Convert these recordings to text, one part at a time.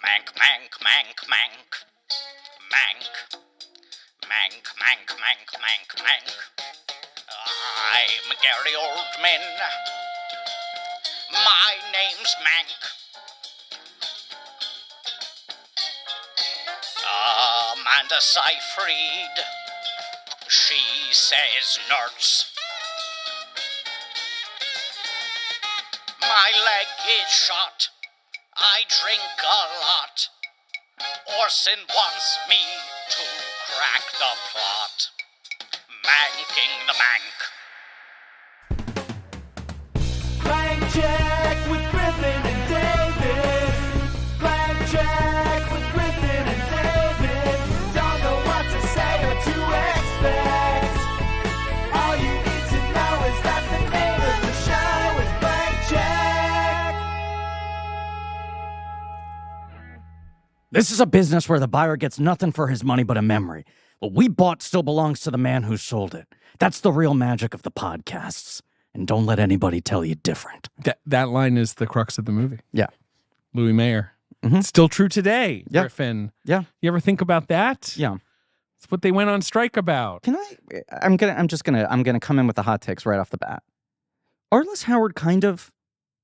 Mank, mank, mank, mank. Mank. Mank, mank, mank, mank, mank. I'm Gary Oldman. My name's Mank. Amanda Seyfried. She says Nerts. My leg is shot. I drink a lot. Orson wants me to crack the plot. Manking the mank. Blank check with Griffin and David. Blank check with Griffin and David. Don't know what to say or to expect. All you need to know is that the name of the show is Blank Check. This is a business where the buyer gets nothing for his money but a memory. What we bought still belongs to the man who sold it. That's the real magic of the podcasts. And don't let anybody tell you different. That line is the crux of the movie. Yeah. Louis Mayer. Mhm. Still true today, Yeah. Griffin. Yeah. You ever think about that? Yeah. It's what they went on strike about. I'm gonna come in with the hot takes right off the bat. Arliss Howard kind of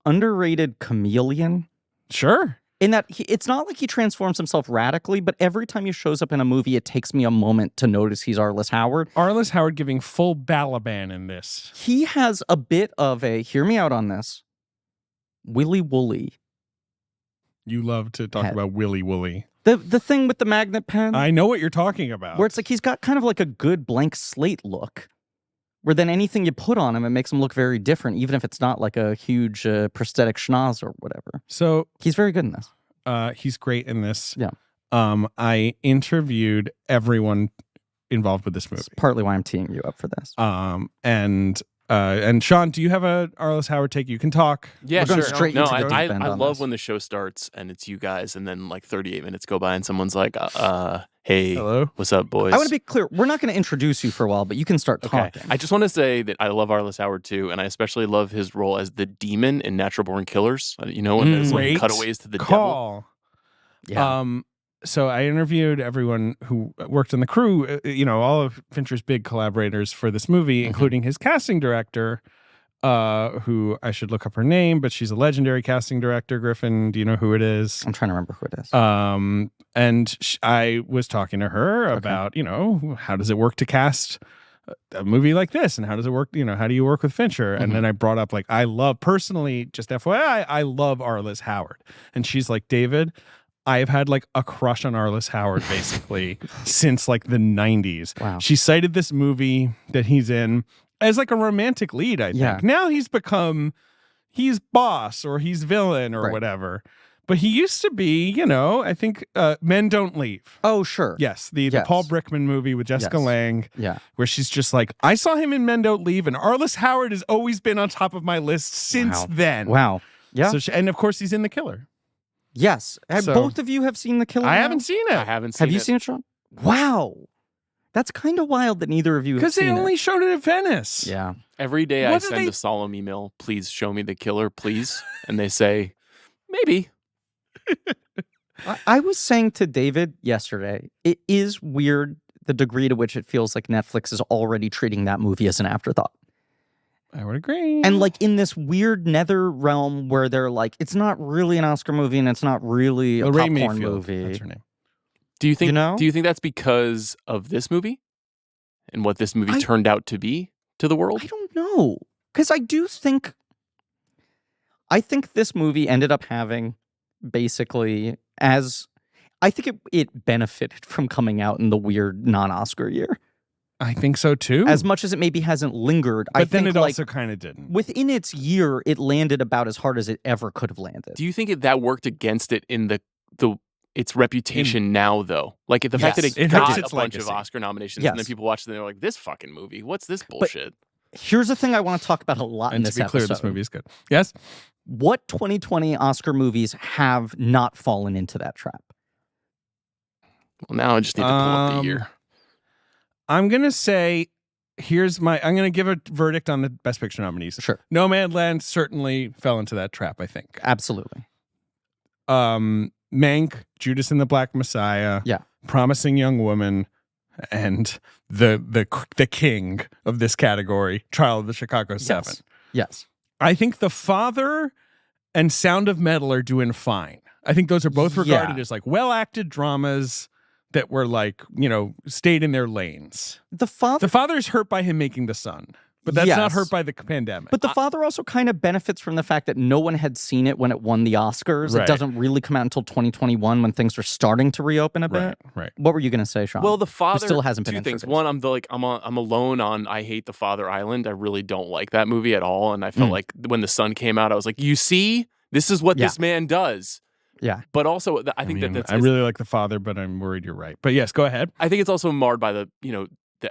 underrated chameleon Sure. in that it's not like he transforms himself radically, but every time he shows up in a movie, it takes me a moment to notice he's Arliss Howard. Arliss Howard giving full Balaban in this. He has a bit of a, hear me out on this, Willy Wooly. You love to talk Head. about Willy Wooly. The thing with the magnet pen, I know what you're talking about. where it's like he's got kind of like a good blank slate look, where then anything you put on him, it makes him look very different, even if it's not like a huge prosthetic schnoz or whatever. So He's very good in this. he's great in this. Yeah. I interviewed everyone involved with this movie. That's partly why I'm teeing you up for this. And Sean, do you have a Arliss Howard take? You can talk. Yeah, We're going sure. straight No, into the deep I end on love this. when the show starts and it's you guys, and then like 38 minutes go by and someone's like, hey, Hello? what's up, boys? I want to be clear. We're not going to introduce you for a while, but you can start Okay. talking. I just want to say that I love Arliss Howard too, and I especially love his role as the demon in Natural Born Killers. You know, when there's like Great cutaways to the devil. call. Yeah. So I interviewed everyone who worked on the crew, all of Fincher's big collaborators for this movie, including his casting director, who I should look up her name, but she's a legendary casting director. Griffin, do you know who it is? I'm trying to remember who it is. And I was talking to her about, how does it work to cast a movie like this, and how does it work? How do you work with Fincher? And then I brought up I love personally, just FYI, I love Arliss Howard, and she's like, David, I've had a crush on Arliss Howard basically since the 90s. Wow. She cited this movie that he's in as a romantic lead, I think. Yeah. Now he's boss or he's villain or Right. whatever. But he used to be, I think Men Don't Leave. Oh, sure. Yes, the Yes. Paul Brickman movie with Jessica Yes. Lange, Yeah. where she's just like, I saw him in Men Don't Leave, and Arliss Howard has always been on top of my list since Wow. then. Wow. Yeah. So and of course he's in The Killer. Yes. So- Both of you have seen The Killer? I now? haven't seen I it haven't seen Have you it. seen it, Sean? Wow. That's kind of wild that neither of you have because seen they only it. showed it at Venice. Yeah. Every day I What do send they- a solemn email, please show me the killer, please. And they say, maybe. I was saying to David yesterday, it is weird the degree to which it feels like Netflix is already treating that movie as an afterthought. I would agree. And in this weird nether realm where they're it's not really an Oscar movie and it's not really a Ray popcorn Mayfield, movie. that's her name. Do you think You know? do you think that's because of this movie? And what this movie I- turned out to be to the world? I don't know. Because I think this movie ended up having basically I think it benefited from coming out in the weird non-Oscar year. I think so too. As much as it maybe hasn't lingered, but I then think it also kind of didn't. within its year, it landed about as hard as it ever could have landed. Do you think that worked against it in its reputation now, though? Like the fact that Yes. it It hurts got a its bunch legacy. of Oscar nominations, and then Yes. people watched it and they're like, "This fucking movie, what's this bullshit?" Here's the thing I want to talk about a lot in And to this be clear, episode. this movie is good. Yes? What 2020 Oscar movies have not fallen into that trap? Well, now I just need to pull up the Um, year. I'm going to say, I'm going to give a verdict on the Best Picture nominees. Sure. Nomadland certainly fell into that trap, I think. Absolutely. Mank, Judas and the Black Messiah, Yeah. Promising Young Woman, and the king of this category, Trial of the Chicago 7. Yes. I think The Father and Sound of Metal are doing fine. I think those are both regarded as like well-acted dramas that were like, stayed in their lanes. The Father's hurt by him making The Son, but that's not hurt by the pandemic. But The Father also kind of benefits from the fact that no one had seen it when it won the Oscars. Right. It doesn't really come out until 2021 when things are starting to reopen a bit. Right. What were you going to say, Sean? Well, The Father Who still hasn't been two things. introduced. One, I'm alone on I Hate the Father Island. I really don't like that movie at all. And I felt like when The Son came out, I was like, you see, this is what this man does. Yeah. But also, I think that's I really like The Father, but I'm worried you're right. But yes, go ahead. I think it's also marred by the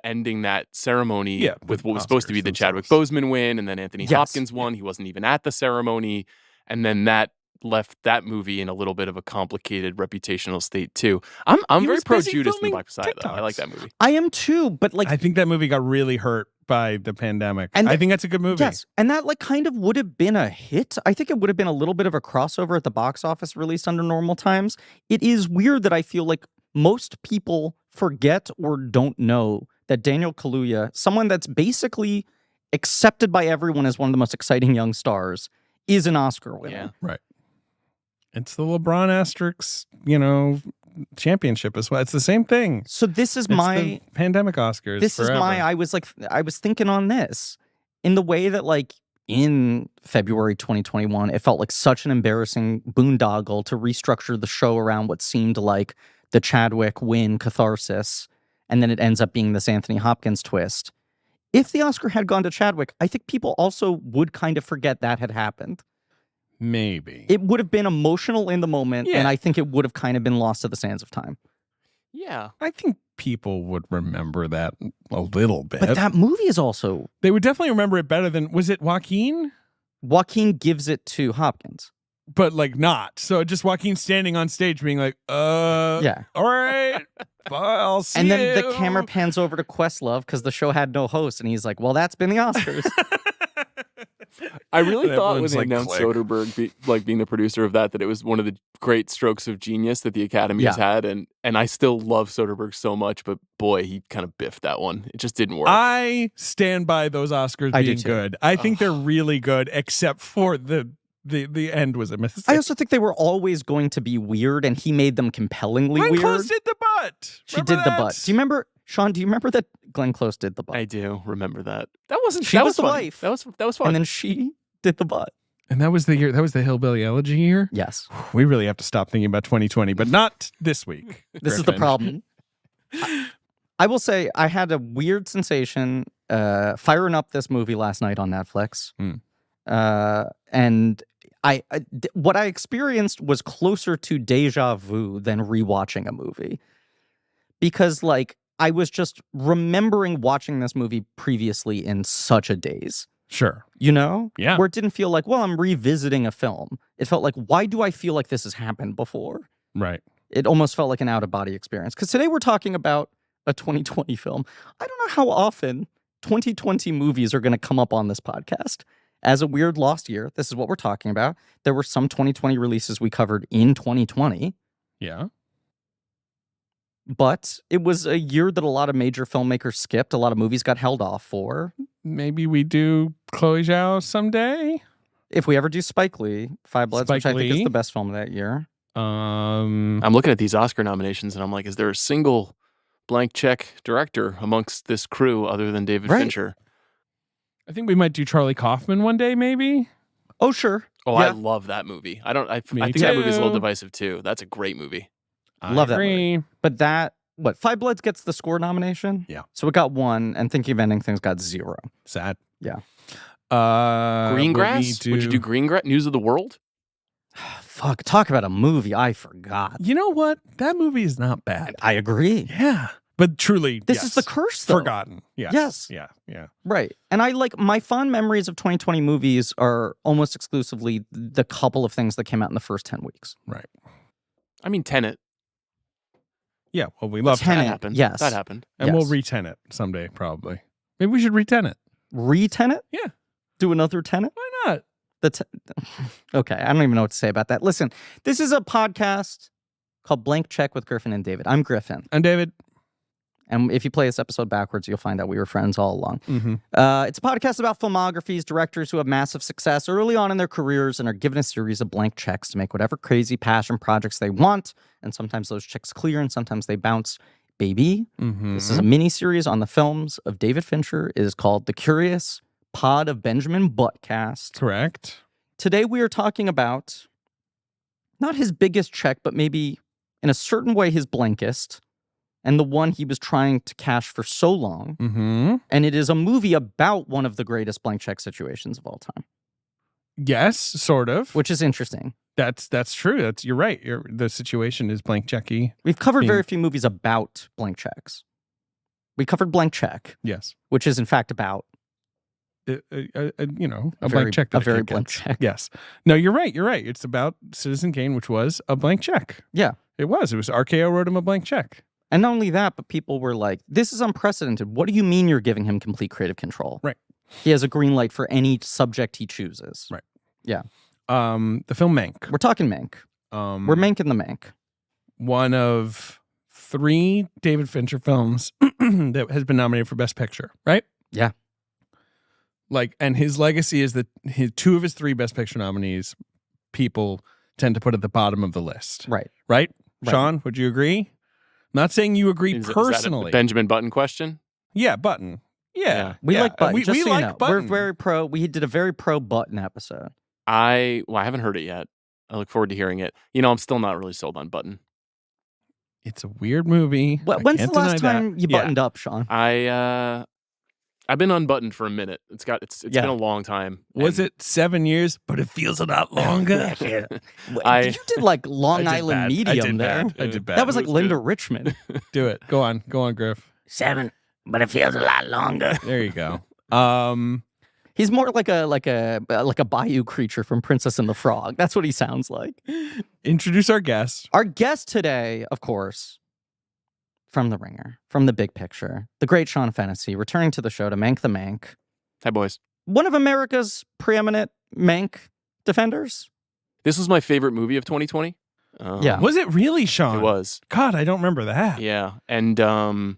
ending that ceremony with what was supposed to be the Chadwick themselves. Boseman win, and then Anthony Hopkins won. He wasn't even at the ceremony, and then that left that movie in a little bit of a complicated reputational state too. I'm very pro Judas and the Black Messiah though. I like that movie. I am too, but I think that movie got really hurt by the pandemic. And I think that's a good movie. Yes, and that kind of would have been a hit. I think it would have been a little bit of a crossover at the box office released under normal times. It is weird that I feel like most people forget or don't know that Daniel Kaluuya, someone that's basically accepted by everyone as one of the most exciting young stars, is an Oscar winner. Yeah. Right. It's the LeBron asterisk, championship as well. It's the same thing. So this is It's my the pandemic Oscars. This forever. is my. I was thinking on this in the way that in February 2021, it felt like such an embarrassing boondoggle to restructure the show around what seemed like the Chadwick win catharsis, and then it ends up being this Anthony Hopkins twist. If the Oscar had gone to Chadwick, I think people also would kind of forget that had happened. Maybe. It would have been emotional in the moment, Yeah. and I think it would have kind of been lost to the sands of time. Yeah. I think people would remember that a little bit. But that movie is also... They would definitely remember it better than... Was it Joaquin? Joaquin gives it to Hopkins. But not. So just Joaquin standing on stage being like, Yeah. all right, I'll see And then you. the camera pans over to Questlove because the show had no host, and he's like, well, that's been the Oscars. I really And thought when everyone's they like, announced click. Soderbergh being the producer of that it was one of the great strokes of genius that the Academy has had, and I still love Soderbergh so much, but boy, he kind of biffed that one. It just didn't work. I stand by those Oscars I do being too. good. I think they're really good, except for the end was a mistake. I also think they were always going to be weird, and he made them compellingly Glenn weird. Close did the butt. She Remember did the that? butt. Do you remember, Sean? Do you remember that Glenn Close did the butt? I do remember that. That wasn't. She that was was the fun. wife. That was fun. And then she did the butt. And that was the year. That was the Hillbilly Elegy year. Yes. We really have to stop thinking about 2020, but not this week. This is the Griffin. problem. I will say I had a weird sensation firing up this movie last night on Netflix. And what I experienced was closer to deja vu than rewatching a movie. Because I was just remembering watching this movie previously in such a daze. Sure. Yeah. Yeah. Where it didn't feel like, well, I'm revisiting a film. It felt like, why do I feel like this has happened before? Right. It almost felt like an out-of-body experience. Because today we're talking about a 2020 film. I don't know how often 2020 movies are going to come up on this podcast. As a weird lost year, this is what we're talking about. There were some 2020 releases we covered in 2020. Yeah. But it was a year that a lot of major filmmakers skipped. A lot of movies got held off for. Maybe we do Chloe Zhao someday. If we ever do Spike Lee, Five Bloods, which I Spike think is Lee. the best film of that year. I'm looking at these Oscar nominations, and I'm like, is there a single blank check director amongst this crew other than David Right. Fincher? I think we might do Charlie Kaufman one day, maybe. Oh, sure. Oh, I Yeah. love that movie. I Me think that movie's a little too. divisive too. That's a great movie. Love I that movie. agree. But Five Bloods gets the score nomination? Yeah. So it got 1, and Thinking of Ending Things got 0. Sad. Yeah. Greengrass? Would you do Greengrass? News of the World? Fuck, talk about a movie I forgot. You know what? That movie is not bad. I agree. Yeah. But truly, This yes. is the curse, though. Forgotten. Yes. Yes. Yeah. Yeah. Right. And I my fond memories of 2020 movies are almost exclusively the couple of things that came out in the first 10 weeks. Right. I mean, Tenet. Yeah. Well, we love Tenet. That happened. Yes. That happened. And we'll Yes. re-ten it someday, probably. Maybe we should re-ten it. Re-Tenet? Yeah. Do another Tenet? Why not? Okay, I don't even know what to say about that. Listen, this is a podcast called Blank Check with Griffin and David. I'm Griffin. I'm David. And if you play this episode backwards, you'll find out we were friends all along. Mm-hmm. It's a podcast about filmographies, directors who have massive success early on in their careers and are given a series of blank checks to make whatever crazy passion projects they want. And sometimes those checks clear and sometimes they bounce. Baby, This is a mini-series on the films of David Fincher. It is called The Curious Pod of Benjamin Buttcast. Correct. Today we are talking about not his biggest check, but maybe in a certain way his blankest. And the one he was trying to cash for so long. Mm-hmm. And it is a movie about one of the greatest blank check situations of all time. Yes, sort of. Which is interesting. That's true. You're right. The situation is blank checky. We've covered very few movies about blank checks. We covered Blank Check. Yes. Which is in fact about a very, blank check. A very blank check. Yes. No, you're right. You're right. It's about Citizen Kane, which was a blank check. Yeah. It was. RKO wrote him a blank check. And not only that, but people were like, this is unprecedented. What do you mean you're giving him complete creative control? Right. He has a green light for any subject he chooses. Right. Yeah. The film Mank. We're talking Mank. We're Mank in the Mank. One of 3 David Fincher films that has been nominated for Best Picture, right? Yeah. And his legacy is that 2 of his 3 Best Picture nominees, people tend to put at the bottom of the list. Right. Right? Right. Sean, would you agree? Not saying you agree personally. Is that a Benjamin Button question? Yeah, Button. Yeah. We like Button. We Just so like you know, Button. we're very pro. We did a very pro Button episode. I haven't heard it yet. I look forward to hearing it. I'm still not really sold on Button. It's a weird movie. When's the last time you buttoned up, Sean? I've been unbuttoned for a minute. It's been a long time. Was it 7 years? But it feels a lot longer. You did like Long Island Medium there. I did bad. That was like Linda Richmond. Do it. Go on, Griff. 7, but it feels a lot longer. There you go. He's more like a bayou creature from Princess and the Frog. That's what he sounds like. Introduce our guest. Our guest today, of course, from The Ringer, from The Big Picture, the great Sean Fennessey, returning to the show to Mank the Mank. Hi, boys. One of America's preeminent Mank defenders. This was my favorite movie of 2020. Yeah. Was it really, Sean? It was. God, I don't remember that. Yeah. And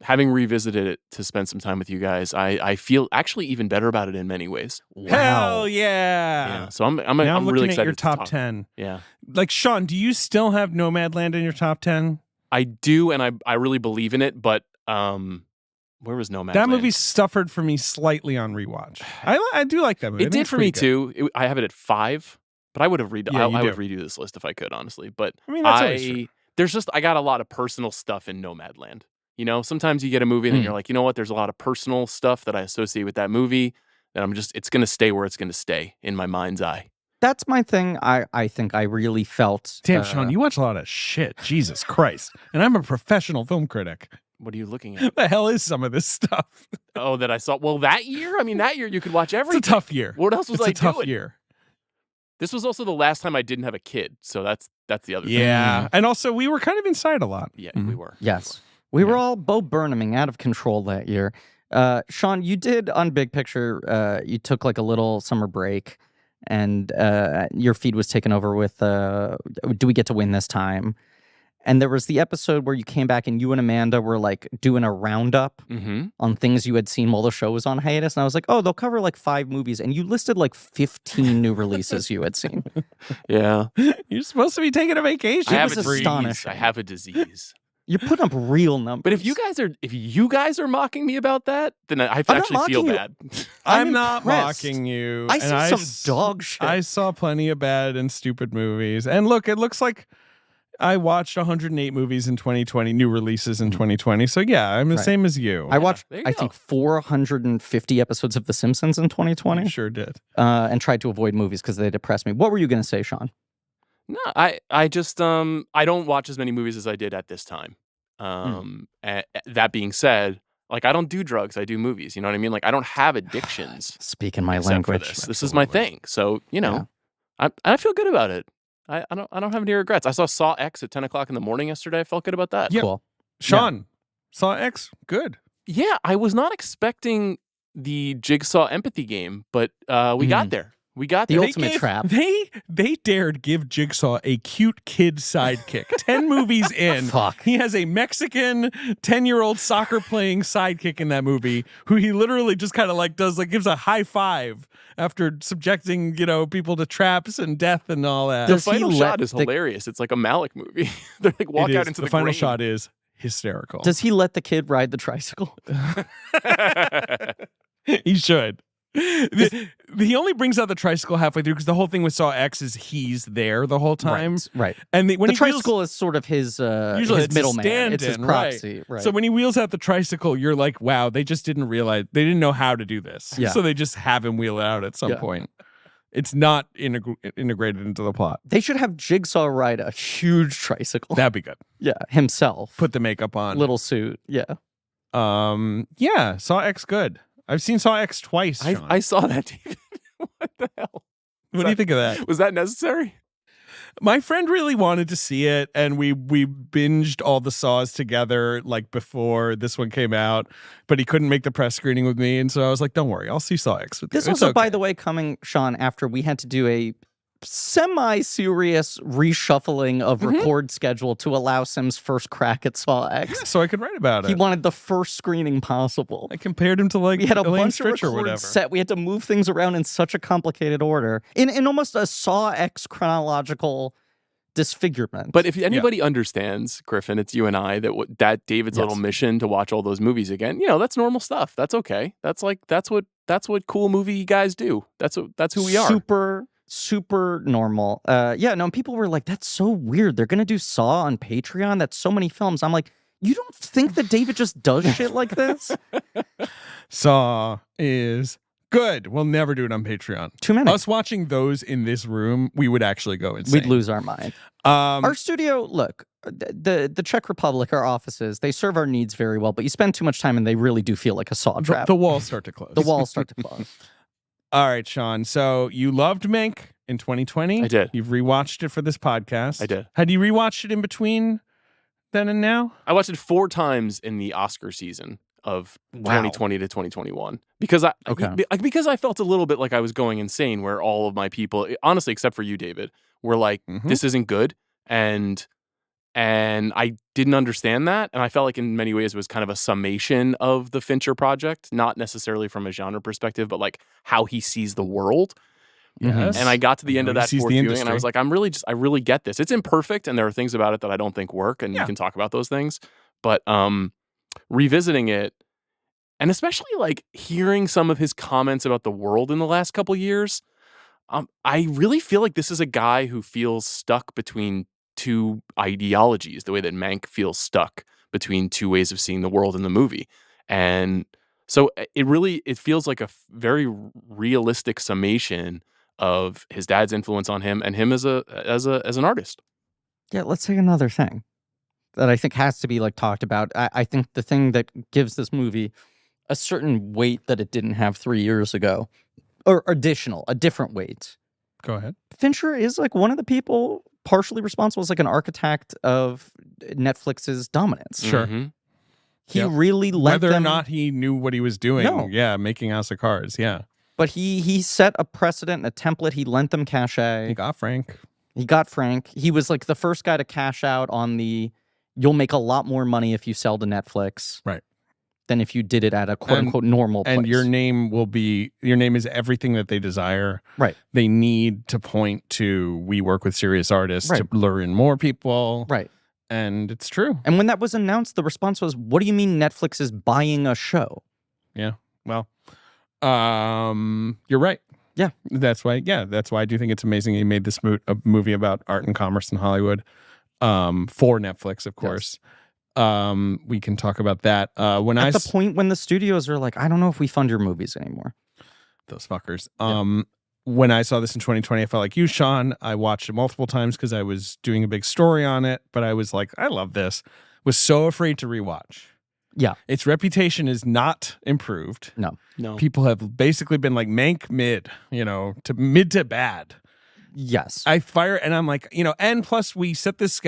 having revisited it to spend some time with you guys, I feel actually even better about it in many ways. Hell yeah. So I'm now I'm really looking excited at your to top talk. 10. Yeah. Like, Sean, do you still have Nomadland in your top 10? I do, and I really believe in it, but where was Nomadland? That movie suffered for me slightly on rewatch. I do like that movie. It did for me too. I have it at 5, but I would have redo. Yeah, I would redo this list if I could, honestly. But I mean, that's always true. I got a lot of personal stuff in Nomadland. Sometimes you get a movie and you're like, you know what? There's a lot of personal stuff that I associate with that movie that it's going to stay where it's going to stay in my mind's eye. That's my thing. I think I really felt. Damn, Sean, you watch a lot of shit. Jesus Christ. And I'm a professional film critic. What are you looking at? What the hell is some of this stuff? Oh, that I saw. Well, that year? I mean, that year you could watch everything. It's a tough year. What else was I doing? It's a tough year. This was also the last time I didn't have a kid. So that's the other thing. Yeah. And also, we were kind of inside a lot. Yeah, we were. Yes. We were all Bo Burnhaming out of control that year. Sean, you did on Big Picture, you took like a little summer break and your feed was taken over with Do We Get to Win This Time? And there was the episode where you came back and you and Amanda were like doing a roundup on things you had seen while the show was on hiatus. And I was like, oh, they'll cover like 5 movies. And you listed like 15 new releases you had seen. Yeah. You're supposed to be taking a vacation. I have was a disease. astonishing. I have a disease. You're putting up real numbers. But if you guys are mocking me about that, then I actually feel bad. I'm not impressed. mocking you. I and see some dog shit. I saw plenty of bad and stupid movies. And look, it looks like I watched 108 movies in 2020, new releases in 2020. So yeah, I'm the same as you. I watched, there you I go. think, 450 episodes of The Simpsons in 2020. You sure did. And tried to avoid movies because they depressed me. What were you going to say, Sean? No, I just I don't watch as many movies as I did at this time. That being said, like I don't do drugs, I do movies. You know what I mean? Like I don't have addictions. Speaking my except for language. This is my thing. So I feel good about it. I don't have any regrets. I saw X at 10 o'clock in the morning yesterday. I felt good about that. Yeah. Cool. Sean, saw X. Good. Yeah, I was not expecting the Jigsaw empathy game, but we got there. We got The there. ultimate trap. They dared give Jigsaw a cute kid sidekick. 10 movies in. Fuck. He has a Mexican 10-year-old soccer playing sidekick in that movie who he literally just kind of like gives a high five after subjecting, people to traps and death and all that. The final shot is hilarious. It's like a Malik movie. They're like walk out into the final grain. shot is hysterical. Does he let the kid ride the tricycle? He should. He only brings out the tricycle halfway through because the whole thing with Saw X is he's there the whole time. Right. And when the he tricycle is sort of his usually his middleman. It's his stand-in, proxy. Right. So when he wheels out the tricycle, you're like, wow, they just didn't realize, they didn't know how to do this. Yeah. So they just have him wheel it out at some point. It's not integrated into the plot. They should have Jigsaw ride a huge tricycle. That'd be good. Yeah, himself. Put the makeup on. Little suit. Yeah. Yeah, Saw X good. I've seen Saw X twice, Sean. I saw that, David. What the hell? What do you think of that? Was that necessary? My friend really wanted to see it, and we binged all the Saws together like before this one came out, but he couldn't make the press screening with me, and so I was like, don't worry, I'll see Saw X with you. This also, by the way, coming, Sean, after we had to do a semi-serious reshuffling of record schedule to allow Sim's first crack at Saw X. So I could write about it. He wanted the first screening possible. I compared him to like We had a Elaine bunch of Stritch or records whatever. set. We had to move things around in such a complicated order. In almost a Saw X chronological disfigurement. But if anybody understands, Griffin, it's you and I, that David's little mission to watch all those movies again, that's normal stuff. That's okay. That's what cool movie guys do. That's who we are. Super normal. People were like, that's so weird. They're going to do Saw on Patreon. That's so many films. I'm like, you don't think that David just does shit like this? Saw is good. We'll never do it on Patreon. Too many. Us watching those in this room, we would actually go insane. We'd lose our mind. Our studio, look, the Czech Republic, our offices, they serve our needs very well, but you spend too much time and they really do feel like a Saw trap. The walls start to close. The walls start to close. All right, Sean. So you loved Mank in 2020. I did. You've rewatched it for this podcast. I did. Had you rewatched it in between then and now? I watched it 4 times in the Oscar season of 2020 to 2021 because I felt a little bit like I was going insane, where all of my people, honestly, except for you, David, were like, this isn't good. And I didn't understand that. And I felt like in many ways it was kind of a summation of the Fincher project, not necessarily from a genre perspective, but like how he sees the world. Yes. And I got to the end of that fourth viewing and I was like, I really get this. It's imperfect and there are things about it that I don't think work, and you can talk about those things. But revisiting it, and especially like hearing some of his comments about the world in the last couple years, I really feel like this is a guy who feels stuck between 2 ideologies, the way that Mank feels stuck between 2 ways of seeing the world in the movie. And so it feels like a very realistic summation of his dad's influence on him and him as an artist. Yeah, let's say another thing that I think has to be like talked about. I think the thing that gives this movie a certain weight that it didn't have 3 years ago, or a different weight. Go ahead. Fincher is like one of the people partially responsible as like an architect of Netflix's dominance. Sure. Mm-hmm. He really let Whether them... or not he knew what he was doing. No. Yeah, making House of Cards. Yeah. But he set a precedent and a template. He lent them cachet. He got Frank. He was like the first guy to cash out on the, you'll make a lot more money if you sell to Netflix. Right. Than if you did it at a quote unquote normal place. And your name is everything that they desire. Right. They need to point to, we work with serious artists to lure in more people. Right. And it's true. And when that was announced, the response was, what do you mean Netflix is buying a show? Yeah. Well, you're right. Yeah. That's why I do think it's amazing he made this a movie about art and commerce in Hollywood for Netflix, of course. Yes. We can talk about that. At the point when the studios are like, I don't know if we fund your movies anymore. Those fuckers. When I saw this in 2020, I felt like you, Sean. I watched it multiple times because I was doing a big story on it, but I was like, I love this. Was so afraid to rewatch. Yeah. Its reputation is not improved. No. People have basically been like Mank mid, to mid to bad. Yes. And I'm like, and plus we set this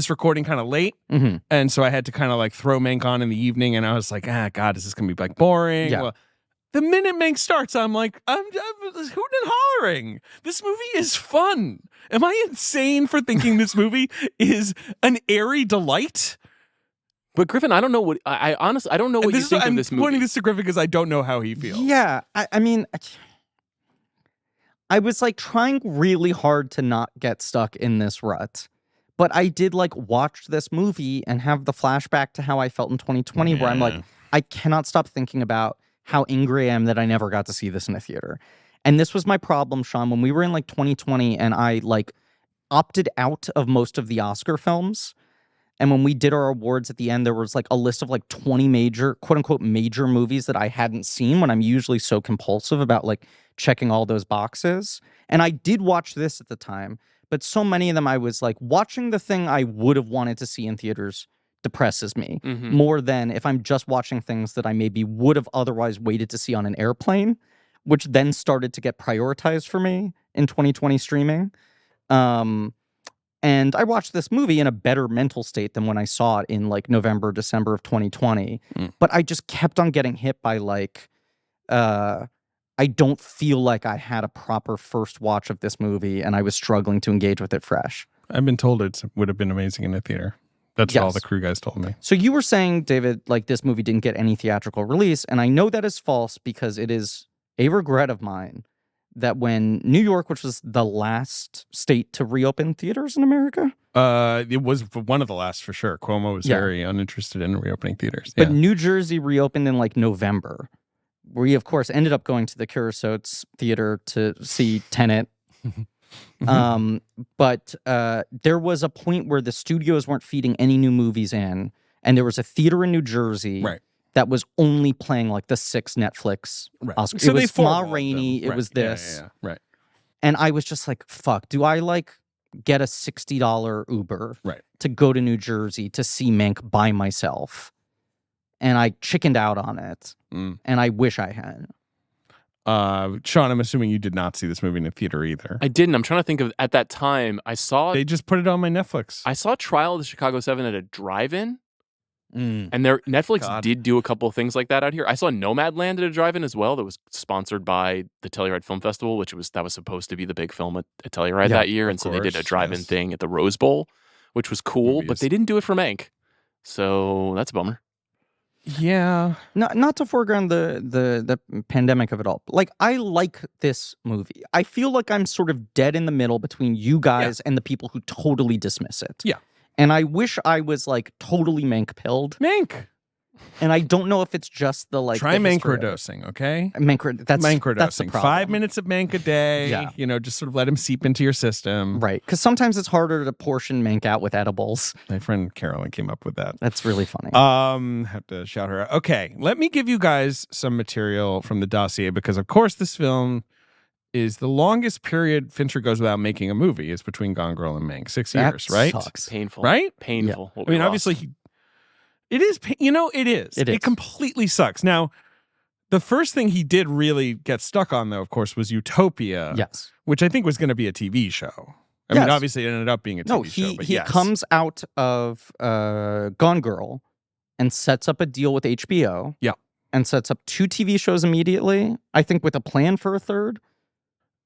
recording kind of late. Mm-hmm. And so I had to kind of like throw Mank on in the evening, and I was like, God, is this going to be like boring? Yeah. Well, the minute Mank starts, I'm like, I'm hooting and hollering. This movie is fun. Am I insane for thinking this movie is an airy delight? But Griffin, I don't know what I honestly I don't know what you think of this movie. I'm pointing this to Griffin because I don't know how he feels. Yeah, I mean, I was like trying really hard to not get stuck in this rut. But I did like watch this movie and have the flashback to how I felt in 2020 where I'm like, I cannot stop thinking about how angry I am that I never got to see this in a theater. And this was my problem, Sean, when we were in like 2020 and I like opted out of most of the Oscar films. And when we did our awards at the end, there was like a list of like 20 major, quote unquote, major movies that I hadn't seen when I'm usually so compulsive about like checking all those boxes. And I did watch this at the time. But so many of them, I was like, watching the thing I would have wanted to see in theaters depresses me more than if I'm just watching things that I maybe would have otherwise waited to see on an airplane, which then started to get prioritized for me in 2020 streaming. And I watched this movie in a better mental state than when I saw it in like November, December of 2020. But I just kept on getting hit by like, I don't feel like I had a proper first watch of this movie and I was struggling to engage with it fresh. I've been told it would have been amazing in a theater. That's what all the crew guys told me. So you were saying, David, like this movie didn't get any theatrical release. And I know that is false because it is a regret of mine that when New York, which was the last state to reopen theaters in America. It was one of the last for sure. Cuomo was very uninterested in reopening theaters. But New Jersey reopened in like November. We, of course, ended up going to the Curaçao Theater to see Tenet. But there was a point where the studios weren't feeding any new movies in. And there was a theater in New Jersey that was only playing like the 6 Netflix Oscars. So it was Ma Rainey. It was this. Right. And I was just like, fuck, do I like get a $60 Uber to go to New Jersey to see Mank by myself? And I chickened out on it. And I wish I had. Sean, I'm assuming you did not see this movie in a theater either. I didn't. I'm trying to think of at that time. I saw they just put it on my Netflix. I saw Trial of the Chicago 7 at a drive-in. And Netflix did do a couple of things like that out here. I saw Nomadland at a drive-in as well. That was sponsored by the Telluride Film Festival, that was supposed to be the big film at Telluride that year. And so they did a drive-in thing at the Rose Bowl, which was cool. But they didn't do it for Mank, so that's a bummer. Yeah. Not to foreground the pandemic of it all. Like, I like this movie. I feel like I'm sort of dead in the middle between you guys and the people who totally dismiss it. Yeah. And I wish I was like totally Mank-pilled. Mank. And I don't know if it's just the like try mankro-dosing, okay? That's mankro-dosing. the problem. 5 minutes of Mank a day. Yeah. You know, just sort of let him seep into your system. Right. Because sometimes it's harder to portion Mank out with edibles. My friend Carolyn came up with that. That's really funny. Have to shout her out. Okay, let me give you guys some material from the dossier because, of course, this film is the longest period Fincher goes without making a movie is between Gone Girl and Mank. 6 years, right? Sucks. Painful. Right? Painful. Yeah. I mean, obviously, it is. It is. It completely sucks. Now, the first thing he did really get stuck on, though, of course, was Utopia. Yes. Which I think was going to be a TV show. I mean, obviously, it ended up being a TV show. But he comes out of Gone Girl and sets up a deal with HBO. Yeah. And sets up 2 TV shows immediately, I think with a plan for a third.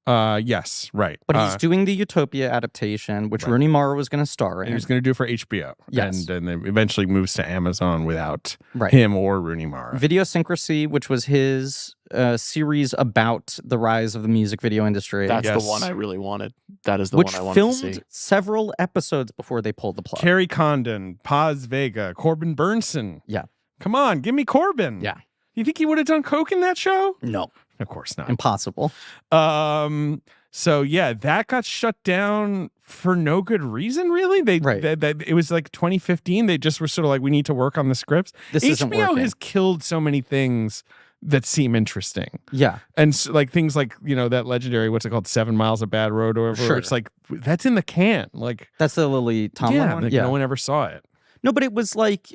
Yes, right. But he's doing the Utopia adaptation, which Rooney Mara was going to star in. He was going to do it for HBO. Yes. And then eventually moves to Amazon without him or Rooney Mara. Videosyncrasy, which was his series about the rise of the music video industry. That's the one I really wanted. That is the one I wanted to see. Which filmed several episodes before they pulled the plug. Carrie Condon, Paz Vega, Corbin Burnson. Yeah. Come on, give me Corbin. Yeah. You think he would have done coke in that show? No. Of course not. Impossible. So yeah, that got shut down for no good reason, really. It was like 2015. They just were sort of like, we need to work on the scripts. This isn't HBO working. has killed so many things that seem interesting. Yeah. And like things like, that legendary, what's it called? 7 Miles of Bad Road or whatever. Sure. It's like, that's in the can. Like that's the Lily Tomlin one. Like no one ever saw it. No, but it was like,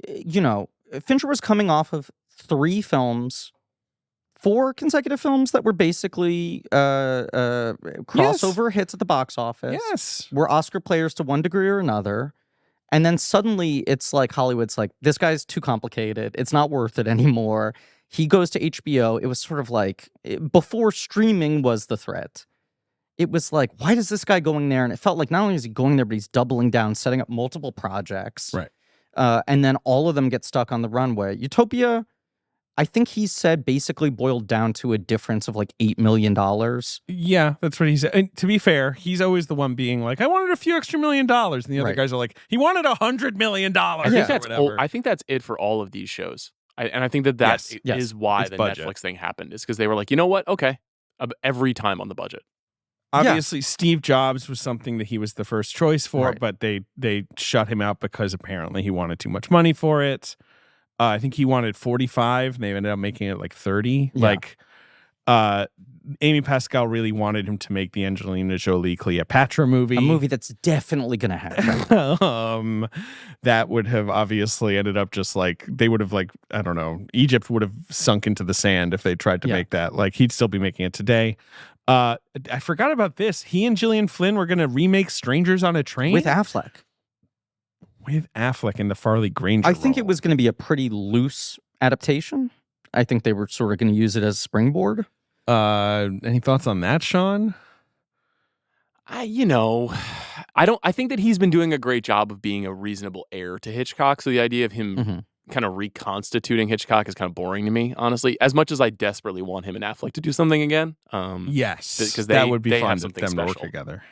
Fincher was coming off of 3 films, 4 consecutive films that were basically crossover hits at the box office. Yes. Were Oscar players to one degree or another. And then suddenly it's like Hollywood's like, this guy's too complicated. It's not worth it anymore. He goes to HBO. It was sort of like before streaming was the threat. It was like, why is this guy going there? And it felt like not only is he going there, but he's doubling down, setting up multiple projects. Right. And then all of them get stuck on the runway. Utopia, I think he said, basically boiled down to a difference of like $8 million. Yeah, that's what he said. And to be fair, he's always the one being like, I wanted a few extra $1 million. And the other guys are like, he wanted $100 million. I think that's it for all of these shows. I think that is why it's the budget. Netflix thing happened, is because they were like, you know what? Okay. Every time on the budget. Obviously, Steve Jobs was something that he was the first choice for, but they shut him out because apparently he wanted too much money for it. I think he wanted 45, and they ended up making it like 30. Yeah. Like, Amy Pascal really wanted him to make the Angelina Jolie Cleopatra movie. A movie that's definitely going to happen. That would have obviously ended up just like, they would have like, I don't know, Egypt would have sunk into the sand if they tried to make that. Like, he'd still be making it today. I forgot about this. He and Gillian Flynn were going to remake Strangers on a Train With Affleck. With Affleck in the Farley Granger I think role. it was going to be a pretty loose adaptation. I think they were sort of going to use it as a springboard. Any thoughts on that, Sean? I think that he's been doing a great job of being a reasonable heir to Hitchcock. So the idea of him kind of reconstituting Hitchcock is kind of boring to me, honestly. As much as I desperately want him and Affleck to do something again. Yes, because that would be they fun have for something them special. to work together.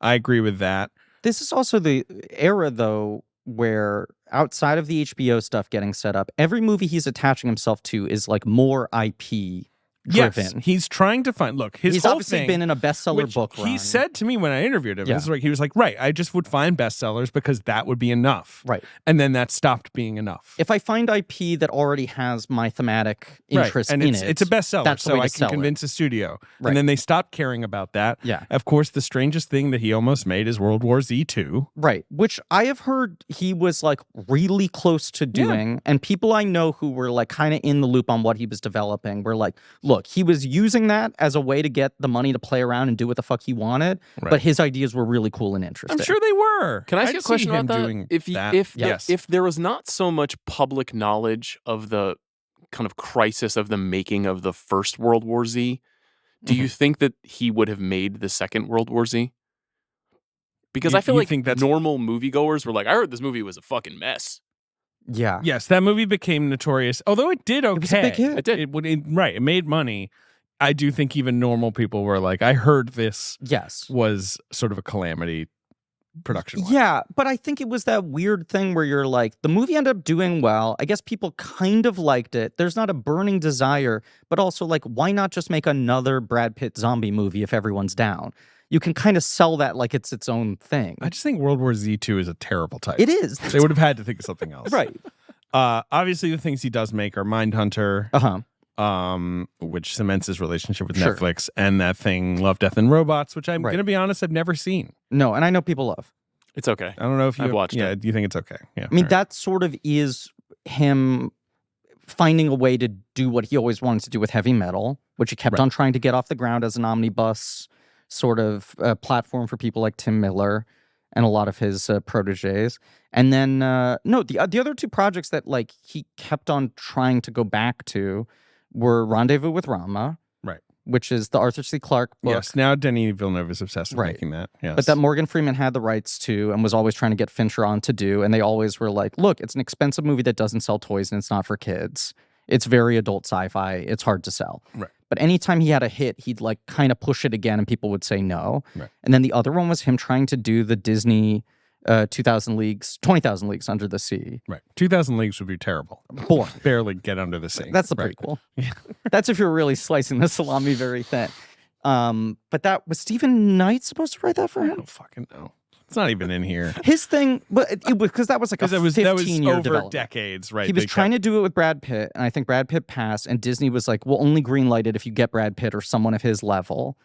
I agree with that. This is also the era, though, where outside of the HBO stuff getting set up, every movie he's attaching himself to is like more IP driven. Yes, he's trying to find. Look, he's whole obviously thing, been in a bestseller book run. He said to me when I interviewed him, this is like, he was like, right, I just would find bestsellers because that would be enough. Right. And then that stopped being enough. If I find IP that already has my thematic interest and in it's a bestseller, that's the so way I to can sell convince a studio. Right. And then they stopped caring about that. Yeah. Of course, the strangest thing that he almost made is World War Z 2. Right. Which I have heard he was like really close to doing. And people I know who were like kind of in the loop on what he was developing were like, look, he was using that as a way to get the money to play around and do what the fuck he wanted. But his ideas were really cool and interesting. I'm sure they were. Can I ask you a question about that? If there was not so much public knowledge of the kind of crisis of the making of the first World War Z, do you think that he would have made the second World War Z? Because I feel like normal moviegoers were like, I heard this movie was a fucking mess. Yeah. Yes, that movie became notorious. Although it did okay. It was a big hit. It did. It made money. I do think even normal people were like, I heard this was sort of a calamity production. Yeah, but I think it was that weird thing where you're like, the movie ended up doing well. I guess people kind of liked it. There's not a burning desire, but also like, why not just make another Brad Pitt zombie movie if everyone's down? You can kind of sell that like it's its own thing. I just think World War Z 2 is a terrible title. It is. They would have had to think of something else. Right. Obviously, the things he does make are Mindhunter. Which cements his relationship with Netflix, and that thing Love, Death, and Robots, which I'm going to be honest, I've never seen. No, and I know people love. It's okay. I don't know if I've watched it. Yeah, do you think it's okay? Yeah. I mean, that sort of is him finding a way to do what he always wanted to do with heavy metal, which he kept on trying to get off the ground as an omnibus sort of platform for people like Tim Miller and a lot of his proteges. And then, the other two projects that like he kept on trying to go back to were Rendezvous with Rama, which is the Arthur C. Clarke book. Yes, now Denis Villeneuve is obsessed with making that. Yes. But that Morgan Freeman had the rights to and was always trying to get Fincher on to do. And they always were like, look, it's an expensive movie that doesn't sell toys and it's not for kids. It's very adult sci-fi. It's hard to sell. Right. But anytime he had a hit, he'd like kind of push it again and people would say no. Right. And then the other one was him trying to do the Disney 20,000 Leagues Under the Sea. Right. 2,000 Leagues would be terrible. Boring. Barely get under the sea. That's the prequel. That's if you're really slicing the salami very thin. But that was Stephen Knight supposed to write that for him? I don't fucking know. It's not even in here. His thing, but it was because that was like a 15-year over development. decades, right? He was trying to do it with Brad Pitt, and I think Brad Pitt passed, and Disney was like, we'll only greenlight it if you get Brad Pitt or someone of his level.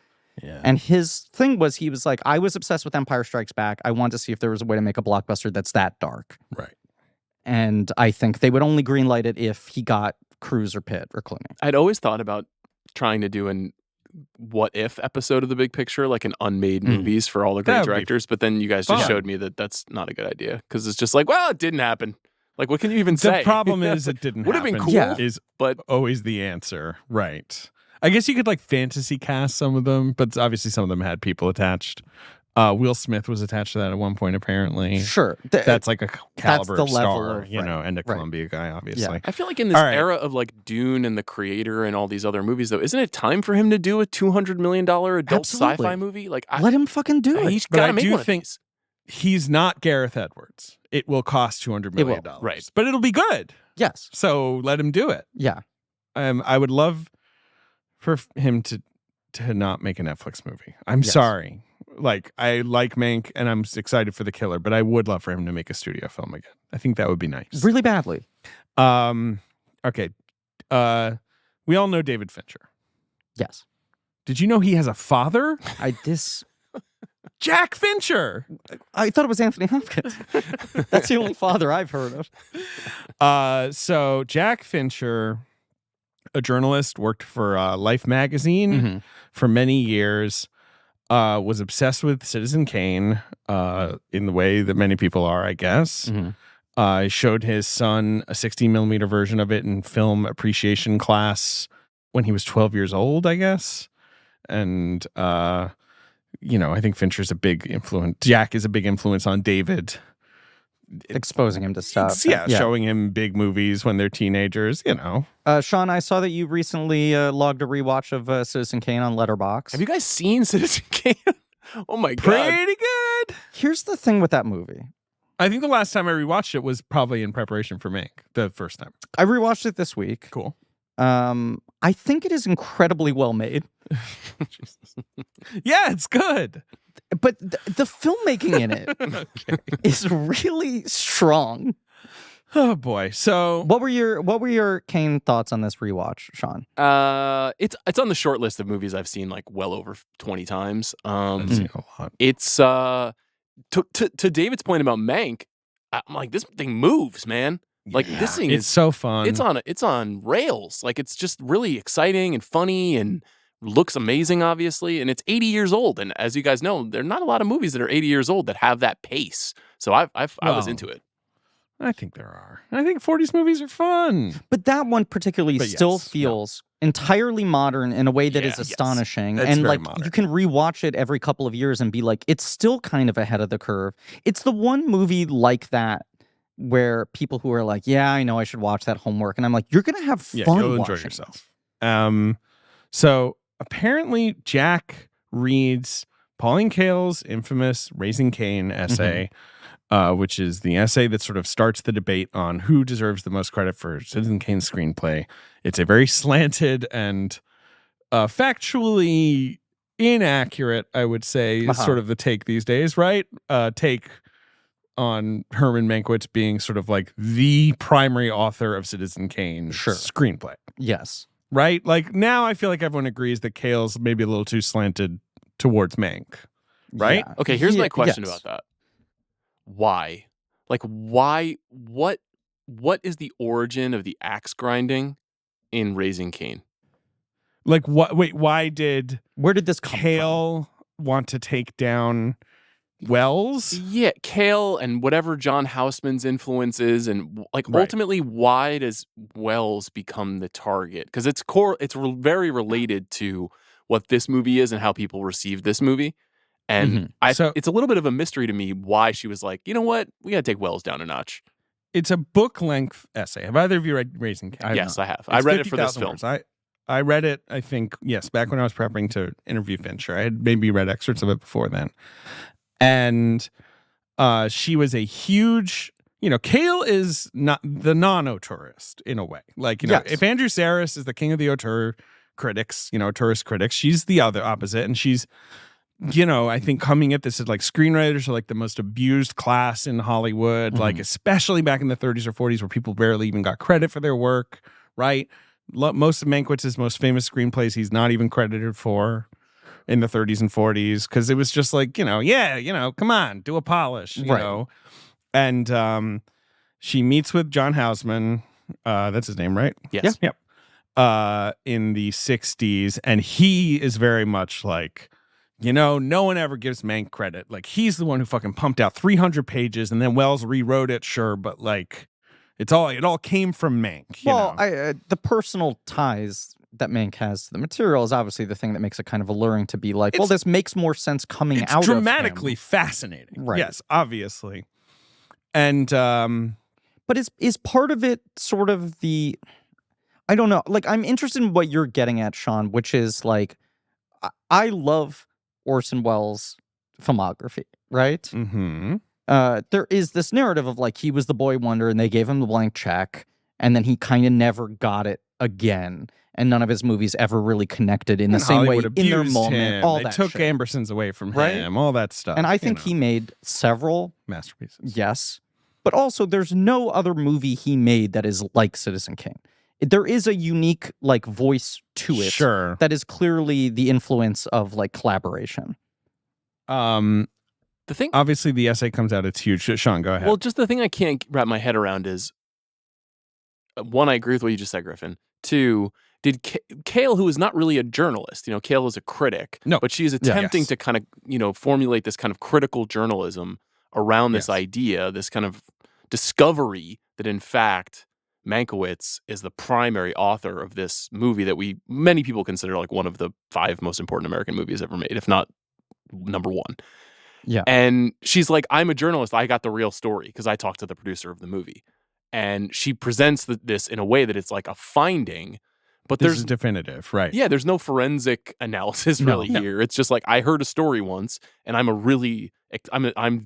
Yeah. And his thing was, he was like, I was obsessed with Empire Strikes Back. I wanted to see if there was a way to make a blockbuster that's that dark. Right. And I think they would only greenlight it if he got Cruise or Pitt or Clooney. I'd always thought about trying to do an what if episode of The Big Picture, like an unmade movies for all the great directors. But then you guys just showed me that that's not a good idea because it's just like, well, it didn't happen. Like, what can you even say? The problem is it didn't Would have been happen. cool, Is but always the answer, right? I guess you could like fantasy cast some of them, but obviously some of them had people attached. Will Smith was attached to that at one point, apparently. Sure. That's like a caliber the of level star, of- you know, and a right. Columbia guy, obviously. Yeah. I feel like in this All right. era of like Dune and The Creator and all these other movies, though, isn't it time for him to do a $200 million adult Absolutely. sci-fi movie? Like, Let him fucking do it. he's But got to I make do one think- of these. He's not Gareth Edwards. It will cost $200 million. Right. But it'll be good. Yes. So let him do it. Yeah. I would love for him to not make a Netflix movie. I'm Yes. sorry. Like, I like Mank and I'm excited for The Killer, but I would love for him to make a studio film again. I think that would be nice. Really badly. Okay. We all know David Fincher. Yes. Did you know he has a father? Jack Fincher. I thought it was Anthony Hopkins. That's the only father I've heard of. So Jack Fincher, a journalist, worked for Life magazine for many years, was obsessed with Citizen Kane in the way that many people are, I guess. Showed his son a 16mm version of it in film appreciation class when he was 12 years old, I guess. And, I think Fincher's a big influence. Jack is a big influence on David. Exposing him to stuff. Showing him big movies when they're teenagers, Sean, I saw that you recently logged a rewatch of Citizen Kane on Letterboxd. Have you guys seen Citizen Kane? Oh my God. Pretty good. Here's the thing with that movie. I think the last time I rewatched it was probably in preparation for Mank, the first time. I rewatched it this week. Cool. I think it is incredibly well made. Yeah, it's good. But the filmmaking in it is really strong. Oh boy. So What were your Kane thoughts on this rewatch, Sean? It's on the short list of movies I've seen like well over 20 times. I've seen a lot. It's to David's point about Mank, I'm like, this thing moves, man. Like this thing It's so fun. it's on rails. Like it's just really exciting and funny and looks amazing, obviously. And it's 80 years old. And as you guys know, there are not a lot of movies that are 80 years old that have that pace. So I was into it. I think there are. I think 40s movies are fun. But that one particularly still feels entirely modern in a way that is astonishing. It's And very like modern. you can rewatch it every couple of years and be like, it's still kind of ahead of the curve. It's the one movie like that where people who are like, yeah, I know I should watch that homework. And I'm like, you're going to have fun you'll enjoy watching yourself. So apparently Jack reads Pauline Kael's infamous Raising Kane essay, which is the essay that sort of starts the debate on who deserves the most credit for Citizen Kane's screenplay. It's a very slanted and factually inaccurate, I would say, is sort of the take these days, right? Take on Herman Mankiewicz being sort of like the primary author of Citizen Kane's screenplay. Yes. Right? Like now I feel like everyone agrees that Kael's maybe a little too slanted towards Mank. Right? Yeah. Okay, here's my question yes. about that. Why? Like why what is the origin of the axe grinding in Raising Kane? Like what why did Where did this come from? Kael want to take down Wells? Yeah, Kael and whatever John Houseman's influence is, and like ultimately, why does Wells become the target? Because it's very related to what this movie is and how people receive this movie. And it's a little bit of a mystery to me why she was like, you know what, we got to take Wells down a notch. It's a book length essay. Have either of you read Raising Kane? Yes, I have. I read it for this 50,000 film. words. I read it, I think, back when I was prepping to interview Fincher. I had maybe read excerpts of it before then. And she was a huge, Kael is not the non-auteurist in a way. Like, if Andrew Sarris is the king of the auteur critics, tourist critics, she's the other opposite. And she's, I think coming at this as like screenwriters are like the most abused class in Hollywood, like especially back in the 30s or 40s where people barely even got credit for their work, right? Most of Mankiewicz's most famous screenplays he's not even credited for in the 30s and 40s because it was just like, come on, do a polish, you know. And she meets with John Houseman, that's his name, right? Yes. Yep. In the 60s, and he is very much like, no one ever gives Mank credit. Like, he's the one who fucking pumped out 300 pages, and then Wells rewrote it, sure, but like, it all came from Mank. Well, the personal ties that Mank has to the material is obviously the thing that makes it kind of alluring to be like, well, this makes more sense coming out of him. It's dramatically fascinating. Right. Yes, obviously. And but is part of it sort of the, I don't know, like I'm interested in what you're getting at, Sean, which is like, I love Orson Welles' filmography, right? Mm-hmm. There is this narrative of like he was the boy wonder and they gave him the blank check and then he kind of never got it again. And none of his movies ever really connected in the same way in their moment. All they that took shit. Ambersons away from him, all that stuff. And I think he made several masterpieces. Yes. But also there's no other movie he made that is like Citizen Kane. There is a unique like voice to it that is clearly the influence of like collaboration. The thing, obviously the essay comes out, it's huge. Sean, go ahead. Well, just the thing I can't wrap my head around is, one, I agree with what you just said, Griffin. Two, did Kael, who is not really a journalist, Kael is a critic, but she is attempting to kind of, formulate this kind of critical journalism around this idea, this kind of discovery that in fact Mankiewicz is the primary author of this movie that many people consider like one of the 5 most important American movies ever made, if not number 1. Yeah. And she's like, I'm a journalist. I got the real story because I talked to the producer of the movie. And she presents this in a way that it's like a finding, but this is definitive, right? Yeah, there's no forensic analysis really here. It's just like, I heard a story once and I'm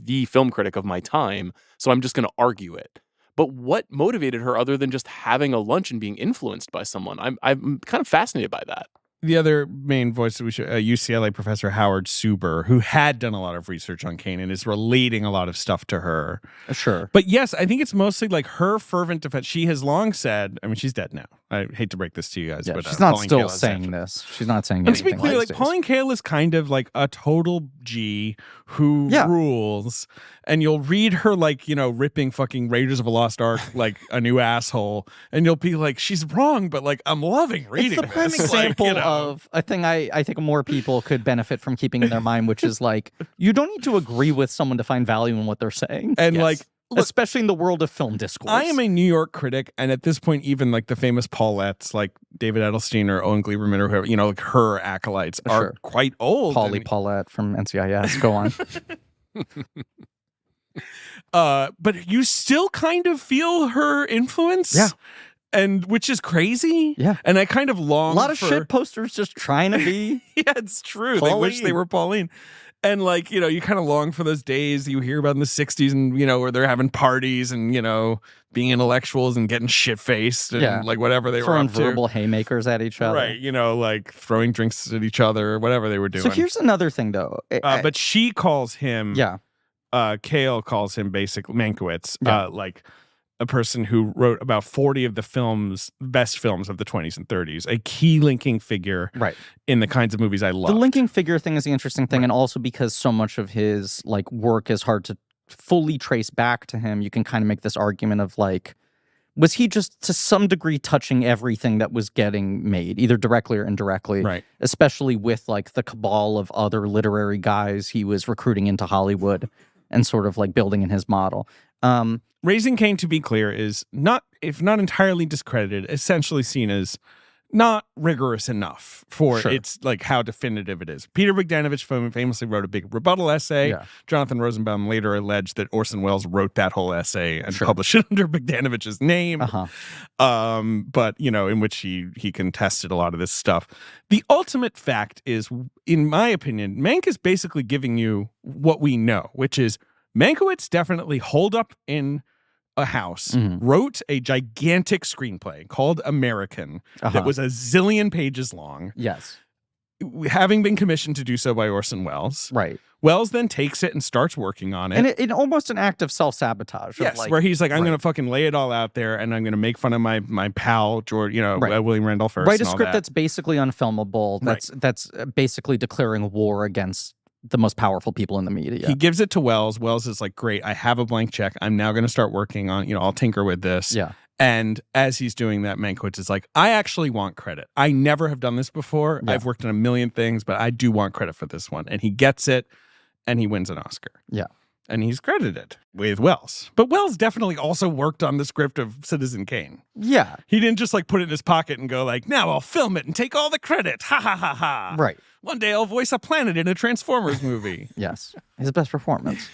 the film critic of my time, so I'm just going to argue it. But what motivated her other than just having a lunch and being influenced by someone? I'm kind of fascinated by that. The other main voice that we should, UCLA professor Howard Suber, who had done a lot of research on Kane and is relating a lot of stuff to her. Sure. But yes, I think it's mostly like her fervent defense. She has long said, I mean, she's dead now. I hate to break this to you guys, but she's not Pauline still Kael saying this. She's not saying and to anything. be clear, like Pauline Kael is kind of like a total G who rules. And you'll read her like, ripping fucking Raiders of a Lost Ark like a new asshole. And you'll be like, she's wrong, but like, I'm loving reading It's the prime example of a thing I think more people could benefit from keeping in their mind, which is like, you don't need to agree with someone to find value in what they're saying. And like, look, especially in the world of film discourse. I am a New York critic, and at this point, even like the famous Paulettes, like David Edelstein or Owen Gleiberman or whoever, like her acolytes are quite old. Paulette from NCIS. Go on. But you still kind of feel her influence. Yeah. And which is crazy. Yeah. And I kind of long a lot of shit posters just trying to be. Yeah, it's true. Pauline. They wish they were Pauline. And like, you kind of long for those days you hear about in the 60s and, where they're having parties and, being intellectuals and getting shit-faced and like whatever they were up to. Throwing verbal haymakers at each other. Right. like throwing drinks at each other or whatever they were doing. So here's another thing, though. But she calls him. Yeah. Kael calls him basically Mankiewicz, like a person who wrote about 40 of the best films of the 20s and 30s, a key linking figure in the kinds of movies I love. The linking figure thing is the interesting thing, and also because so much of his like work is hard to fully trace back to him, you can kind of make this argument of like, was he just to some degree touching everything that was getting made, either directly or indirectly, right? Especially with like the cabal of other literary guys he was recruiting into Hollywood and sort of like building in his model. Raising Kane, to be clear, is not, if not entirely discredited, essentially seen as not rigorous enough for its like how definitive it is. Peter Bogdanovich famously wrote a big rebuttal essay. Yeah. Jonathan Rosenbaum later alleged that Orson Welles wrote that whole essay and published it under Bogdanovich's name. But in which he contested a lot of this stuff. The ultimate fact is, in my opinion, Mank is basically giving you what we know, which is Mankiewicz definitely holed up in a house, wrote a gigantic screenplay called American that was a zillion pages long. Yes. Having been commissioned to do so by Orson Welles. Right. Wells then takes it and starts working on it. And it almost an act of self-sabotage. Yes, like, where he's like, I'm going to fucking lay it all out there and I'm going to make fun of my pal, George, William Randolph Hearst. Write a script that's basically unfilmable. That's basically declaring war against the most powerful people in the media. He gives it to Wells. Wells is like, great, I have a blank check. I'm now going to start working on, I'll tinker with this. Yeah. And as he's doing that, Mankiewicz is like, I actually want credit. I never have done this before. Yeah. I've worked on a million things, but I do want credit for this one. And he gets it and he wins an Oscar. Yeah. And he's credited with Wells. But Wells definitely also worked on the script of Citizen Kane. Yeah. He didn't just like put it in his pocket and go like, now I'll film it and take all the credit. Ha ha ha ha. Right. One day I'll voice a planet in a Transformers movie. Yes. His best performance.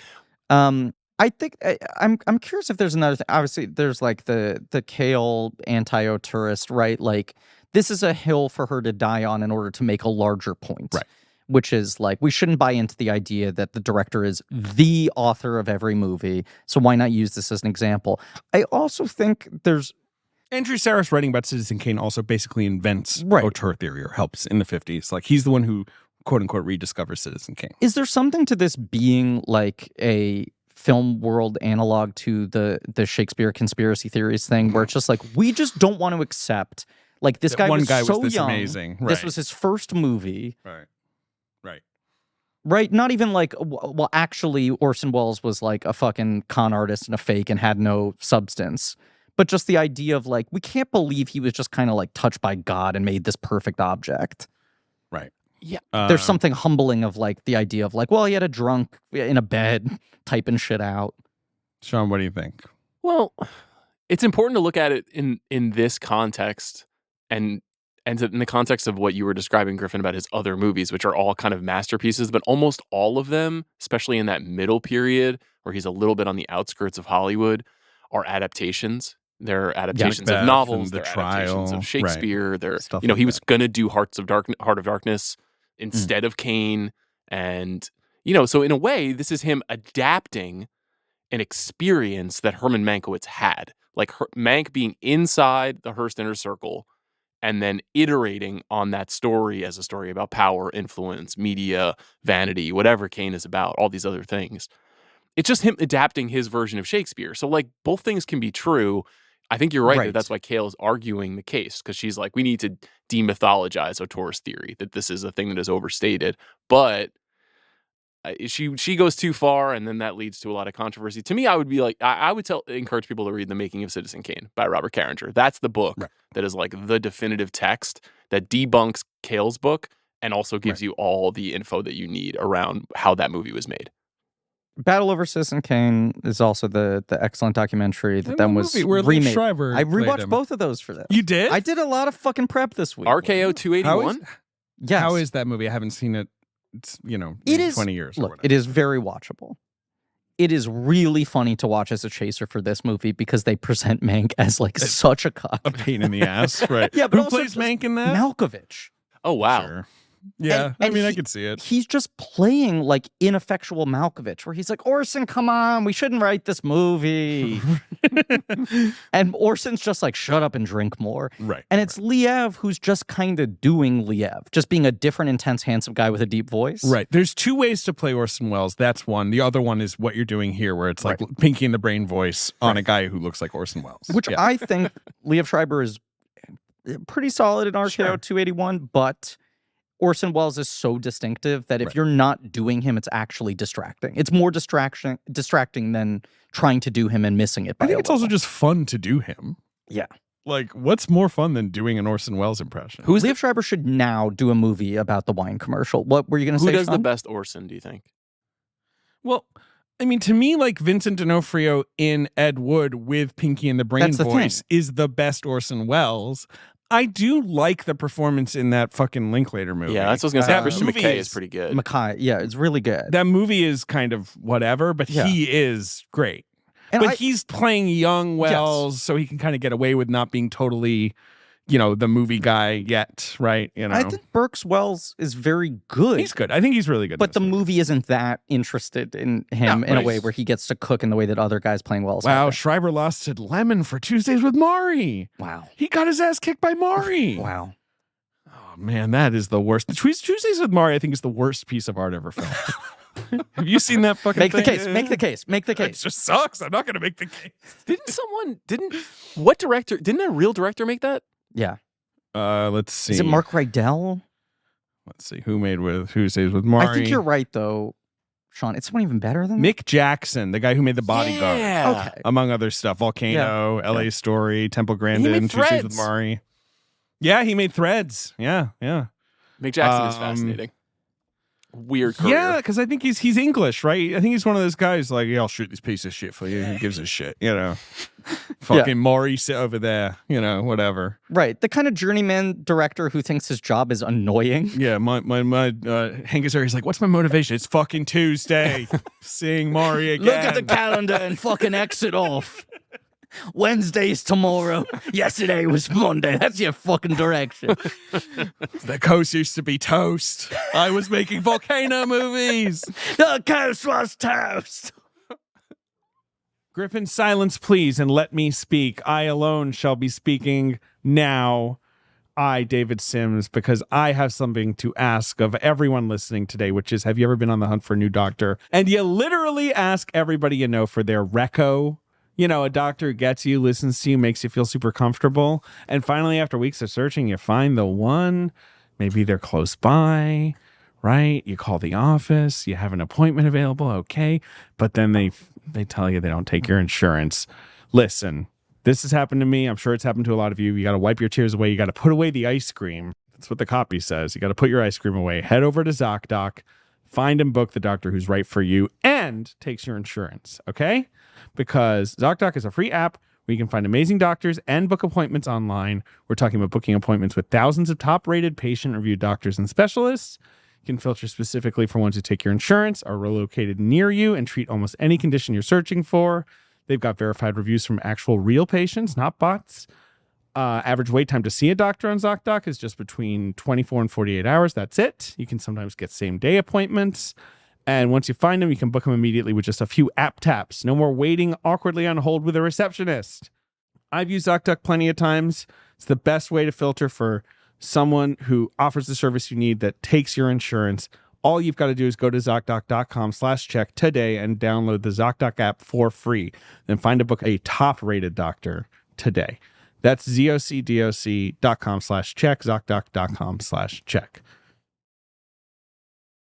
I think I'm curious if there's another thing. Obviously, there's like the Kael anti-auteurist, right? Like this is a hill for her to die on in order to make a larger point. Right. Which is like, we shouldn't buy into the idea that the director is the author of every movie. So why not use this as an example? I also think there's... Andrew Sarris writing about Citizen Kane also basically invents Right. auteur theory or helps in the 50s. Like he's the one who, quote unquote, rediscovers Citizen Kane. Is there something to this being like a film world analog to the Shakespeare conspiracy theories thing where it's just like, we just don't want to accept, like this That guy one was guy so was this young. amazing. This Right. was his first movie. Right. Right. Right, not even like, well, actually, Orson Welles was like a fucking con artist and a fake and had no substance. But just the idea of like, we can't believe he was just kind of like touched by God and made this perfect object. Right. Yeah. There's something humbling of like the idea of like, well, he had a drunk in a bed typing shit out. Sean, what do you think? Well, it's important to look at it in this context and in the context of what you were describing, Griffin, about his other movies, which are all kind of masterpieces, but almost all of them, especially in that middle period where he's a little bit on the outskirts of Hollywood, are adaptations. They're adaptations Macbeth of novels, and The they're adaptations Trial, of Shakespeare. right. They're, Stuff you know, like he was that. going to do Heart of Darkness instead of Kane. And, you know, so in a way, this is him adapting an experience that Herman Mankiewicz had. Like Mank being inside the Hearst Inner Circle and then iterating on that story as a story about power, influence, media, vanity, whatever Kane is about, all these other things. It's just him adapting his version of Shakespeare. So, like, both things can be true. I think you're right. That's why Kael is arguing the case, because she's like, we need to demythologize auteurist theory, that this is a thing that is overstated. But she goes too far, and then that leads to a lot of controversy. To me, I would be like, I would encourage people to read The Making of Citizen Kane by Robert Carringer. That's the book that is like the definitive text that debunks Kael's book and also gives you all the info that you need around how that movie was made. Battle Over Citizen Kane is also the excellent documentary that then was remade. Schreiber I played rewatched him. both of those for this. You did? I did a lot of fucking prep this week. RKO 281? Yes. How is that movie? I haven't seen it. It's, you know, It is 20 years. Look, it is very watchable. It is really funny to watch as a chaser for this movie because they present Mank as like such a cock. A pain in the ass, right? Yeah, but who also plays Mank in that? Malkovich. Oh, wow. Sure. Yeah, And I mean, I he- could see it. He's just playing like ineffectual Malkovich, where he's like, Orson, come on, we shouldn't write this movie. And Orson's just like, shut up and drink more. Right. And it's Liev who's just kind of doing Liev, just being a different, intense, handsome guy with a deep voice. Right. There's two ways to play Orson Welles. That's one. The other one is what you're doing here, where it's like Pinky and the Brain voice on a guy who looks like Orson Welles. Which Yeah. I think Liev Schreiber is pretty solid in RKO 281, but Orson Welles is so distinctive that if you're not doing him, it's actually distracting. It's more distracting than trying to do him and missing it. I think it's also just fun to do him. Yeah. Like, what's more fun than doing an Orson Welles impression? Liev Schreiber should now do a movie about the wine commercial. What were you going to say, Who does Sean? the best Orson, do you think? Well, I mean, to me, like Vincent D'Onofrio in Ed Wood with Pinky and the Brain That's the voice is the best Orson Welles. I do like the performance in that fucking Linklater movie. Yeah, that's what I was going to say. That Christian movie McKay is pretty good. Mackay. Yeah, it's really good. That movie is kind of whatever, but Yeah. he is great. And But he's playing young Wells, so he can kind of get away with not being totally, you know, the movie guy yet, right? You know, I think Burke's Wells is very good. he's good. I think he's really good. But the movie isn't that interested in him in a way where he gets to cook in the way that other guys playing Wells. Wow, Schreiber lost to Lemon for Tuesdays with Maury. Wow. He got his ass kicked by Maury. Wow. Oh, man, that is the worst. Tuesdays with Maury, I think, is the worst piece of art ever filmed. Have you seen that fucking Make thing? the case. Make the case. Make the It case. just sucks. I'm not going to make the case. Didn't a real director make that? Yeah. Let's see. Is it Mark Rydell? Let's see. Who made with Tuesdays with Maury? I think you're right, though, Sean. It's someone even better than Mick Jackson, the guy who made The Bodyguard. Yeah. Okay. Among other stuff. Volcano, LA Story, Temple Grandin, made Tuesdays with Threads. Maury. Yeah, he made Threads. Yeah, yeah. Mick Jackson is Um, fascinating. weird career. Yeah, because I think he's English, right? I think he's one of those guys like, yeah, I'll shoot this piece of shit for you. Who gives a shit, you know? Fucking Maury, sit over there, you know, whatever. Right. The kind of journeyman director who thinks his job is annoying. Yeah, my Hank Azaria's like, what's my motivation? It's fucking Tuesday. Seeing Maury again. Look at the calendar and fucking exit off. Wednesday's tomorrow. Yesterday was Monday. That's your fucking direction. The coast used to be toast. I was making volcano movies. The coast was toast. Griffin, silence, please, and let me speak. I alone shall be speaking now. I, David Sims, because I have something to ask of everyone listening today, which is, have you ever been on the hunt for a new doctor? And you literally ask everybody you know for their reco. You know, a doctor who gets you, listens to you, makes you feel super comfortable. And finally, after weeks of searching, you find the one. Maybe they're close by, right? You call the office, you have an appointment available, okay. But then they tell you they don't take your insurance. Listen, this has happened to me. I'm sure it's happened to a lot of you. You got to wipe your tears away. You got to put away the ice cream. That's what the copy says. You got to put your ice cream away. Head over to ZocDoc. Find and book the doctor who's right for you and takes your insurance, okay? Because ZocDoc is a free app where you can find amazing doctors and book appointments online. We're talking about booking appointments with thousands of top-rated patient-reviewed doctors and specialists. You can filter specifically for ones who take your insurance, are located near you, and treat almost any condition you're searching for. They've got verified reviews from actual real patients, not bots. Average wait time to see a doctor on ZocDoc is just between 24 and 48 hours. That's it. You can sometimes get same-day appointments. And once you find them, you can book them immediately with just a few app taps. No more waiting awkwardly on hold with a receptionist. I've used ZocDoc plenty of times. It's the best way to filter for someone who offers the service you need that takes your insurance. All you've got to do is go to ZocDoc.com/check today and download the ZocDoc app for free. Then find a book a top-rated doctor today. That's ZocDoc.com/check, ZocDoc.com/check.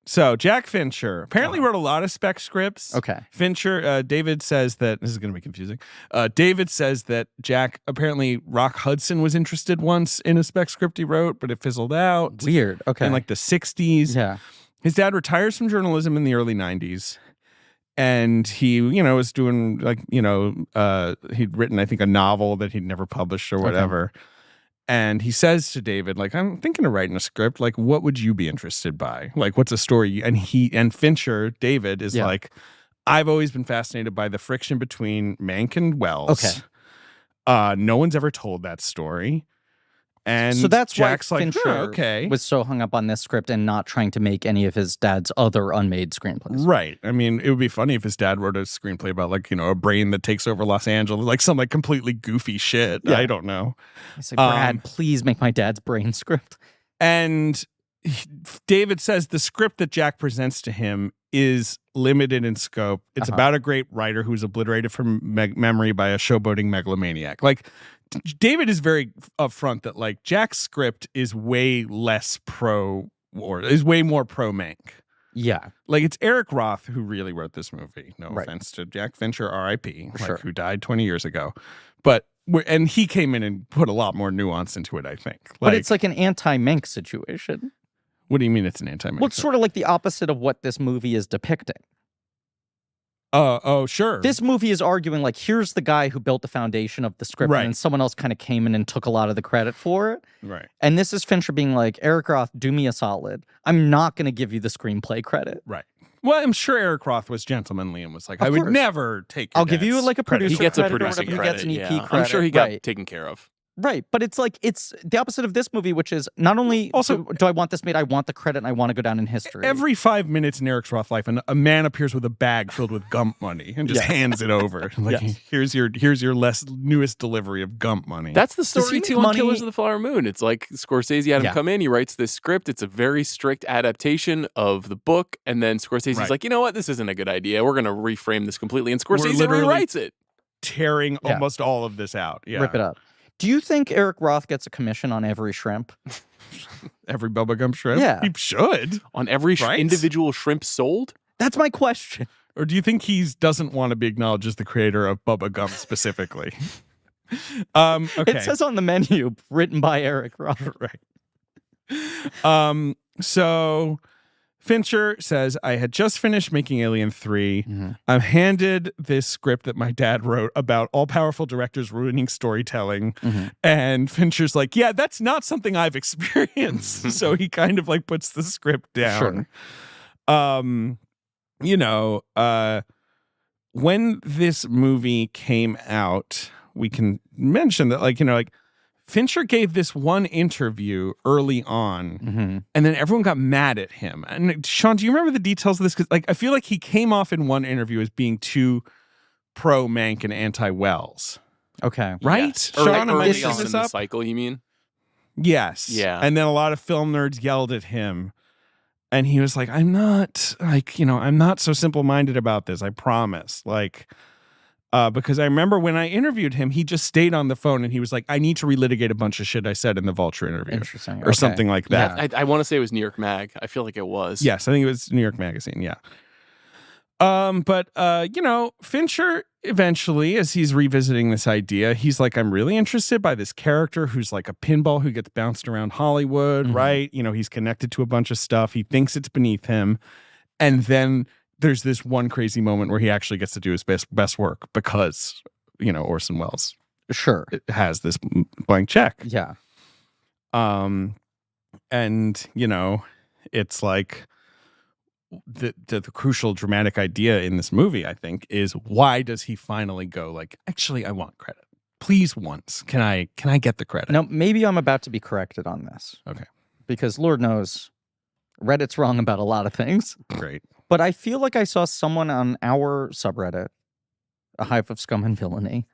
So Jack Fincher apparently wrote a lot of spec scripts. Okay. Fincher, David says that, this is going to be confusing. David says that Jack, apparently Rock Hudson was interested once in a spec script he wrote, but it fizzled out. Weird. Okay. In like the 60s. Yeah. His dad retires from journalism in the early 90s. And he, you know, was doing like, you know, he'd written, I think, a novel that he'd never published or whatever. Okay. And he says to David, like, I'm thinking of writing a script. Like, what would you be interested by? Like, what's a story? And Fincher, David, is like, I've always been fascinated by the friction between Mank and Wells. Okay. No one's ever told that story. And so that's Jack's why like, Fincher was so hung up on this script and not trying to make any of his dad's other unmade screenplays. Right. I mean, it would be funny if his dad wrote a screenplay about, like, you know, a brain that takes over Los Angeles, like some like completely goofy shit. Yeah. I don't know. He's like, Brad, please make my dad's brain script. And David says the script that Jack presents to him is limited in scope. It's about a great writer who's obliterated from memory by a showboating megalomaniac. Like, David is very upfront that, like, Jack's script is way less is way more pro Mank. Yeah. Like, it's Eric Roth who really wrote this movie. No offense to Jack Fincher, R.I.P., who died 20 years ago. And he came in and put a lot more nuance into it, I think. But it's like an anti-Mank situation. What do you mean it's an anti-Mank? Well, it's sort of like the opposite of what this movie is depicting. Oh, sure. This movie is arguing, like, here's the guy who built the foundation of the script, and then someone else kind of came in and took a lot of the credit for it. Right. And this is Fincher being like, Eric Roth, do me a solid. I'm not going to give you the screenplay credit. Right. Well, I'm sure Eric Roth was gentlemanly and was like, I would never take your I'll give you, like, a producer credit. He gets a credit producing or whatever. credit. He gets an EP credit. I'm sure he got taken care of. Right, but it's like, it's the opposite of this movie, which is not only do I want this made, I want the credit and I want to go down in history. Every 5 minutes in Eric Roth's life, a man appears with a bag filled with Gump money and just hands it over. Like, here's your newest delivery of Gump money. That's the story too on Killers of the Flower Moon. It's like Scorsese had him come in, he writes this script, it's a very strict adaptation of the book, and then Scorsese's like, you know what, this isn't a good idea, we're going to reframe this completely, and Scorsese rewrites it. Tearing almost all of this out. Yeah. Rip it up. Do you think Eric Roth gets a commission on every shrimp? Every Bubba Gump shrimp? Yeah. He should. On every individual shrimp sold? That's my question. Or do you think he doesn't want to be acknowledged as the creator of Bubba Gump specifically? Okay. It says on the menu, written by Eric Roth. Right. So Fincher says, I had just finished making Alien 3. I'm handed this script that my dad wrote about all-powerful directors ruining storytelling. And Fincher's like, yeah, that's not something I've experienced. So he kind of like puts the script down. You know, when this movie came out, we can mention that, like, you know, like, Fincher gave this one interview early on, and then everyone got mad at him. And Sean, do you remember the details of this? Because, like, I feel like he came off in one interview as being too pro-Mank and anti-Wells. Okay. Right? Yes. Sean, am I Early mixing on in this the up? cycle, you mean? Yes. Yeah. And then a lot of film nerds yelled at him. And he was like, I'm not so simple-minded about this, I promise. Like... because I remember when I interviewed him, he just stayed on the phone and he was like, I need to relitigate a bunch of shit I said in the Vulture interview. Interesting. Or something like that. I want to say it was New York Mag. I feel like it was. Yes, I think it was New York Magazine, yeah. But you know, Fincher eventually, as he's revisiting this idea, he's like, I'm really interested by this character who's like a pinball who gets bounced around Hollywood, right? You know, he's connected to a bunch of stuff. He thinks it's beneath him. And then there's this one crazy moment where he actually gets to do his best work because, you know, Orson Welles has this blank check. Yeah. And, you know, it's like the crucial dramatic idea in this movie, I think, is why does he finally go like, actually, I want credit. Please once. Can I get the credit? Now, maybe I'm about to be corrected on this. Okay. Because Lord knows Reddit's wrong about a lot of things. Great. But I feel like I saw someone on our subreddit, A Hive of Scum and Villainy,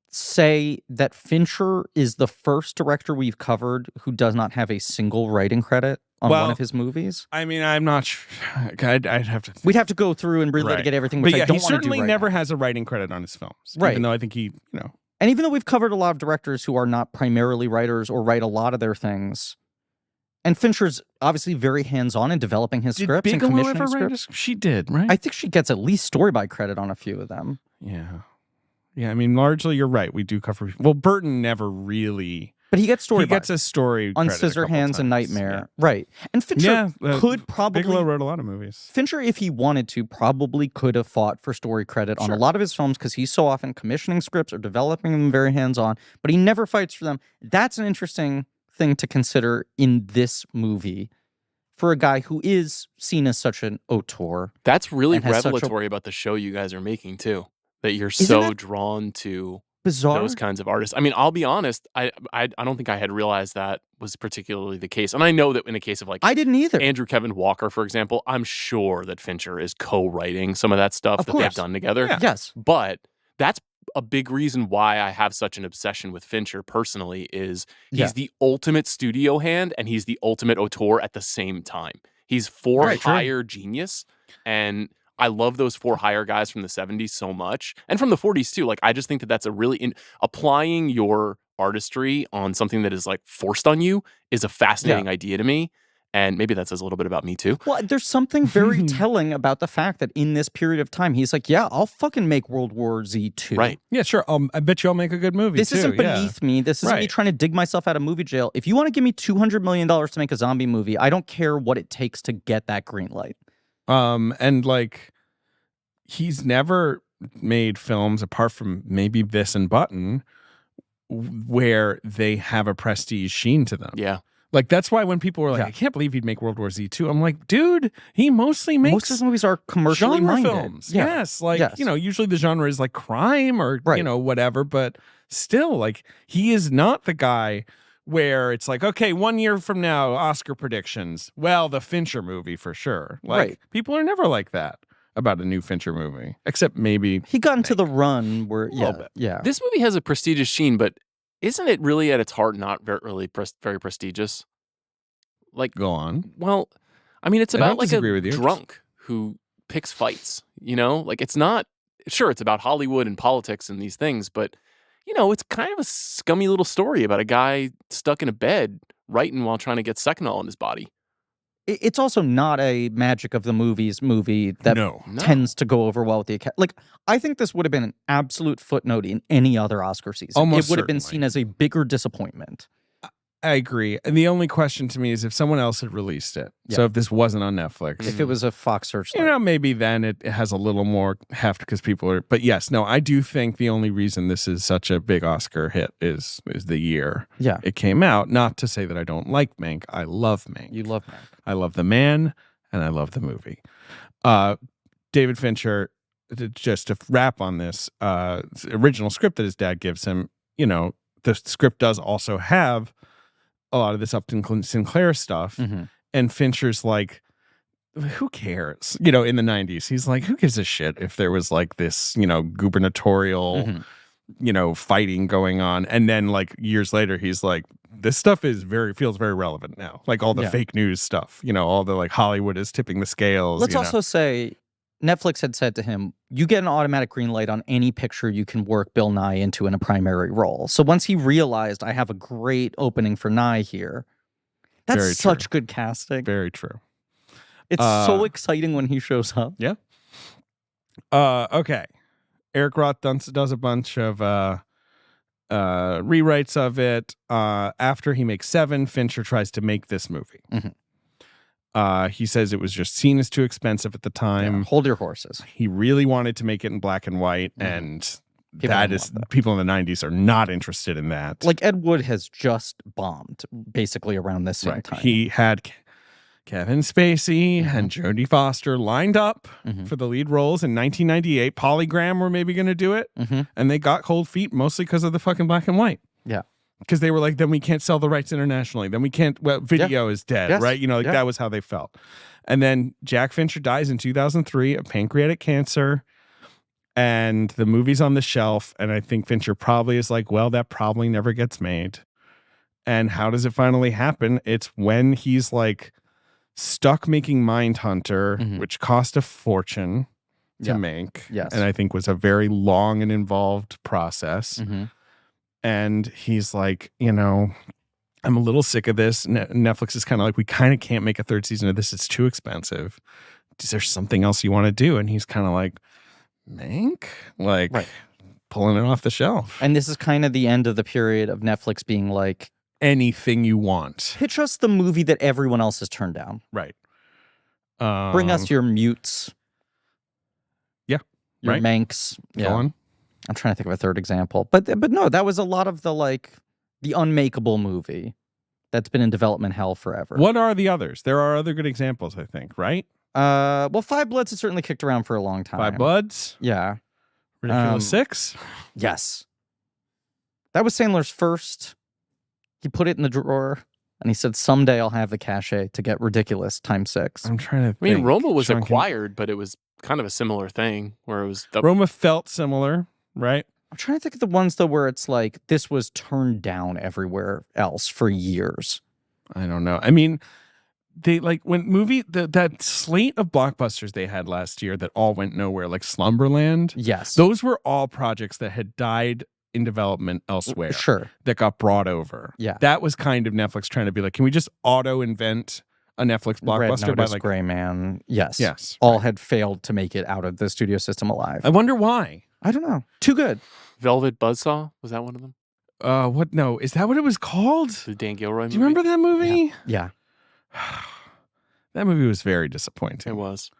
say that Fincher is the first director we've covered who does not have a single writing credit on one of his movies. I mean, I'm not sure. I'd have to think. We'd have to go through and relitigate everything, which but yeah, I don't he want to do certainly right never now. has a writing credit on his films. Right. Even though I think he, you know. And even though we've covered a lot of directors who are not primarily writers or write a lot of their things, and Fincher's obviously very hands-on in developing his scripts and commissioning scripts. She did, right? I think she gets at least story by credit on a few of them. Yeah. Yeah, I mean, largely you're right. We do cover... Well, Burton never really... But he gets story He gets a story on credit a couple Scissorhands and times. Nightmare. Yeah. Right. And Fincher could probably... Bigelow wrote a lot of movies. Fincher, if he wanted to, probably could have fought for story credit on a lot of his films because he's so often commissioning scripts or developing them very hands-on, but he never fights for them. That's an interesting thing to consider in this movie for a guy who is seen as such an auteur. That's really revelatory about the show you guys are making too. That you're so drawn to those kinds of artists. I mean, I'll be honest, I don't think I had realized that was particularly the case. And I know that in a case of like I didn't either. Andrew Kevin Walker, for example, I'm sure that Fincher is co-writing some of that stuff that they've done together. Yeah. Yes. But that's a big reason why I have such an obsession with Fincher personally is he's the ultimate studio hand and he's the ultimate auteur at the same time. He's for-hire genius, and I love those for-hire guys from the 70s so much, and from the 40s too. Like, I just think that that's a really applying your artistry on something that is like forced on you is a fascinating idea to me. And maybe that says a little bit about me too. Well, there's something very telling about the fact that in this period of time, he's like, yeah, I'll fucking make World War Z 2. Right. Yeah, sure. I bet you I'll make a good movie This isn't beneath me. This isn't me trying to dig myself out of movie jail. If you want to give me $200 million to make a zombie movie, I don't care what it takes to get that green light. And like, he's never made films apart from maybe this and Button where they have a prestige sheen to them. Yeah. Like, that's why when people were like, I can't believe he'd make World War Z 2. I'm like, dude, he mostly makes... Most of his movies are commercially genre minded. films. Yeah. Yes. Like, you know, usually the genre is like crime or, you know, whatever. But still, like, he is not the guy where it's like, okay, 1 year from now, Oscar predictions. Well, the Fincher movie for sure. Like, people are never like that about a new Fincher movie. Except maybe... He got into the run where... Yeah. This movie has a prestigious sheen, but... Isn't it really at its heart not very prestigious? Like, go on. Well, I mean, it's about like a with you. drunk who picks fights, you know? Like, it's not, sure, it's about Hollywood and politics and these things, but, you know, it's kind of a scummy little story about a guy stuck in a bed writing while trying to get Seconal in his body. It's also not a magic of the movies movie that tends to go over well with the Academy. Like, I think this would have been an absolute footnote in any other Oscar season. Almost it would have been seen as a bigger disappointment. I agree. And the only question to me is if someone else had released it. Yeah. So if this wasn't on Netflix. If it was a Fox Searchlight. Maybe then it has a little more heft because people are. But yes, no, I do think the only reason this is such a big Oscar hit is the year it came out. Not to say that I don't like Mank. I love Mank. You love Mank. I love the man and I love the movie. David Fincher, just to wrap on this, original script that his dad gives him, the script does also have a lot of this Upton Sinclair stuff. And Fincher's like, who cares? In the 90s, he's like, who gives a shit if there was like this, gubernatorial, fighting going on. And then like years later, he's like, this stuff feels very relevant now. Like all the fake news stuff, all the like Hollywood is tipping the scales. Let's also say Netflix had said to him, you get an automatic green light on any picture you can work Bill Nye into in a primary role. So once he realized I have a great opening for Nye here, that's such good casting. Very true. It's so exciting when he shows up. Yeah. Okay. Eric Roth does a bunch of rewrites of it. After he makes Seven, Fincher tries to make this movie. He says it was just seen as too expensive at the time. Hold your horses. He really wanted to make it in black and white, and people in the 90s are not interested in that. Like Ed Wood has just bombed basically around this same time. He had Kevin Spacey and Jodie Foster lined up for the lead roles in 1998. Polygram were maybe going to do it, and they got cold feet mostly because of the fucking black and white. Yeah. Because they were like, then we can't sell the rights internationally. Then we can't, video is dead, right? That was how they felt. And then Jack Fincher dies in 2003 of pancreatic cancer. And the movie's on the shelf. And I think Fincher probably is like, well, that probably never gets made. And how does it finally happen? It's when he's like stuck making Mindhunter, which cost a fortune to make. Yes. And I think was a very long and involved process. And he's like, I'm a little sick of this. Netflix is kind of like, we kind of can't make a third season of this. It's too expensive. Is there something else you want to do? And he's kind of like, Mank? Like, pulling it off the shelf. And this is kind of the end of the period of Netflix being like, anything you want. Pitch us the movie that everyone else has turned down. Right. Bring us your Mutes. Yeah. Your Manks. Go on. I'm trying to think of a third example. But no, that was a lot of the unmakeable movie that's been in development hell forever. What are the others? There are other good examples, I think, right? Well, Five Bloods has certainly kicked around for a long time. Five Bloods? Yeah. Ridiculous Six? Yes. That was Sandler's first. He put it in the drawer, and he said, someday I'll have the cachet to get Ridiculous ×6. I'm trying to think. Roma was acquired, but it was kind of a similar thing where it was... Roma felt similar, right? I'm trying to think of the ones, though, where it's like, this was turned down everywhere else for years. I don't know. I mean, they that slate of blockbusters they had last year that all went nowhere, like Slumberland. Yes. Those were all projects that had died in development elsewhere. Sure. That got brought over. Yeah. That was kind of Netflix trying to be like, can we just auto-invent a Netflix blockbuster? Red Notice, Gray Man. Yes. Yes. All had failed to make it out of the studio system alive. I wonder why. I don't know. Too good. Velvet Buzzsaw? Was that one of them? What? No. Is that what it was called? The Dan Gilroy movie? Do you remember that movie? Yeah. That movie was very disappointing. It was.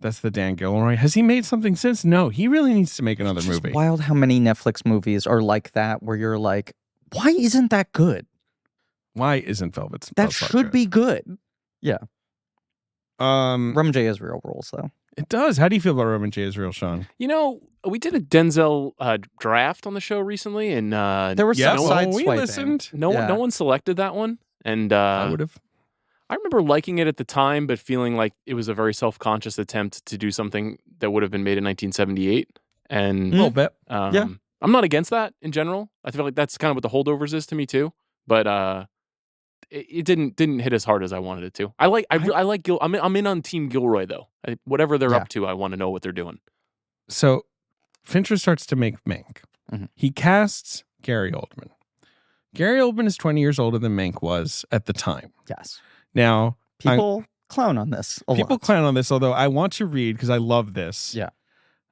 That's the Dan Gilroy. Has he made something since? No, he really needs to make another It's movie. It's wild how many Netflix movies are like that, where you're like, why isn't that good? Why isn't Velvet? That should be good. Yeah. Herman J. Israel rules, though. It does. How do you feel about Herman J. Israel, Sean? We did a Denzel draft on the show recently, and there was some side we swiping. listened. No one selected that one, and I would have. I remember liking it at the time, but feeling like it was a very self-conscious attempt to do something that would have been made in 1978. And a little bit. Yeah. I'm not against that in general. I feel like that's kind of what the Holdovers is to me too. But it didn't hit as hard as I wanted it to. I like Gil. I'm in on Team Gilroy though. Whatever they're up to, I want to know what they're doing. So Fincher starts to make Mank. He casts Gary Oldman. Gary Oldman is 20 years older than Mank was at the time. Yes. Now, people clown on this a lot. Clown on this, although I want to read, because I love this. Yeah.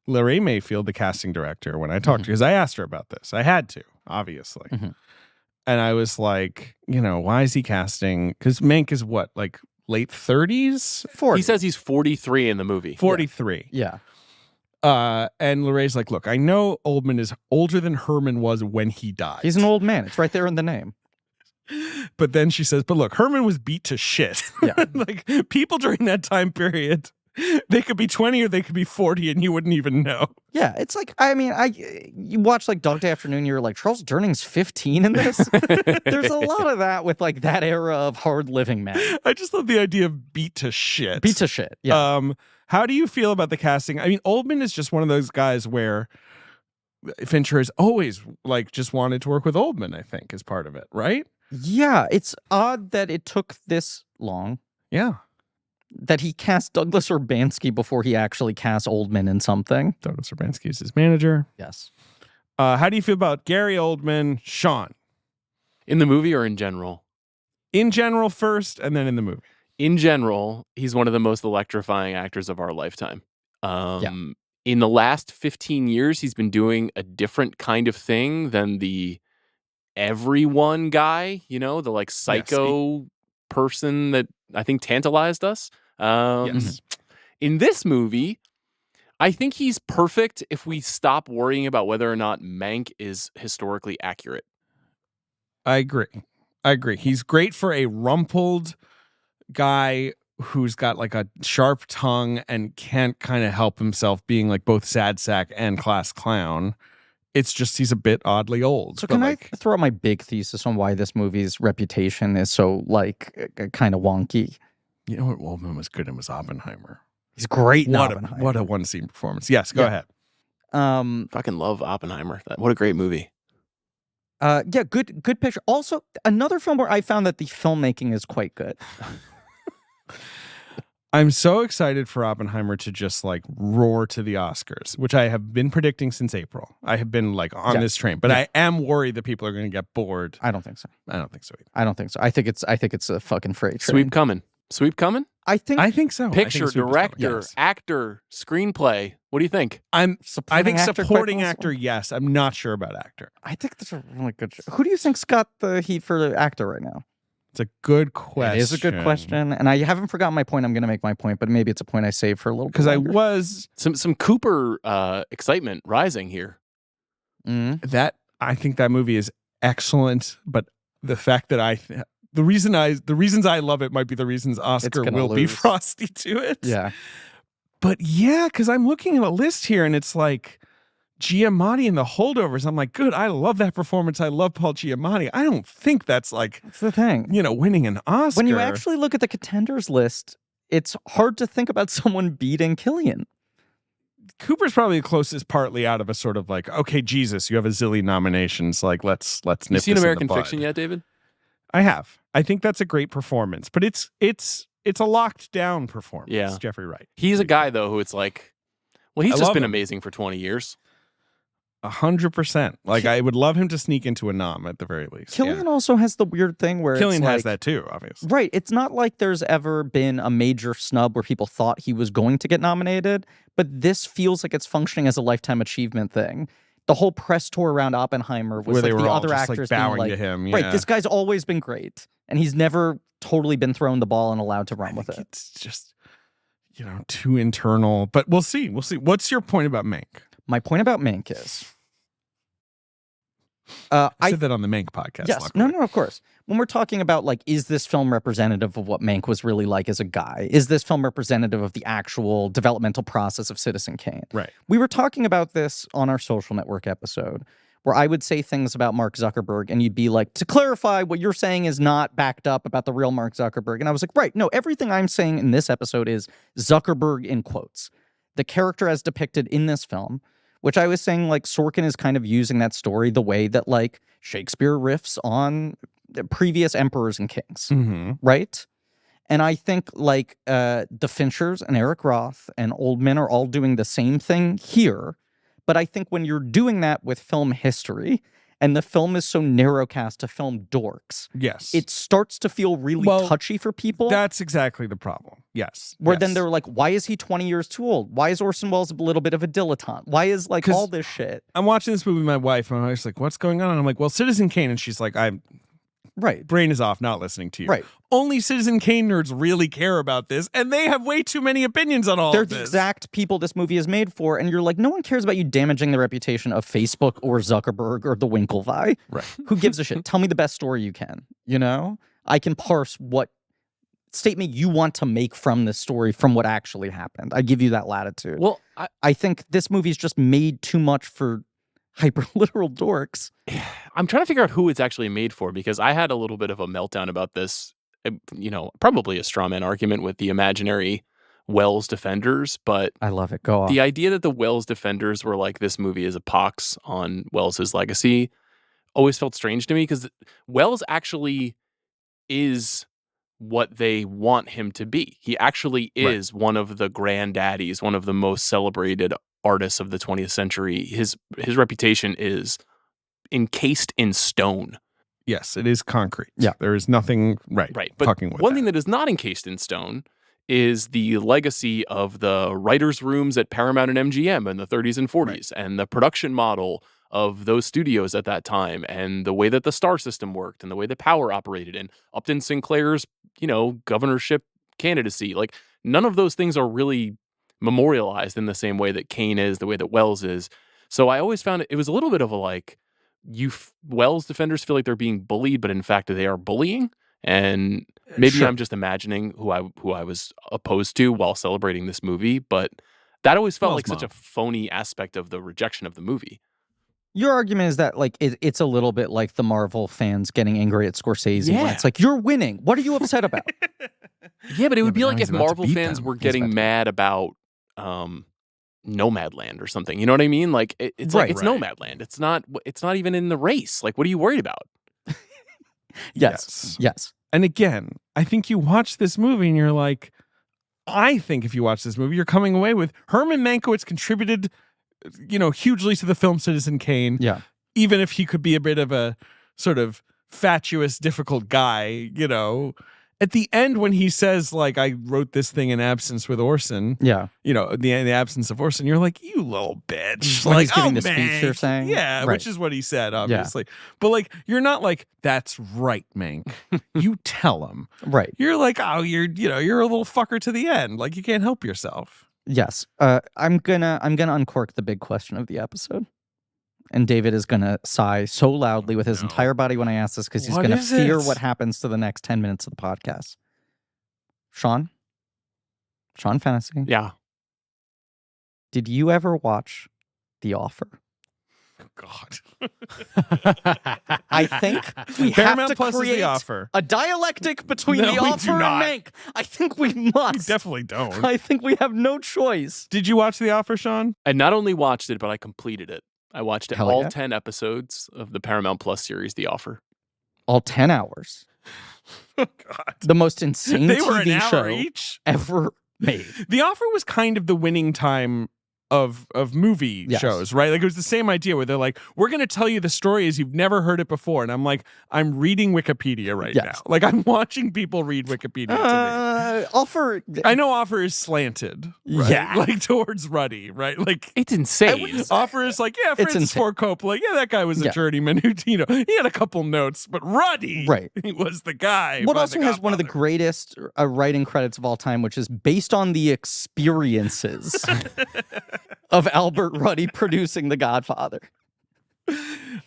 Lorraine Mayfield, the casting director, when I talked to her, because I asked her about this. I had to, obviously. And I was like, why is he casting? Because Mank is what, like late 30s? 40. He says he's 43 in the movie. 43. Yeah. And Lorraine's like, look, I know Oldman is older than Herman was when he died. He's an old man. It's right there in the name. But then she says, but look, Herman was beat to shit. Yeah. Like, people during that time period, they could be 20 or they could be 40 and you wouldn't even know. Yeah, it's like, you watch like Dog Day Afternoon, you're like, Charles Durning's 15 in this? There's a lot of that with like that era of hard living man. I just love the idea of beat to shit. Beat to shit, yeah. How do you feel about the casting? I mean, Oldman is just one of those guys where Fincher has always like just wanted to work with Oldman, I think, is part of it, right? Yeah, it's odd that it took this long. Yeah. That he cast Douglas Urbanski before he actually cast Oldman in something. Douglas Urbanski is his manager. Yes. How do you feel about Gary Oldman, Sean? In the movie or in general? In general first, and then in the movie. In general, he's one of the most electrifying actors of our lifetime. In the last 15 years, he's been doing a different kind of thing than the everyone guy, the like psycho person that I think tantalized us. Yes. In this movie, I think he's perfect if we stop worrying about whether or not Mank is historically accurate. I agree. He's great for a rumpled guy who's got like a sharp tongue and can't kind of help himself being like both sad sack and class clown. It's just he's a bit oddly old. So can I throw out my big thesis on why this movie's reputation is so like kind of wonky? You know what Oldman was good in was Oppenheimer. He's great in Oppenheimer. What a one scene performance. Yes, go ahead. Fucking love Oppenheimer. What a great movie. Yeah, good picture. Also, another film where I found that the filmmaking is quite good. I'm so excited for Oppenheimer to just like roar to the Oscars, which I have been predicting since April. I have been like on this train, but I am worried that people are going to get bored. I don't think so. I don't think so either. I don't think so. I think it's a fucking freight train. Sweep coming. I think so. Picture, director, actor, screenplay. What do you think? I think actor, supporting actor, yes. I'm not sure about actor. I think that's a really good. Who do you think's got the heat for the actor right now? It's a good question. It is a good question, and I haven't forgotten my point. I'm going to make my point, but maybe it's a point I saved for a little bit. Because I was some Cooper excitement rising here. That I think that movie is excellent, but the fact that the reasons I love it might be the reasons Oscar will be frosty to it. Yeah, but yeah, because I'm looking at a list here, and it's like Giamatti and The Holdovers. I'm like, good. I love that performance. I love Paul Giamatti. I don't think that's like that's the thing. Winning an Oscar. When you actually look at the contenders list, it's hard to think about someone beating Cillian. Cooper's probably the closest, partly out of a sort of like, okay, Jesus, you have a zillion nominations. Like, let's nip You seen this American in the bud. Fiction yet, David? I have. I think that's a great performance, but it's a locked down performance. Yeah, Jeffrey Wright. He's a guy though who it's like, well, he's just been amazing for 20 years. 100%. Like, I would love him to sneak into a nom at the very least. Cillian also has the weird thing where Cillian it's has that too, obviously. Right. It's not like there's ever been a major snub where people thought he was going to get nominated, but this feels like it's functioning as a lifetime achievement thing. The whole press tour around Oppenheimer was where they like were the all other just actors like bowing being like, to him. Yeah. Right. This guy's always been great, and he's never totally been thrown the ball and allowed to run with it. It's just, too internal. But we'll see. We'll see. What's your point about Mank? My point about Mank is... I said that on the Mank podcast. Yes. Luckily. No, of course. When we're talking about, like, is this film representative of what Mank was really like as a guy? Is this film representative of the actual developmental process of Citizen Kane? Right. We were talking about this on our social network episode, where I would say things about Mark Zuckerberg, and you'd be like, to clarify, what you're saying is not backed up about the real Mark Zuckerberg. And I was like, right, no, everything I'm saying in this episode is Zuckerberg in quotes. The character as depicted in this film, which I was saying, like, Sorkin is kind of using that story the way that, like, Shakespeare riffs on previous emperors and kings, right? And I think, like, the Finchers and Eric Roth and Oldman are all doing the same thing here. But I think when you're doing that with film history, and the film is so narrowcast to film dorks, Yes. it starts to feel really touchy for people. That's exactly the problem. Yes. Where then they're like, why is he 20 years too old? Why is Orson Welles a little bit of a dilettante? Why is like all this shit? I'm watching this movie with my wife, and my wife's like, what's going on? And I'm like, well, Citizen Kane. And she's like, brain is off, not listening to you. Right. Only Citizen Kane nerds really care about this, and they have way too many opinions on all of this. They're the exact people this movie is made for, and you're like, no one cares about you damaging the reputation of Facebook or Zuckerberg or the Winklevi. Right. Who gives a shit? Tell me the best story you can, you know? I can parse what statement you want to make from this story from what actually happened. I give you that latitude. Well, I think this movie's just made too much for hyper-literal dorks. I'm trying to figure out who it's actually made for, because I had a little bit of a meltdown about this, probably a straw man argument with the imaginary Welles defenders, but I love it. Go on. The idea that the Welles defenders were like, this movie is a pox on Wells's legacy always felt strange to me, because Welles actually is what they want him to be. He actually is one of the granddaddies, one of the most celebrated artists of the 20th century. His reputation is encased in stone. Yes, it is concrete. Yeah. There is nothing But fucking with one thing that is not encased in stone is the legacy of the writers' rooms at Paramount and MGM in the 30s and 40s, and the production model of those studios at that time, and the way that the star system worked, and the way that power operated, and Upton Sinclair's, governorship candidacy. Like, none of those things are really memorialized in the same way that Kane is, the way that Welles is. So I always found it was a little bit of a Welles defenders feel like they're being bullied, but in fact they are bullying. And maybe I'm just imagining who I was opposed to while celebrating this movie, but that always felt like such a phony aspect of the rejection of the movie. Your argument is that it's a little bit like the Marvel fans getting angry at Scorsese. Yeah. When it's like, you're winning. What are you upset about? Yeah, but it would be now like he's if about to Marvel beat fans them. were He's getting about to mad about Nomadland or something. You know what I mean? Like it's like it's Nomadland. It's not even in the race. Like, what are you worried about? Yes. And again, I think you watch this movie and you're like, I think if you watch this movie, you're coming away with Herman Mankiewicz contributed, hugely to the film Citizen Kane. Yeah. Even if he could be a bit of a sort of fatuous, difficult guy, At the end, when he says, like, I wrote this thing in absence with Orson, Yeah. in the absence of Orson, you're like, you little bitch. When Like, he's giving the Mank. speech, you're saying? Yeah, Right. which is what he said, obviously. But, like, you're not like, that's right, Mank. You tell him. Right. You're like, oh, you're a little fucker to the end. Like, you can't help yourself. Yes. I'm gonna uncork the big question of the episode. And David is gonna sigh so loudly with his entire body when I ask this, because he's What gonna is fear it? what happens to the next 10 minutes of the podcast. Sean Fennessey. Yeah. Did you ever watch The Offer? God. I think we have Paramount to Plus is create The Offer. a dialectic between No, The we Offer do and not. Mank. I think we You must. definitely don't. I think we have no choice. Did you watch The Offer, Sean? I not only watched it, but I completed it. I watched Hell all yeah. 10 episodes of the Paramount Plus series, The Offer. All 10 hours. Oh, God. The most insane They were an TV hour show each. ever made. The Offer was kind of the winning time of movie Yes. shows, right? Like, it was the same idea where they're like, we're going to tell you the story as you've never heard it before. And I'm like, I'm reading Wikipedia right Yes. now. Like, I'm watching people read Wikipedia to Offer. me. I know Offer is slanted, right? Yeah. Like, towards Ruddy, right? Like, It's insane. Offer is like, yeah, Francis insane. Ford Coppola, yeah, that guy was a Yeah. journeyman who, he had a couple notes, but Ruddy, Right. he was the guy. What by also The has one of the Godfather. greatest writing credits of all time, which is based on the experiences of Albert Ruddy producing The Godfather.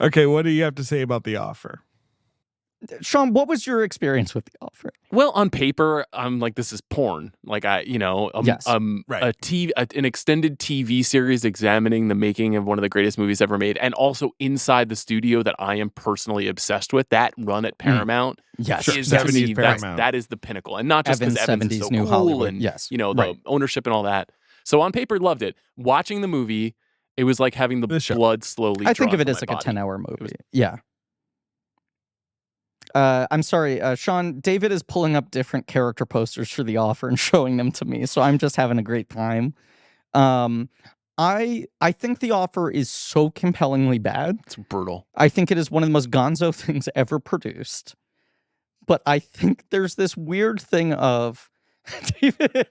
Okay, what do you have to say about The Offer? Sean, what was your experience with The Offer? Well, on paper, I'm like, this is porn. Like, Yes. right. An extended TV series examining the making of one of the greatest movies ever made, and also inside the studio that I am personally obsessed with. That run at Paramount Yes. Sure. is 70s to me, Paramount. that is the pinnacle, and not just because Evans, Evans is 70s so New cool Hollywood. and Yes. the Right. ownership and all that. So on paper, loved it. Watching the movie, it was like having the The show. blood slowly. I think draw of it from as my like a body. 10-hour movie. Yeah. I'm sorry, Sean, David is pulling up different character posters for The Offer and showing them to me, so I'm just having a great time. I think The Offer is so compellingly bad. It's brutal. I think it is one of the most gonzo things ever produced. But I think there's this weird thing of David,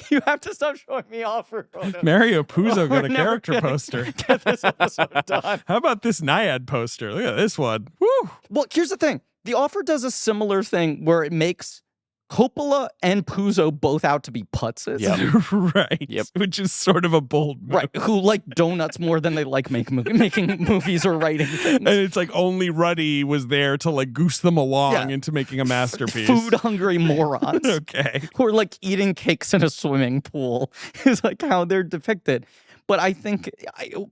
you have to stop showing me Offer photos. Mario Puzo got We're a never character gonna poster. Get this episode done. How about this Naiad poster? Look at this one. Woo! Well, here's the thing. The Offer does a similar thing where it makes Coppola and Puzo both out to be putzes. Yep. Right. Yep. Which is sort of a bold move. Right. Who like donuts more than they like making movies or writing things. And it's like only Ruddy was there to like goose them along into making a masterpiece. Food hungry morons. Okay. Who are like eating cakes in a swimming pool is like how they're depicted. But I think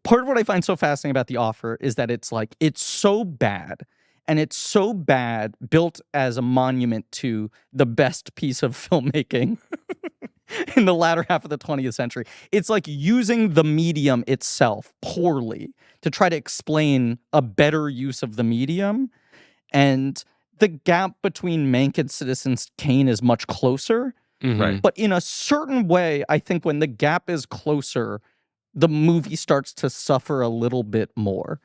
part of what I find so fascinating about The Offer is that it's like, it's so bad. And it's so bad, built as a monument to the best piece of filmmaking in the latter half of the 20th century. It's like using the medium itself poorly to try to explain a better use of the medium. And the gap between Mank and Citizen Kane is much closer. Mm-hmm. Right. But in a certain way, I think when the gap is closer, the movie starts to suffer a little bit more.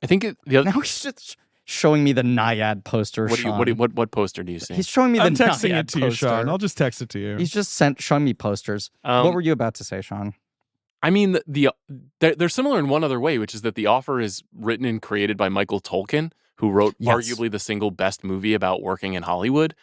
I think the other. Now he's just showing me the Naiad poster. What poster do you see? He's showing me the I'm texting Naiad it to you, poster. Sean. I'll just text it to you. He's just showing me posters. What were you about to say, Sean? I mean, they're similar in one other way, which is that The Offer is written and created by Michael Tolkien, who wrote arguably the single best movie about working in Hollywood,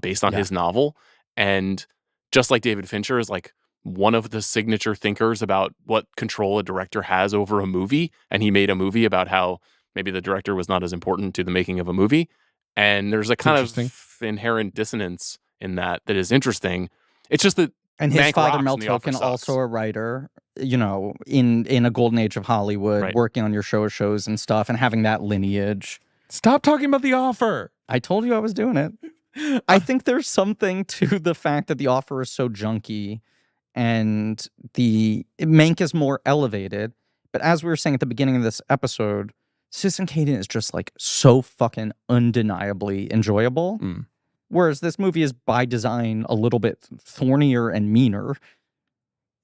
based on his novel. And just like David Fincher is like one of the signature thinkers about what control a director has over a movie. And he made a movie about how maybe the director was not as important to the making of a movie. And there's a kind of inherent dissonance in that is interesting. It's just that and his Mank father, rocks Mel and The Offer Tolkien, sucks. also a writer, you know, in a golden age of Hollywood, working on your shows and stuff and having that lineage. Stop talking about The Offer. I told you I was doing it. I think there's something to the fact that The Offer is so junky and the Mank is more elevated. But as we were saying at the beginning of this episode, Citizen Kane is just like so fucking undeniably enjoyable. Whereas this movie is by design a little bit thornier and meaner.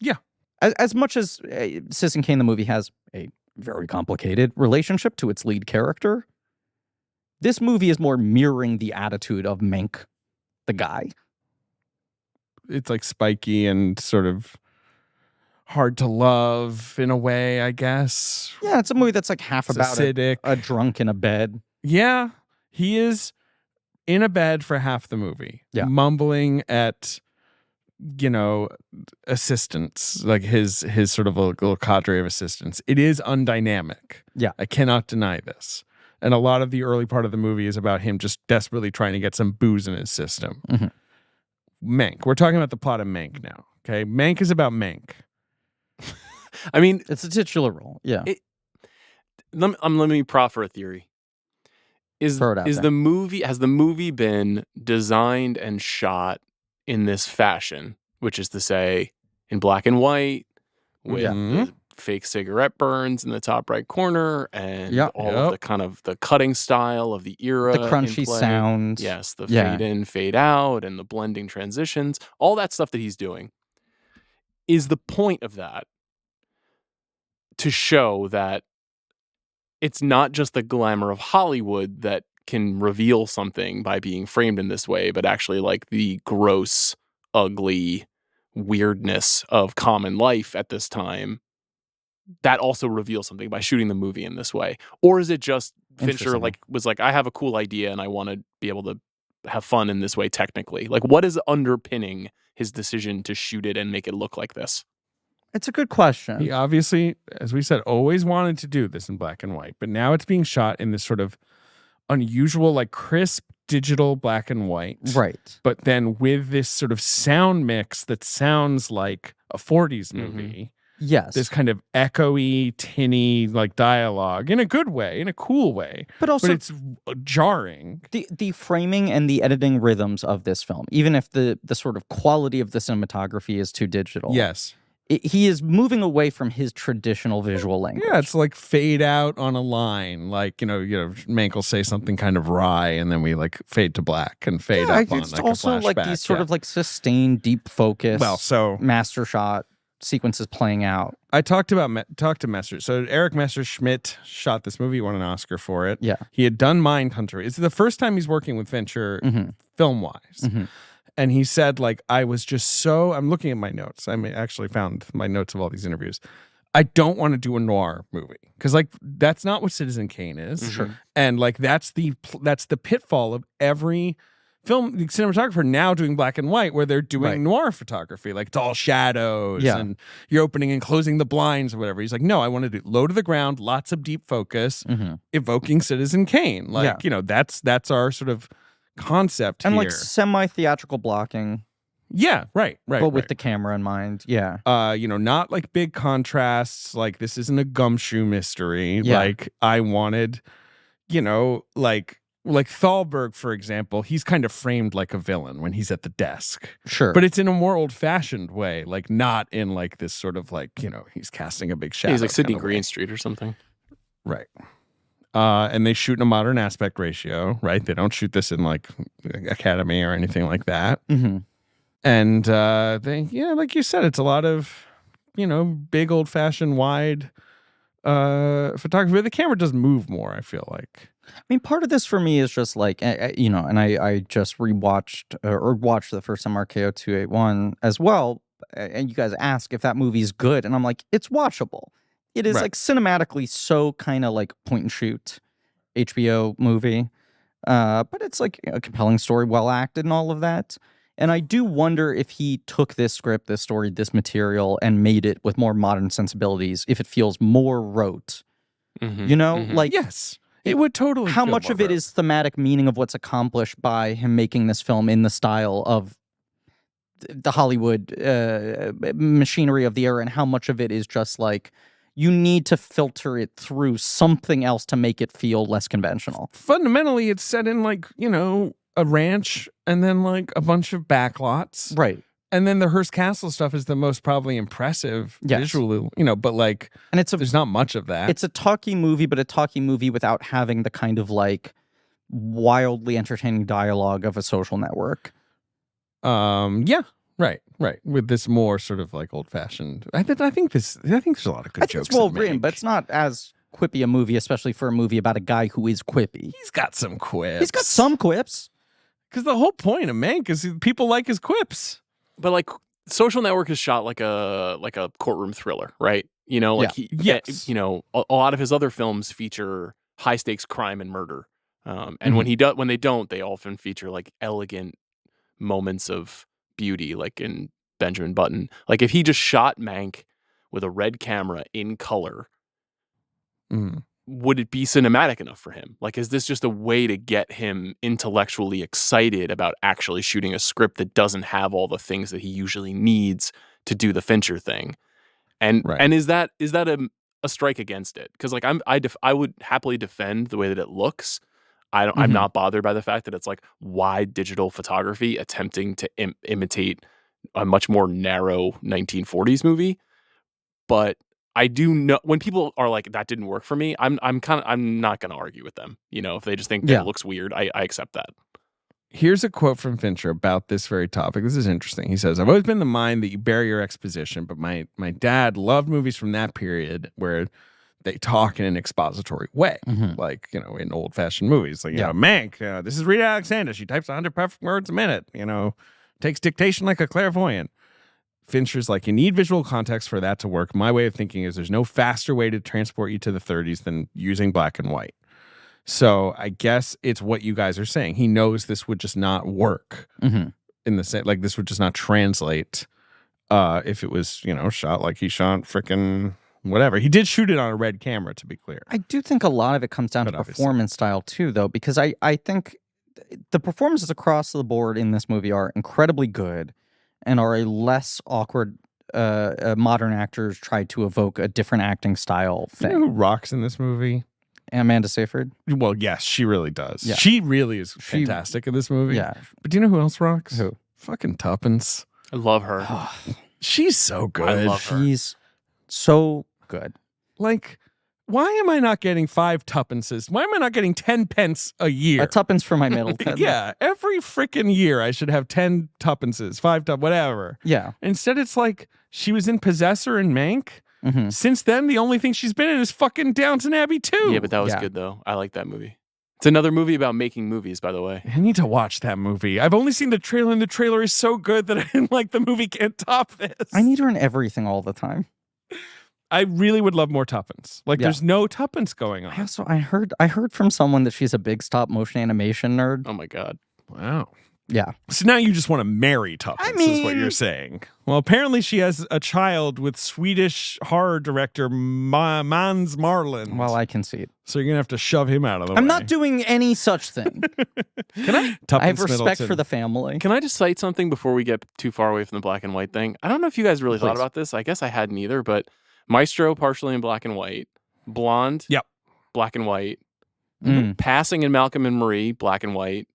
Yeah. As much as Citizen Kane, the movie, has a very complicated relationship to its lead character, this movie is more mirroring the attitude of Mank, the guy. It's like spiky and sort of hard to love in a way, I guess. Yeah, it's a movie that's like half It's about acidic. a drunk in a bed. Yeah, he is in a bed for half the movie, mumbling at, you know, assistants, like his sort of a little cadre of assistants. It is undynamic. Yeah. I cannot deny this. And a lot of the early part of the movie is about him just desperately trying to get some booze in his system. Mank. We're talking about the plot of Mank now. Okay, Mank is about Mank. I mean, it's a titular role. Yeah. Let me proffer a theory. Has the movie been designed and shot in this fashion, which is to say, in black and white, with the fake cigarette burns in the top right corner, and all of the kind of the cutting style of the era, the crunchy sound, the fade in, fade out, and the blending transitions, all that stuff that he's doing. Is the point of that to show that it's not just the glamour of Hollywood that can reveal something by being framed in this way, but actually like the gross, ugly weirdness of common life at this time, that also reveals something by shooting the movie in this way? Or is it just Fincher was like, I have a cool idea and I want to be able to have fun in this way technically? Like, what is underpinning his decision to shoot it and make it look like this? It's a good question. He obviously, as we said, always wanted to do this in black and white, but now it's being shot in this sort of unusual, like crisp digital black and white. Right. But then with this sort of sound mix that sounds like a 40s movie. Yes. This kind of echoey, tinny, like dialogue in a good way, in a cool way. But also, it's jarring. The framing and the editing rhythms of this film, even if the sort of quality of the cinematography is too digital. Yes. He is moving away from his traditional visual language. Yeah, it's like fade out on a line. Like, you know, Mank will say something kind of wry, and then we like fade to black and fade up on it's like also a flashback. like these sort of like sustained, deep focus. Well, so master shot sequences playing out. I talked to Messer. So Eric Messerschmidt shot this movie, won an Oscar for it. Yeah. He had done Mindhunter. It's the first time he's working with Fincher film-wise. Mm-hmm. And he said, like, I'm looking at my notes. I actually found my notes of all these interviews. I don't want to do a noir movie because, like, that's not what Citizen Kane is. Sure. And like that's the pitfall of every film cinematographer now doing black and white, where they're doing noir photography, like it's all shadows and you're opening and closing the blinds or whatever. He's like, no, I want to do low to the ground, lots of deep focus, evoking Citizen Kane. Like, that's our sort of concept and here. like semi-theatrical blocking. Yeah, right. But with the camera in mind, not like big contrasts. Like this isn't a gumshoe mystery. Yeah. Like I wanted, like Thalberg, for example, he's kind of framed like a villain when he's at the desk. Sure. But it's in a more old-fashioned way, like not in like this sort of like, he's casting a big shadow. He's like Sidney Greenstreet or something. Right. And they shoot in a modern aspect ratio, right? They don't shoot this in like Academy or anything like that. Mm-hmm. And like you said, it's a lot of, big old-fashioned wide photography. The camera does move more, I feel like. I mean, part of this for me is just like, and I just rewatched or watched the first time RKO 281 as well. And you guys ask if that movie's good. And I'm like, it's watchable. It is like cinematically so kind of like point and shoot HBO movie. But it's like a compelling story, well acted and all of that. And I do wonder if he took this script, this story, this material, and made it with more modern sensibilities, if it feels more rote. Like, yes, it would totally. How much of it is thematic meaning of what's accomplished by him making this film in the style of the Hollywood machinery of the era, and how much of it is just like, you need to filter it through something else to make it feel less conventional. Fundamentally, it's set in like, a ranch and then like a bunch of backlots. Right. And then the Hearst Castle stuff is the most probably impressive visually, but like, and there's not much of that. It's a talky movie, but a talky movie without having the kind of like wildly entertaining dialogue of a Social Network. Right. With this more sort of like old fashioned. I think there's a lot of good jokes. It's well written, but it's not as quippy a movie, especially for a movie about a guy who is quippy. He's got some quips. He's got some quips. Because the whole point of Mank is people like his quips. But like Social Network is shot like a courtroom thriller, right? A lot of his other films feature high stakes crime and murder. And when they don't, they often feature like elegant moments of beauty, like in Benjamin Button. Like if he just shot Mank with a red camera in color, would it be cinematic enough for him? Like, is this just a way to get him intellectually excited about actually shooting a script that doesn't have all the things that he usually needs to do the Fincher thing? And is that a strike against it? Because like I would happily defend the way that it looks. I'm not bothered by the fact that it's like wide digital photography attempting to imitate a much more narrow 1940s movie. But I do know when people are like, that didn't work for me, I'm not going to argue with them. If they just think that it looks weird, I accept that. Here's a quote from Fincher about this very topic. This is interesting. He says, "I've always been the mind that you bury your exposition, but my dad loved movies from that period where they talk in an expository way, like, in old-fashioned movies. Like, Mank, this is Rita Alexander. She types 100 perfect words a minute, takes dictation like a clairvoyant." Fincher's like, you need visual context for that to work. My way of thinking is there's no faster way to transport you to the 30s than using black and white. So I guess it's what you guys are saying. He knows this would just not work in the same, like this would just not translate if it was, shot like he shot frickin' whatever. He did shoot it on a red camera, to be clear. I do think a lot of it comes down to performance style too, though, because I think the performances across the board in this movie are incredibly good and are a less awkward modern actors try to evoke a different acting style thing. You know who rocks in this movie? Amanda Seyfried? Well, yes, she really does. Yeah. She really is fantastic in this movie. Yeah. But do you know who else rocks? Who? Fucking Tuppence. I love her. She's so good. I love her. She's so good. Like, why am I not getting 5 tuppences? Why am I not getting 10 pence a year? A tuppence for my Middleton. Yeah, every freaking year I should have 10 tuppences, 5 whatever. Yeah. Instead, it's like she was in Possessor and Mank. Mm-hmm. Since then, the only thing she's been in is fucking Downton Abbey 2. Yeah, but that was good, though. I like that movie. It's another movie about making movies, by the way. I need to watch that movie. I've only seen the trailer, and the trailer is so good that I'm like, the movie can't top this. I need her in everything all the time. I really would love more tuppence. Like, there's no tuppence going on. I heard from someone that she's a big stop motion animation nerd. Oh my God. Wow. Yeah. So now you just want to marry tuppence, is what you're saying. Well, apparently she has a child with Swedish horror director Mans Marlin. Well, I can see it. So you're going to have to shove him out of the way. I'm not doing any such thing. I have respect for the family. Can I just cite something before we get too far away from the black and white thing? I don't know if you guys really thought about this. I guess I hadn't either, but Maestro, partially in black and white. Blonde, black and white. Passing in Malcolm and Marie, black and white.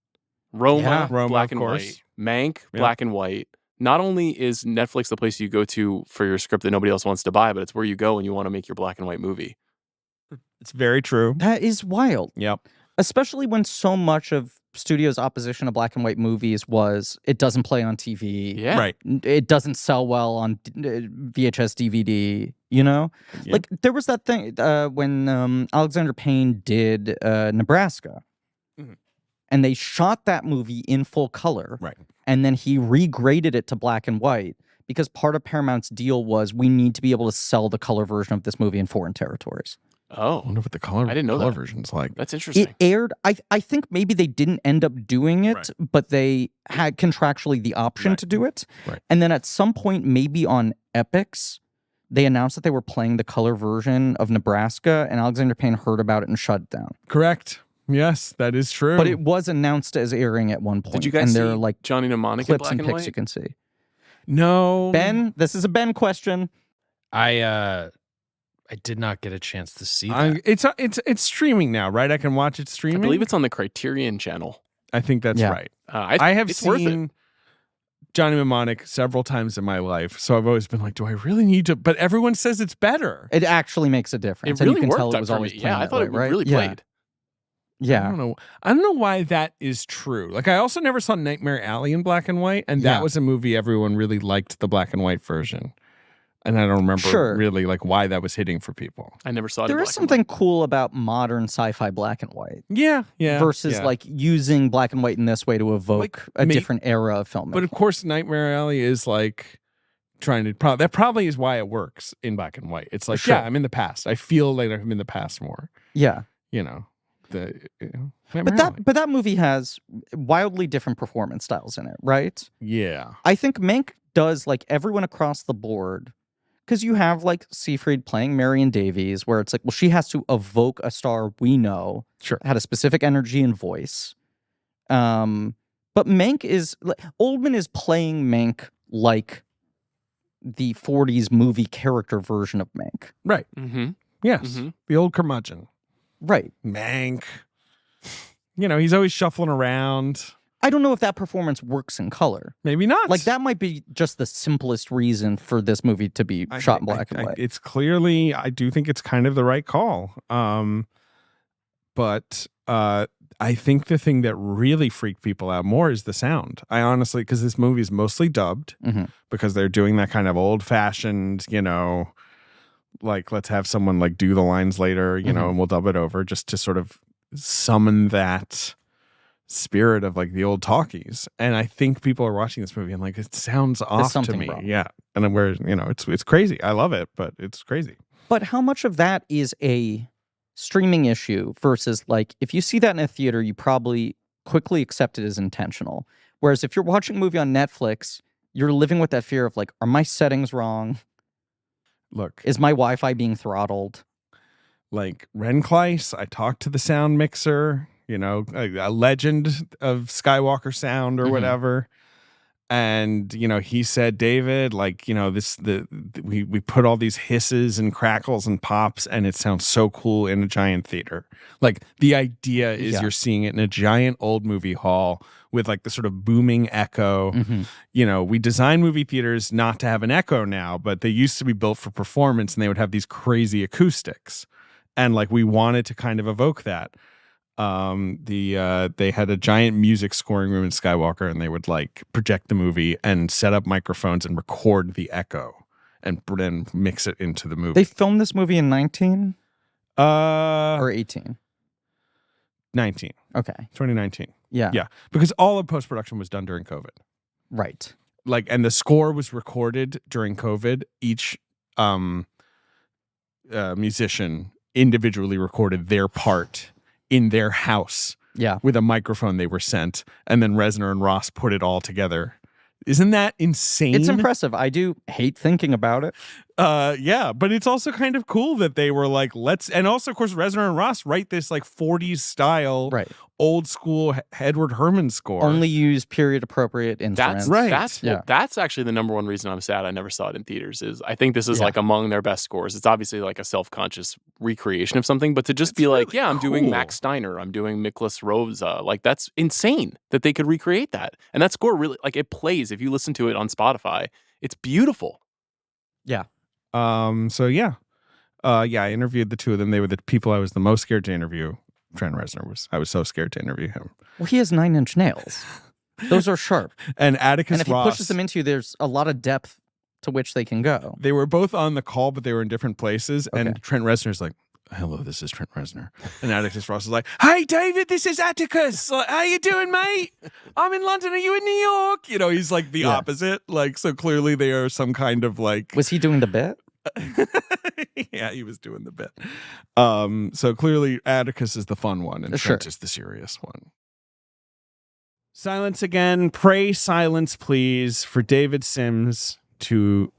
Roma, black and white. Mank, black and white. Not only is Netflix the place you go to for your script that nobody else wants to buy, but it's where you go when you want to make your black and white movie. It's very true. That is wild. Yep. Especially when so much of studios' opposition to black and white movies was it doesn't play on TV. Yeah. Right. It doesn't sell well on VHS, DVD, you know? Yep. Like, there was that thing when Alexander Payne did Nebraska. And they shot that movie in full color. Right. And then he regraded it to black and white because part of Paramount's deal was we need to be able to sell the color version of this movie in foreign territories. Oh. I wonder what the color version's like. That's interesting. It aired, I think maybe they didn't end up doing it, but they had contractually the option to do it. Right. And then at some point, maybe on Epix, they announced that they were playing the color version of Nebraska, and Alexander Payne heard about it and shut it down. Correct. Yes, that is true. But it was announced as airing at one point. Did you guys see like Johnny Mnemonic in clips black and and pics white? you can see? No. Ben, this is a Ben question. I did not get a chance to see that. It's streaming now, right? I can watch it streaming. I believe it's on the Criterion channel. I think that's right. I have seen Johnny Mnemonic several times in my life, so I've always been like, do I really need to? But everyone says it's better. It actually makes a difference. It really and you can worked tell it was for always me. playing Yeah, I that thought way, it right? really played. Yeah. I don't know why that is true. Like, I also never saw Nightmare Alley in black and white, and that was a movie everyone really liked the black and white version. And I don't remember really like why that was hitting for people. I never saw it. There is something cool about modern sci-fi black and white. Yeah. Versus like using black and white in this way to evoke a different era of filmmaking. But of course, Nightmare Alley is like trying to that probably is why it works in black and white. It's like, I'm in the past. I feel like I'm in the past more. Yeah. You know. But that movie has wildly different performance styles in it, right? Yeah. I think Mank does like everyone across the board. Because you have like Seyfried playing Marion Davies, where it's like, well, she has to evoke a star we know had a specific energy and voice. But Mank Oldman is playing Mank like the 40s movie character version of Mank. Right. Mm-hmm. Yes. Mm-hmm. The old curmudgeon. Right. Mank. You know, he's always shuffling around. I don't know if that performance works in color. Maybe not. Like, that might be just the simplest reason for this movie to be shot in black and white. It's clearly, I do think it's kind of the right call. But I think the thing that really freaked people out more is the sound. I honestly, because this movie is mostly dubbed, because they're doing that kind of old-fashioned, you know, like, let's have someone like do the lines later, you know, and we'll dub it over just to sort of summon that spirit of like the old talkies. And I think people are watching this movie and like, it sounds off to me. Wrong. Yeah. And then it's crazy. I love it, but it's crazy. But how much of that is a streaming issue versus like, if you see that in a theater, you probably quickly accept it as intentional. Whereas if you're watching a movie on Netflix, you're living with that fear of like, are my settings wrong? Look, is my Wi-Fi being throttled? Like Renkleis, I talked to the sound mixer, you know, a legend of Skywalker sound or whatever. And, you know, he said, David, like, you know, we put all these hisses and crackles and pops and it sounds so cool in a giant theater. Like, the idea is you're seeing it in a giant old movie hall with like the sort of booming echo. You know, we design movie theaters not to have an echo now, but they used to be built for performance and they would have these crazy acoustics. And like we wanted to kind of evoke that. They had a giant music scoring room in Skywalker, and they would like project the movie and set up microphones and record the echo and then mix it into the movie. They filmed this movie in 19 or 18? 19. Okay. 2019. Yeah. Yeah. Because all of post-production was done during COVID. Right. Like, and the score was recorded during COVID. Each musician individually recorded their part in their house. Yeah. With a microphone they were sent. And then Reznor and Ross put it all together. Isn't that insane? It's impressive. I do hate thinking about it. Yeah, but it's also kind of cool that they were like, and also, of course, Reznor and Ross write this like 40s style, old school Edward Herman score. Only use period appropriate instruments. That's that's actually the number one reason I'm sad I never saw it in theaters. Is I think this is like among their best scores. It's obviously like a self-conscious recreation of something, but to just be like, really I'm doing Max Steiner, I'm doing Miklos Rosa, like that's insane that they could recreate that. And that score really, like, it plays if you listen to it on Spotify. It's beautiful. Yeah. I interviewed the two of them. They were the people I was the most scared to interview. Trent Reznor I was so scared to interview him. Well, he has 9-inch nails. Those are sharp. And Atticus if Ross, he pushes them into you, there's a lot of depth to which they can go. They were both on the call, but they were in different places. Okay. And Trent Reznor's like, hello, this is Trent Reznor. And Atticus Ross is like, hey, David, this is Atticus. Like, how you doing, mate? I'm in London. Are you in New York? You know, he's like the opposite. Like, so clearly they are some kind of like... Was he doing the bit? Yeah, he was doing the bit. So clearly Atticus is the fun one and Trent is the serious one. Silence again. Pray silence, please, for David Sims to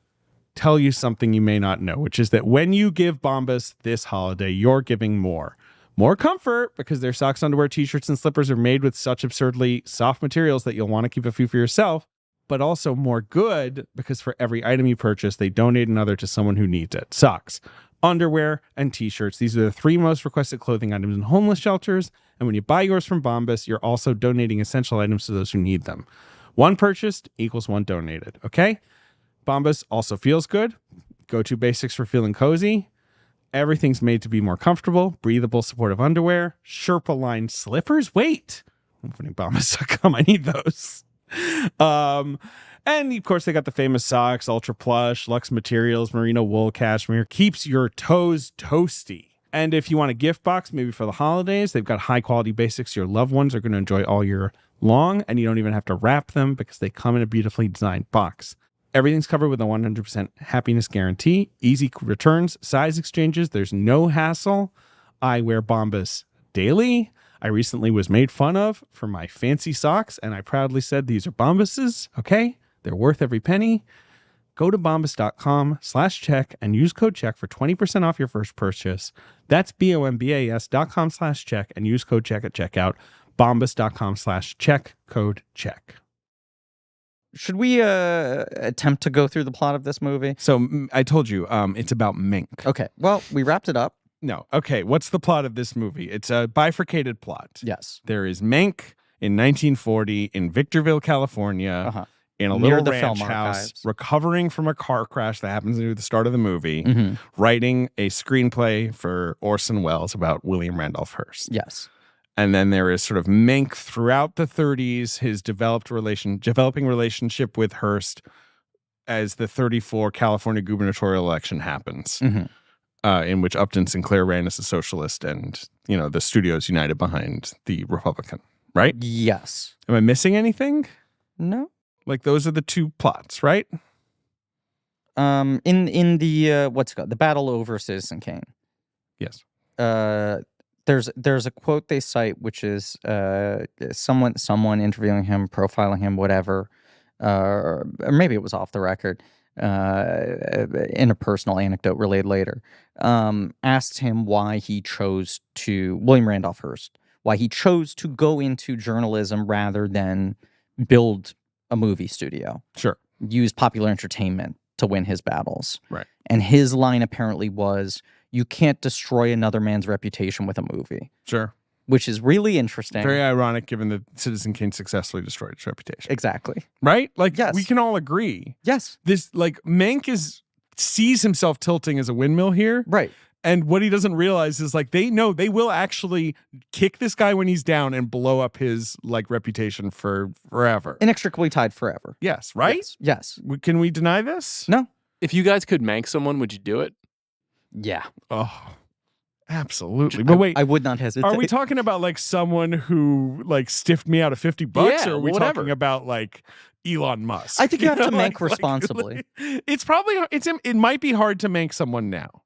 tell you something you may not know, which is that when you give Bombas this holiday, you're giving more. More comfort, because their socks, underwear, t-shirts, and slippers are made with such absurdly soft materials that you'll want to keep a few for yourself. But also more good, because for every item you purchase, they donate another to someone who needs it. Socks, underwear, and t-shirts. These are the 3 most requested clothing items in homeless shelters. And when you buy yours from Bombas, you're also donating essential items to those who need them. 1 purchased equals 1 donated, okay? Bombas also feels good. Go-to basics for feeling cozy. Everything's made to be more comfortable. Breathable, supportive underwear. Sherpa-lined slippers. Wait. I'm opening Bombas.com. I need those. And of course they got the famous socks, ultra plush, luxe materials, merino wool, cashmere, keeps your toes toasty. And if you want a gift box, maybe for the holidays, they've got high quality basics your loved ones are going to enjoy all year long, and you don't even have to wrap them because they come in a beautifully designed box. Everything's covered with a 100% happiness guarantee, easy returns, size exchanges. There's no hassle. I wear Bombas daily. I recently was made fun of for my fancy socks, and I proudly said these are Bombas's, okay? They're worth every penny. Go to bombas.com/check and use code check for 20% off your first purchase. That's bombas.com/check and use code check at checkout. Bombas.com/check, code check. Should we attempt to go through the plot of this movie? So I told you, it's about mink. Okay, well, we wrapped it up. No. Okay, what's the plot of this movie? It's a bifurcated plot. Yes. There is Mank in 1940 in Victorville, California, in a near little the ranch film house, archives, recovering from a car crash that happens near the start of the movie, writing a screenplay for Orson Welles about William Randolph Hearst. Yes. And then there is sort of Mank throughout the 30s, his developing relationship with Hearst as the 34 California gubernatorial election happens. In which Upton Sinclair ran as a socialist, and the studios united behind the Republican, right? Yes. Am I missing anything? No. Like those are the 2 plots, right? In the what's it called? The battle over Citizen Kane. Yes. There's a quote they cite, which is someone interviewing him, profiling him, whatever, or maybe it was off the record. In a personal anecdote relayed later, asked him why he chose William Randolph Hearst, why he chose to go into journalism rather than build a movie studio. Sure. Use popular entertainment to win his battles. Right. And his line apparently was, you can't destroy another man's reputation with a movie. Sure. Which is really interesting. Very ironic given that Citizen Kane successfully destroyed its reputation. Exactly. Right? Like, yes. We can all agree. Yes. This, like, Mank sees himself tilting as a windmill here. Right. And what he doesn't realize is like they know they will actually kick this guy when he's down and blow up his like reputation for forever. Inextricably tied forever. Yes, right? Yes. Can we deny this? No. If you guys could mank someone, would you do it? Yeah. Oh, absolutely. But wait, I would not hesitate. are we talking about like someone who like stiffed me out of $50, Yeah, or are we whatever. talking about like Elon Musk? I think you have to Like- mank responsibly. it's probably it might be hard to mank someone now,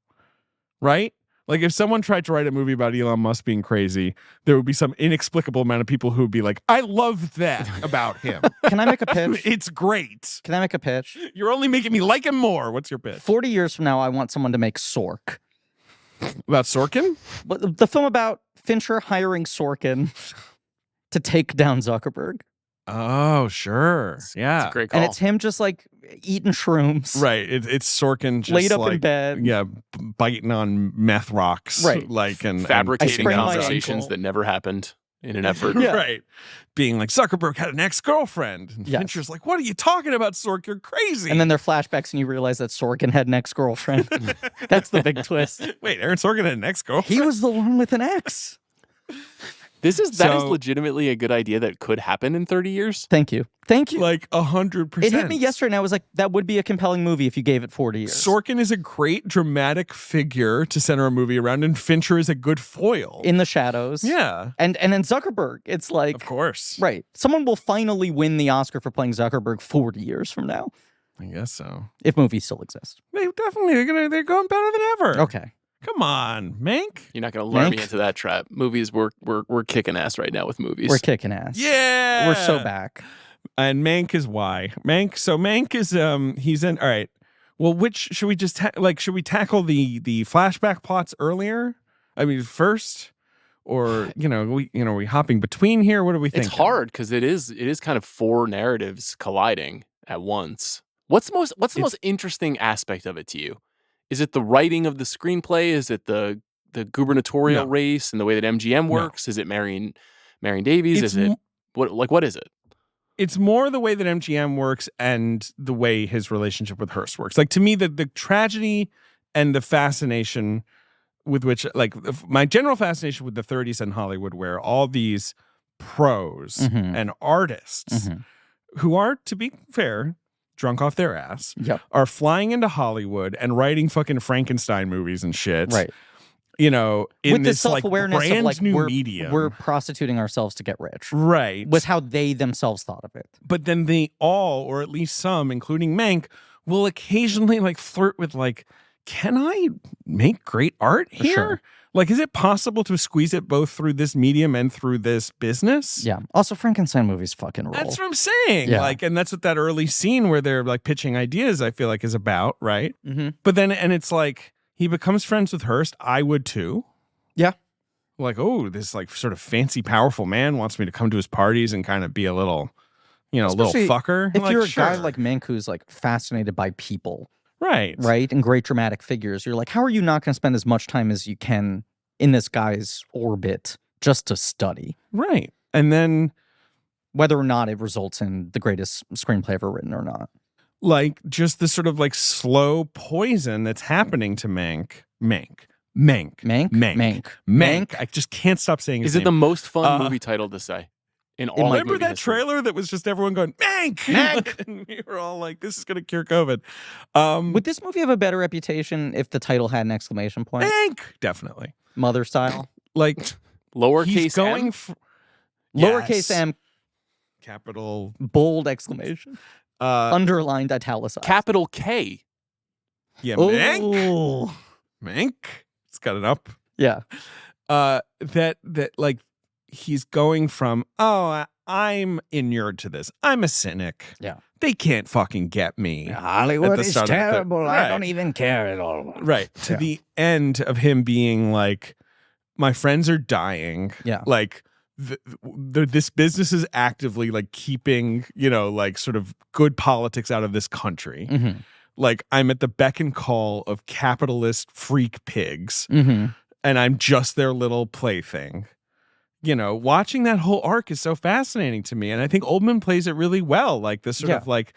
right? Like if someone tried to write a movie about Elon Musk being crazy, there would be some inexplicable amount of people who would be like, "I love that about him. Can I make a pitch? It's great. Can I make a pitch? You're only making me like him more." What's your pitch 40 years from now, I want someone to make SORK. about Sorkin? But the film about Fincher hiring Sorkin to take down Zuckerberg. Oh, sure, yeah, It's a great call. And it's him just like eating shrooms. right. It's Sorkin just Laid up like, in bed. yeah, biting on meth rocks, Right. like and Fabricating sprained my conversations ankle. that never happened in an effort. Yeah. right, being like Zuckerberg had an ex-girlfriend, and Yes. Fincher's like, "What are you talking about, Sork? You're crazy." And then there are flashbacks and you realize that Sorkin had an ex-girlfriend. That's the big twist. wait, Aaron Sorkin had an ex-girlfriend? He was the one with an ex. That is So- legitimately a good idea that could happen in 30 years. Thank you. Thank you. like 100%. It hit me yesterday and I was like, that would be a compelling movie if you gave it 40 years. Sorkin is a great dramatic figure to center a movie around, and Fincher is a good foil. In the shadows. yeah, And then Zuckerberg. It's like, of course. right. Someone will finally win the Oscar for playing Zuckerberg 40 years from now. I guess so. If movies still exist. They definitely they're going better than ever. Okay. Come on, Mank. You're not going to lure me Mank? into that trap. Movies, we're kicking ass right now with movies. We're kicking ass. Yeah, We're so back. And Mank is why Mank is he's in. All right. Well, which should we just should we tackle the flashback plots earlier? I mean, first, or are we hopping between here? What do we think? It's hard because it is kind of four narratives colliding at once. What's the most interesting aspect of it to you? Is it the writing of the screenplay? Is it the gubernatorial No. race and the way that MGM works? Is it Marion Davies? It's Is it what is it? It's more the way that MGM works and the way his relationship with Hearst works. Like to me, the tragedy and the fascination with which, like my general fascination with the 30s in Hollywood, where all these pros Mhm. and artists Mhm. who are, to be fair, drunk off their ass, Yep. are flying into Hollywood and writing fucking Frankenstein movies and shit. Right. In With this the like self-awareness brand of like new we're, medium. we're prostituting ourselves to get rich. right. Was how they themselves thought of it. But then they all, or at least some, including Mank, will occasionally like flirt with like, can I make great art here? Sure. Like, is it possible to squeeze it both through this medium and through this business? Yeah. Also, Frankenstein movies fucking rule. That's what I'm saying. Yeah. Like, and that's what that early scene where they're like pitching ideas, I feel like, is about, right? Mm-hmm. But then, and it's like, he becomes friends with Hearst. I would too. Yeah. Like, oh, this like sort of fancy, powerful man wants me to come to his parties and kind of be a little, Especially little fucker. If Like, you're a guy sure. like Mank who's like fascinated by people, right. right, and great dramatic figures, you're like, how are you not going to spend as much time as you can in this guy's orbit just to study Right. And then whether or not it results in the greatest screenplay ever written or not? like just the sort of like slow poison that's happening to Mank. I just can't stop saying his Is it name. the most fun Uh, movie title to say in all? might of Remember movie that history? trailer that was just everyone going, Mank! Mank! And we were all like, this is going to cure COVID. Would this movie have a better reputation if the title had an exclamation point? Mank! Definitely. Mother style? Like, Lowercase he's going M? Lowercase Yes. M, Capital. bold exclamation, underlined, italicized. Capital K. Yeah, Oh. Mank. Mank. It's got it up. Yeah. That like he's going from, oh, I'm inured to this. I'm a cynic. Yeah. They can't fucking get me. Hollywood At the is start of the- terrible. I right. don't even care at all. Right. To Yeah. the end of him being like, my friends are dying. Yeah. Like this business is actively like keeping, like sort of good politics out of this country. Mm-hmm. Like I'm at the beck and call of capitalist freak pigs. Mm-hmm. And I'm just their little plaything. Watching that whole arc is so fascinating to me. And I think Oldman plays it really well. Like this sort Yeah. of like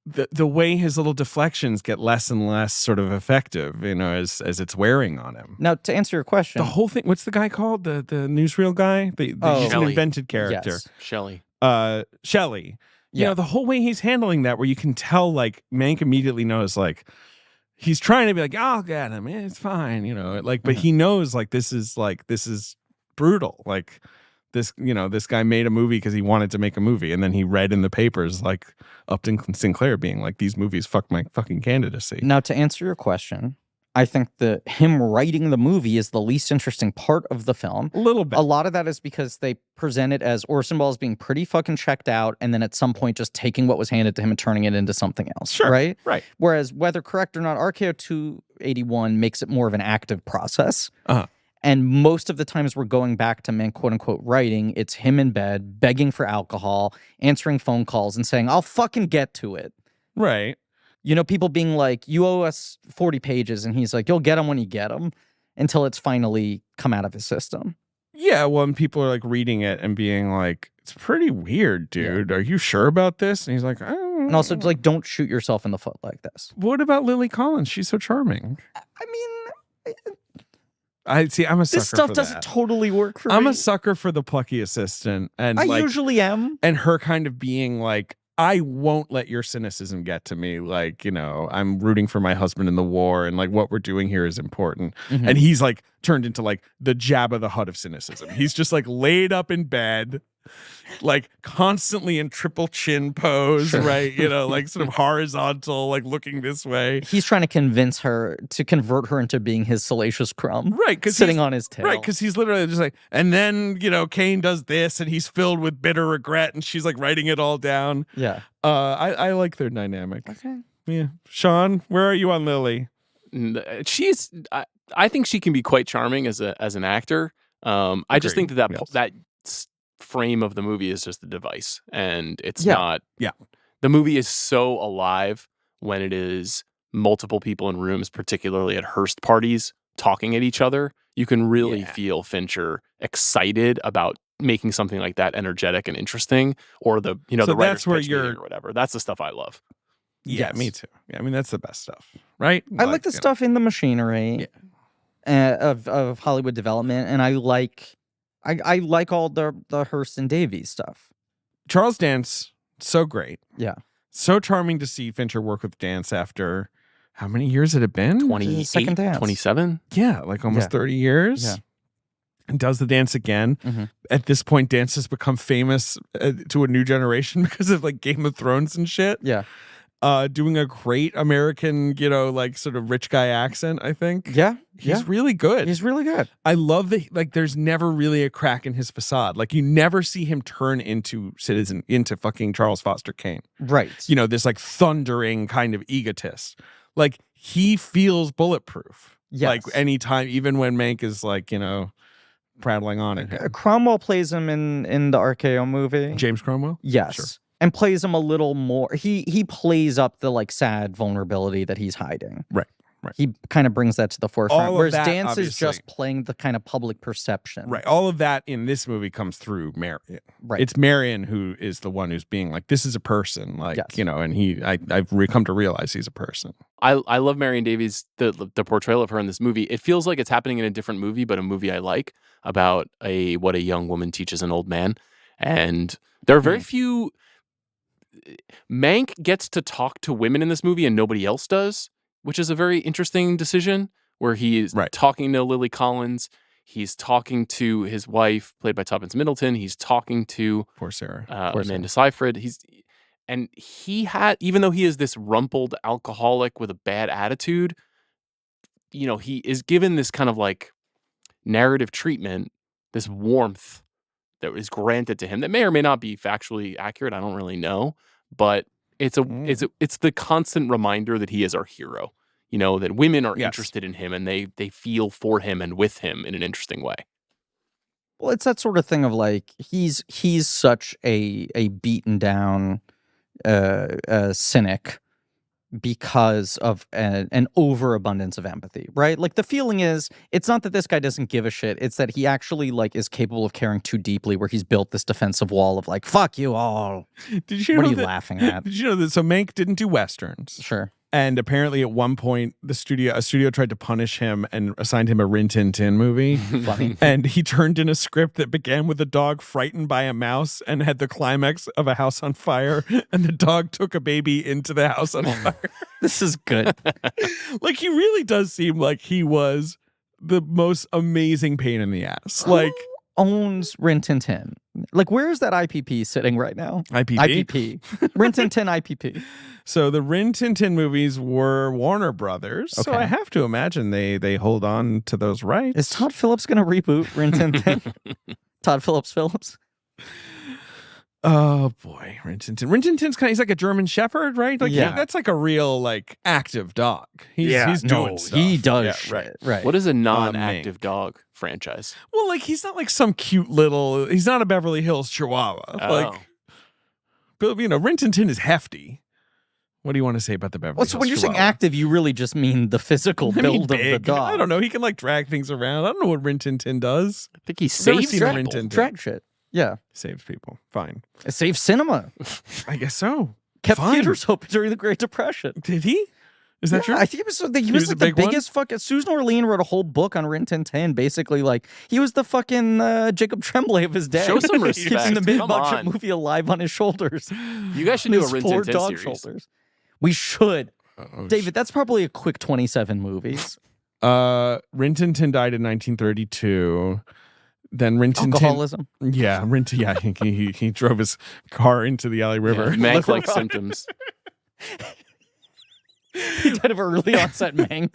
the way his little deflections get less and less sort of effective, as it's wearing on him. Now, to answer your question, The whole thing, what's the guy called? The newsreel guy? He's an Shelley. invented character. Yes. Shelley. Shelley. Yeah. The whole way he's handling that, where you can tell, like, Mank immediately knows, like, he's trying to be like, I'll get him, it's fine, but he knows, like, this is brutal. Like, this guy made a movie because he wanted to make a movie, and then he read in the papers, like, Upton Sinclair being like, these movies fuck my fucking candidacy. Now, to answer your question, I think that him writing the movie is the least interesting part of the film. A little bit. A lot of that is because they present it as Orson Welles being pretty fucking checked out, and then at some point just taking what was handed to him and turning it into something else. Sure. Right? Right. Whereas, whether correct or not, RKO 281 makes it more of an active process. Uh-huh. And most of the times we're going back to Mank, quote unquote, writing, it's him in bed, begging for alcohol, answering phone calls, and saying, I'll fucking get to it. Right. People being like, you owe us 40 pages. And he's like, you'll get them when you get them, until it's finally come out of his system. Yeah, well, and people are like reading it and being like, it's pretty weird, dude. Are you sure about this? And he's like, I don't know. And also, like, don't shoot yourself in the foot like this. What about Lily Collins? She's so charming. I mean, I'm a sucker this stuff for doesn't that. totally work for me. I'm a sucker for the plucky assistant, and I like, usually am. and her kind of being like, I won't let your cynicism get to me. Like, I'm rooting for my husband in the war, and like what we're doing here is important. Mhm. And he's like turned into like the Jabba the Hut of cynicism. He's just like laid up in bed, like constantly in triple chin pose, right? Like sort of horizontal, like looking this way. He's trying to convince her to convert her into being his salacious crumb. Right, because Sitting on his tail. Right, because he's literally just like, and then Kane does this, and he's filled with bitter regret, and she's like writing it all down. Yeah. I like their dynamic. Okay. Yeah, Sean, where are you on Lily? I think she can be quite charming as an actor. I just think that frame of the movie is just a device, and it's not. Yeah, the movie is so alive when it is multiple people in rooms, particularly at Hearst parties, talking at each other. You can really feel Fincher excited about making something like that energetic and interesting, or the the writer's pitch meeting or whatever. That's the stuff I love. Yeah, me too. Yeah, I mean that's the best stuff, right? I like the stuff in the machinery of Hollywood development, and I like all the Hearst and Davies stuff. Charles Dance, so great. Yeah. So charming to see Fincher work with Dance after how many years had it been? 28, Second Dance. 27? Yeah, like almost 30 years. Yeah. And does the dance again. Mm-hmm. At this point, Dance has become famous to a new generation because of like Game of Thrones and shit. Yeah. Doing a great American, like sort of rich guy accent, I think. Yeah. He's really good. He's really good. I love that, like, there's never really a crack in his facade. Like, you never see him turn into fucking Charles Foster Kane. Right. This like thundering kind of egotist. Like, he feels bulletproof. Yes. Like, anytime, even when Mank is like, prattling on at him. Cromwell plays him in the RKO movie. James Cromwell? Yes. Sure. And plays him a little more. He plays up the like sad vulnerability that he's hiding. Right. He kind of brings that to the forefront. All of whereas that, Dance obviously. is just playing the kind of public perception. Right. All of that in this movie comes through Marion. Right. It's Marion who is the one who's being like, this is a person. Like, Yes. and I've come to realize he's a person. I love Marion Davies, the portrayal of her in this movie. It feels like it's happening in a different movie, but a movie I like, about what a young woman teaches an old man. And there are very few. Mank gets to talk to women in this movie and nobody else does, which is a very interesting decision, where he is talking to Lily Collins. He's talking to his wife, played by Tuppence Middleton. He's talking to Poor Sarah. Amanda Seyfried. Even though he is this rumpled alcoholic with a bad attitude, he is given this kind of like narrative treatment, this warmth that is granted to him that may or may not be factually accurate. I don't really know, but it's the constant reminder that he is our hero. That women are interested in him and they feel for him and with him in an interesting way. Well, it's that sort of thing of like he's such a beaten down cynic because of an overabundance of empathy, right? Like the feeling is, it's not that this guy doesn't give a shit. It's that he actually like is capable of caring too deeply, where he's built this defensive wall of like, fuck you all. Did you What know are you that, laughing at? Did you know that? So Mank didn't do westerns. Sure. And apparently at one point a studio tried to punish him and assigned him a Rin Tin Tin movie. Funny. And he turned in a script that began with a dog frightened by a mouse and had the climax of a house on fire, and the dog took a baby into the house on fire. This is good. Like, he really does seem like he was the most amazing pain in the ass. Like, owns Rin Tin Tin? Like, where is that IPP sitting right now? IPP? Rin Tin Tin IPP. So the Rin Tin Tin movies were Warner Brothers. So Okay. I have to imagine they hold on to those rights. Is Todd Phillips going to reboot Rin Tin Tin? Todd Phillips? Oh boy, Rin Tin Tin. Rin Tin Tin's he's like a German Shepherd, right? Like, Yeah. that's like a real like active dog. He's doing stuff. He does Yeah, shit. Right. What is a non-active dog franchise? Well, like, he's not like some cute little. He's not a Beverly Hills Chihuahua. Oh. Like, but Rin Tin Tin is hefty. What do you want to say about the Beverly Well, Hills so when you're saying Chihuahua? active, you really just mean the physical I mean, build of the big. dog. I don't know. He can like drag things around. I don't know what Rin Tin Tin does. I think he I've never saves seen a people. Rin Tin Tin. Drag shit. Yeah. Saves people. Fine. It saved cinema. I guess so. Kept Fine. theaters open during the Great Depression. Did he? Is that Yeah, true? I think it was. He was was a like the big one? biggest fucking. Susan Orlean wrote a whole book on Rin Tin Tin. Basically, like he was the fucking Jacob Tremblay of his day. Show some Keeping respect. the Come mid-budget on. movie alive on his shoulders. You guys should do a His Rin 4 Tin Tin dog series. shoulders. We should. Oh, David, that's probably a quick 27 movies. Rin Tin Tin died in 1932. Then Rin Tin Tin. Alcoholism. Yeah, Rin Tin. Yeah, he drove his car into the Alley River. Yeah, Mank-like symptoms. He died of early onset Mank.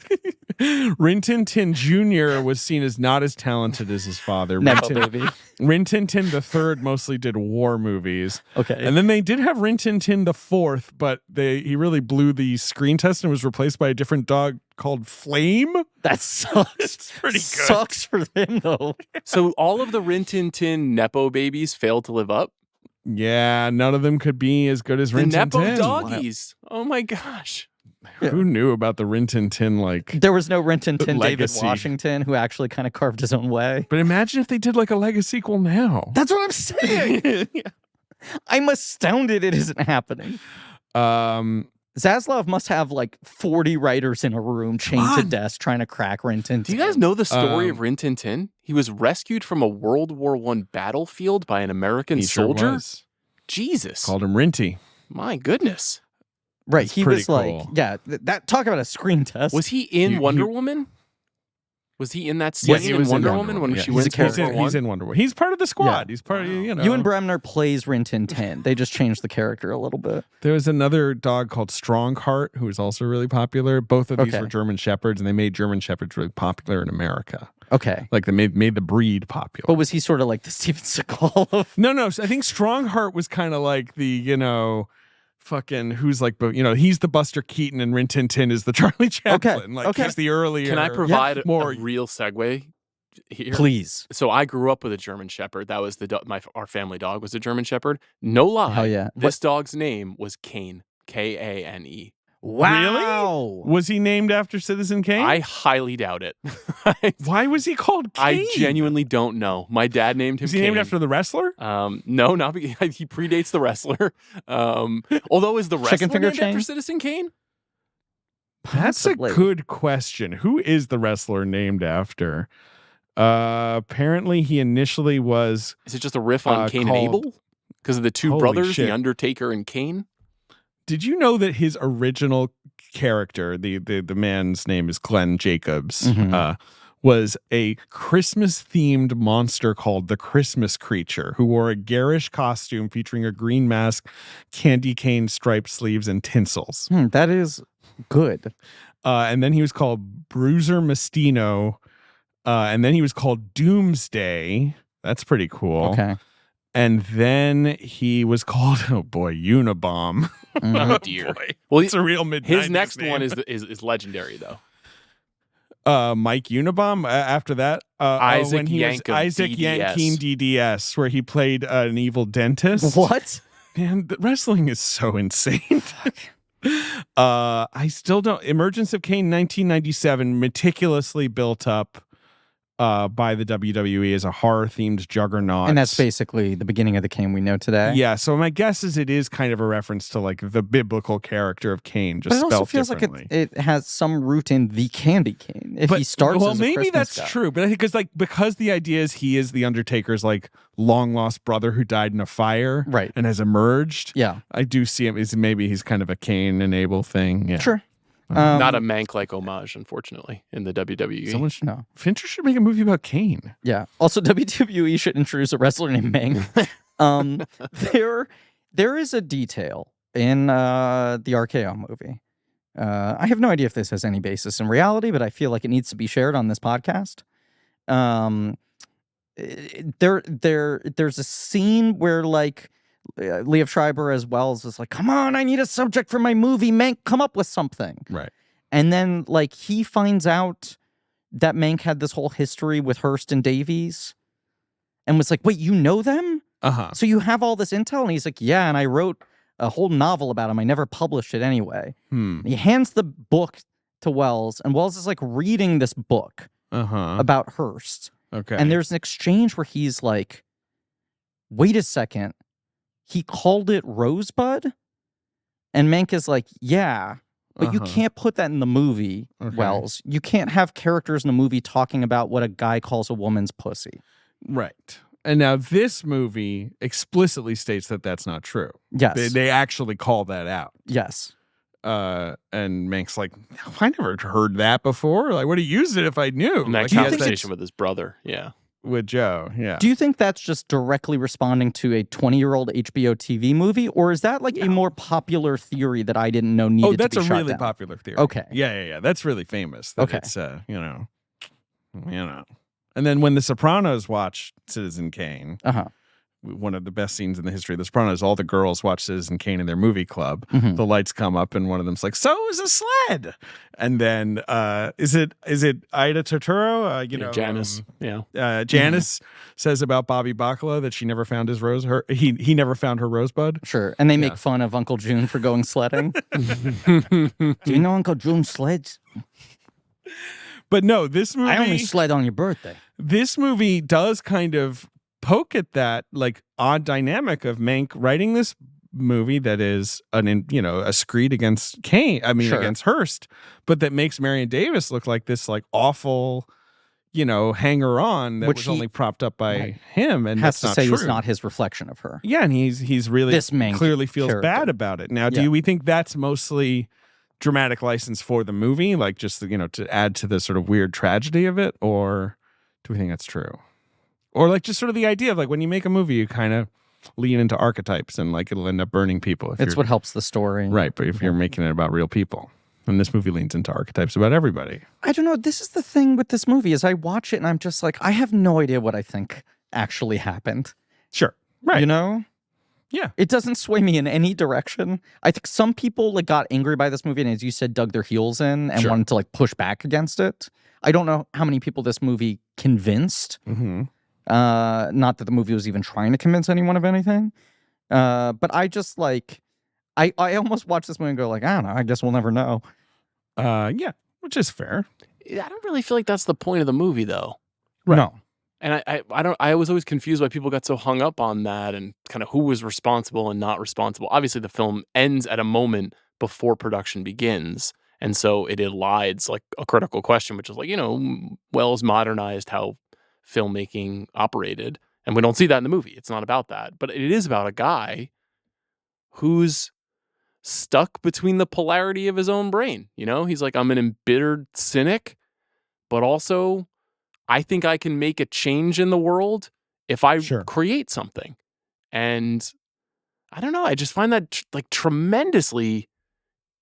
Rin Tin Tin Jr. was seen as not as talented as his father. Nepo baby. Rin Tin Tin the Third mostly did war movies. Okay. And then they did have Rin Tin Tin the Fourth, but he really blew the screen test and was replaced by a different dog called Flame. That sucks. It's pretty good. Sucks for them though. So all of the Rin Tin Tin Nepo babies failed to live up? Yeah, none of them could be as good as The Rin Tin Nepo Tin. doggies. Oh my gosh. Who knew about the Rin Tin Tin, like... There was no Rin Tin Tin David Legacy. Washington who actually kind of carved his own way. But imagine if they did like a Lego sequel now. That's what I'm saying. I'm astounded it isn't happening. Zaslav must have like 40 writers in a room chained to desk trying to crack Rin Tin Do Tin. you guys know the story of Rin Tin Tin? He was rescued from a World War I battlefield by an American He sure soldier. was. Jesus. Called him Rinty. My goodness. Right, That's he pretty was like, cool. yeah, that talk about a screen test. Was he in You- Wonder you- Woman? Was he in that scene Yes, he in was in Wonder Wonder Woman Woman, when yeah. she He's wins a character. World War He's I? in Wonder Woman. He's part of the squad. Yeah. He's part of, you know. Ewan Bremner plays Rin Tin Tin. They just changed the character a little bit. There was another dog called Strongheart who was also really popular. Both of these Okay. were German Shepherds, and they made German Shepherds really popular in America. Okay. Like, they made the breed popular. But was he sort of like the Steven Seagal of... No. I think Strongheart was kind of like the, fucking who's like, he's the Buster Keaton and Rin Tin Tin is the Charlie Chaplin. Like, okay. he's the earlier. Can I provide a more- real segue here? Please. So I grew up with a German Shepherd. That was our family dog was a German Shepherd. No lie. Hell yeah. This dog's name was Kane. Kane. Wow. Was he named after Citizen Kane? I highly doubt it. Why was he called Kane? I genuinely don't know. My dad named him Was he Kane. named after the wrestler? No, not because he predates the wrestler. Although is the wrestler Chicken finger named after chain? Citizen Kane? That's a Possibly. good question. Who is the wrestler named after? Apparently he initially was. Is it just a riff on Cain and called- Abel? Because of the two Holy brothers, shit. the Undertaker and Kane? Did you know that his original character, the man's name is Glenn Jacobs, Mhm. was a Christmas-themed monster called the Christmas Creature, who wore a garish costume featuring a green mask, candy cane striped sleeves, and tinsels. That is good. And then he was called Bruiser Mastino. And then he was called Doomsday. That's pretty cool. Okay. And then he was called, oh boy, Unabomb. Oh dear. Well, It's a real mid. his next one is legendary though. Mike Unabomb. After that, Isaac when he Yankem, was Isaac DDS. Yankem DDS, where he played an evil dentist. What? Man, the wrestling is so insane. I still don't. Emergence of Kane 1997, meticulously built up by the WWE as a horror-themed juggernaut. And that's basically the beginning of the Kane we know today. Yeah, so my guess is it is kind of a reference to like the biblical character of Kane, just but it spelled also feels differently. like it has some root in the candy cane. If he starts well, as a maybe Christmas that's guy. true, but I think because the idea is he is the Undertaker's like long lost brother who died in a fire, Right. and has emerged. Yeah, I do see him as maybe he's kind of a Cain and Abel thing. Yeah, sure. Not a Mank-like homage, unfortunately, in the WWE. Someone should, No. Fincher should make a movie about Cain. Yeah. Also, WWE should introduce a wrestler named Mank. There is a detail in the RKO movie. I have no idea if this has any basis in reality, but I feel like it needs to be shared on this podcast. There's a scene where like Liev Schreiber as Wells is like, come on, I need a subject for my movie. Mank, come up with something. Right. And then like he finds out that Mank had this whole history with Hearst and Davies and was like, wait, you know them? So you have all this intel? And he's like, yeah, and I wrote a whole novel about him. I never published it anyway. He hands the book to Wells, and Wells is like reading this book about Hearst. Okay. And there's an exchange where he's like, wait a second, he called it Rosebud? And Mank is like, yeah, but you can't put that in the movie, Wells. You can't have characters in a movie talking about what a guy calls a woman's pussy. Right. And now this movie explicitly states that that's not true. Yes. They actually call that out. Yes. And Mank's like, I never heard that before. Like, would he use it if I knew? And that like, he has conversation with his brother. Yeah. with Joe. Yeah. Do you think that's just directly responding to a 20-year-old HBO TV movie, or is that like a more popular theory that I didn't know needed to be that's a shot really down? popular theory. Okay. Yeah. That's really famous. That Okay. It's, you know. And then when The Sopranos watch Citizen Kane, one of the best scenes in the history of The Sopranos, all the girls watch Citizen Kane in their movie club. The lights come up and one of them's like, so is a sled. And then is it Ida Turturro? Janice. Janice says about Bobby Bacala that she never found his he never found her rosebud. Sure. And they make fun of Uncle June for going sledding. Do you know Uncle June sleds? But no, this movie, I only sled on your birthday. This movie does kind of poke at that like odd dynamic of Mank writing this movie that is a screed against Kane. I mean, against Hearst, but that makes Marion Davis look like this like awful, hanger on that was only propped up by him. And has that's to not say true. It's not his reflection of her. Yeah, and he's really This Mank clearly feels character. bad about it. Now, do we think that's mostly dramatic license for the movie, like just to add to the sort of weird tragedy of it, or do we think that's true? Or like just sort of the idea of like when you make a movie, you kind of lean into archetypes and like it'll end up burning people. It's what helps the story. Right, but if you're making it about real people. And this movie leans into archetypes about everybody. I don't know. This is the thing with this movie is I watch it and I'm just like, I have no idea what I think actually happened. Sure. Right. Yeah. It doesn't sway me in any direction. I think some people like got angry by this movie and, as you said, dug their heels in and wanted to like push back against it. I don't know how many people this movie convinced. Not that the movie was even trying to convince anyone of anything. But I just like, I almost watch this movie and go like, I don't know, I guess we'll never know. Yeah, which is fair. I don't really feel like that's the point of the movie, though. Right. No. And I was always confused why people got so hung up on that and kind of who was responsible and not responsible. Obviously, the film ends at a moment before production begins. And so it elides like a critical question, which is like, Wells modernized how filmmaking operated. And we don't see that in the movie. It's not about that. But it is about a guy who's stuck between the polarity of his own brain. He's like, I'm an embittered cynic, but also I think I can make a change in the world if I create something. And I don't know. I just find that tremendously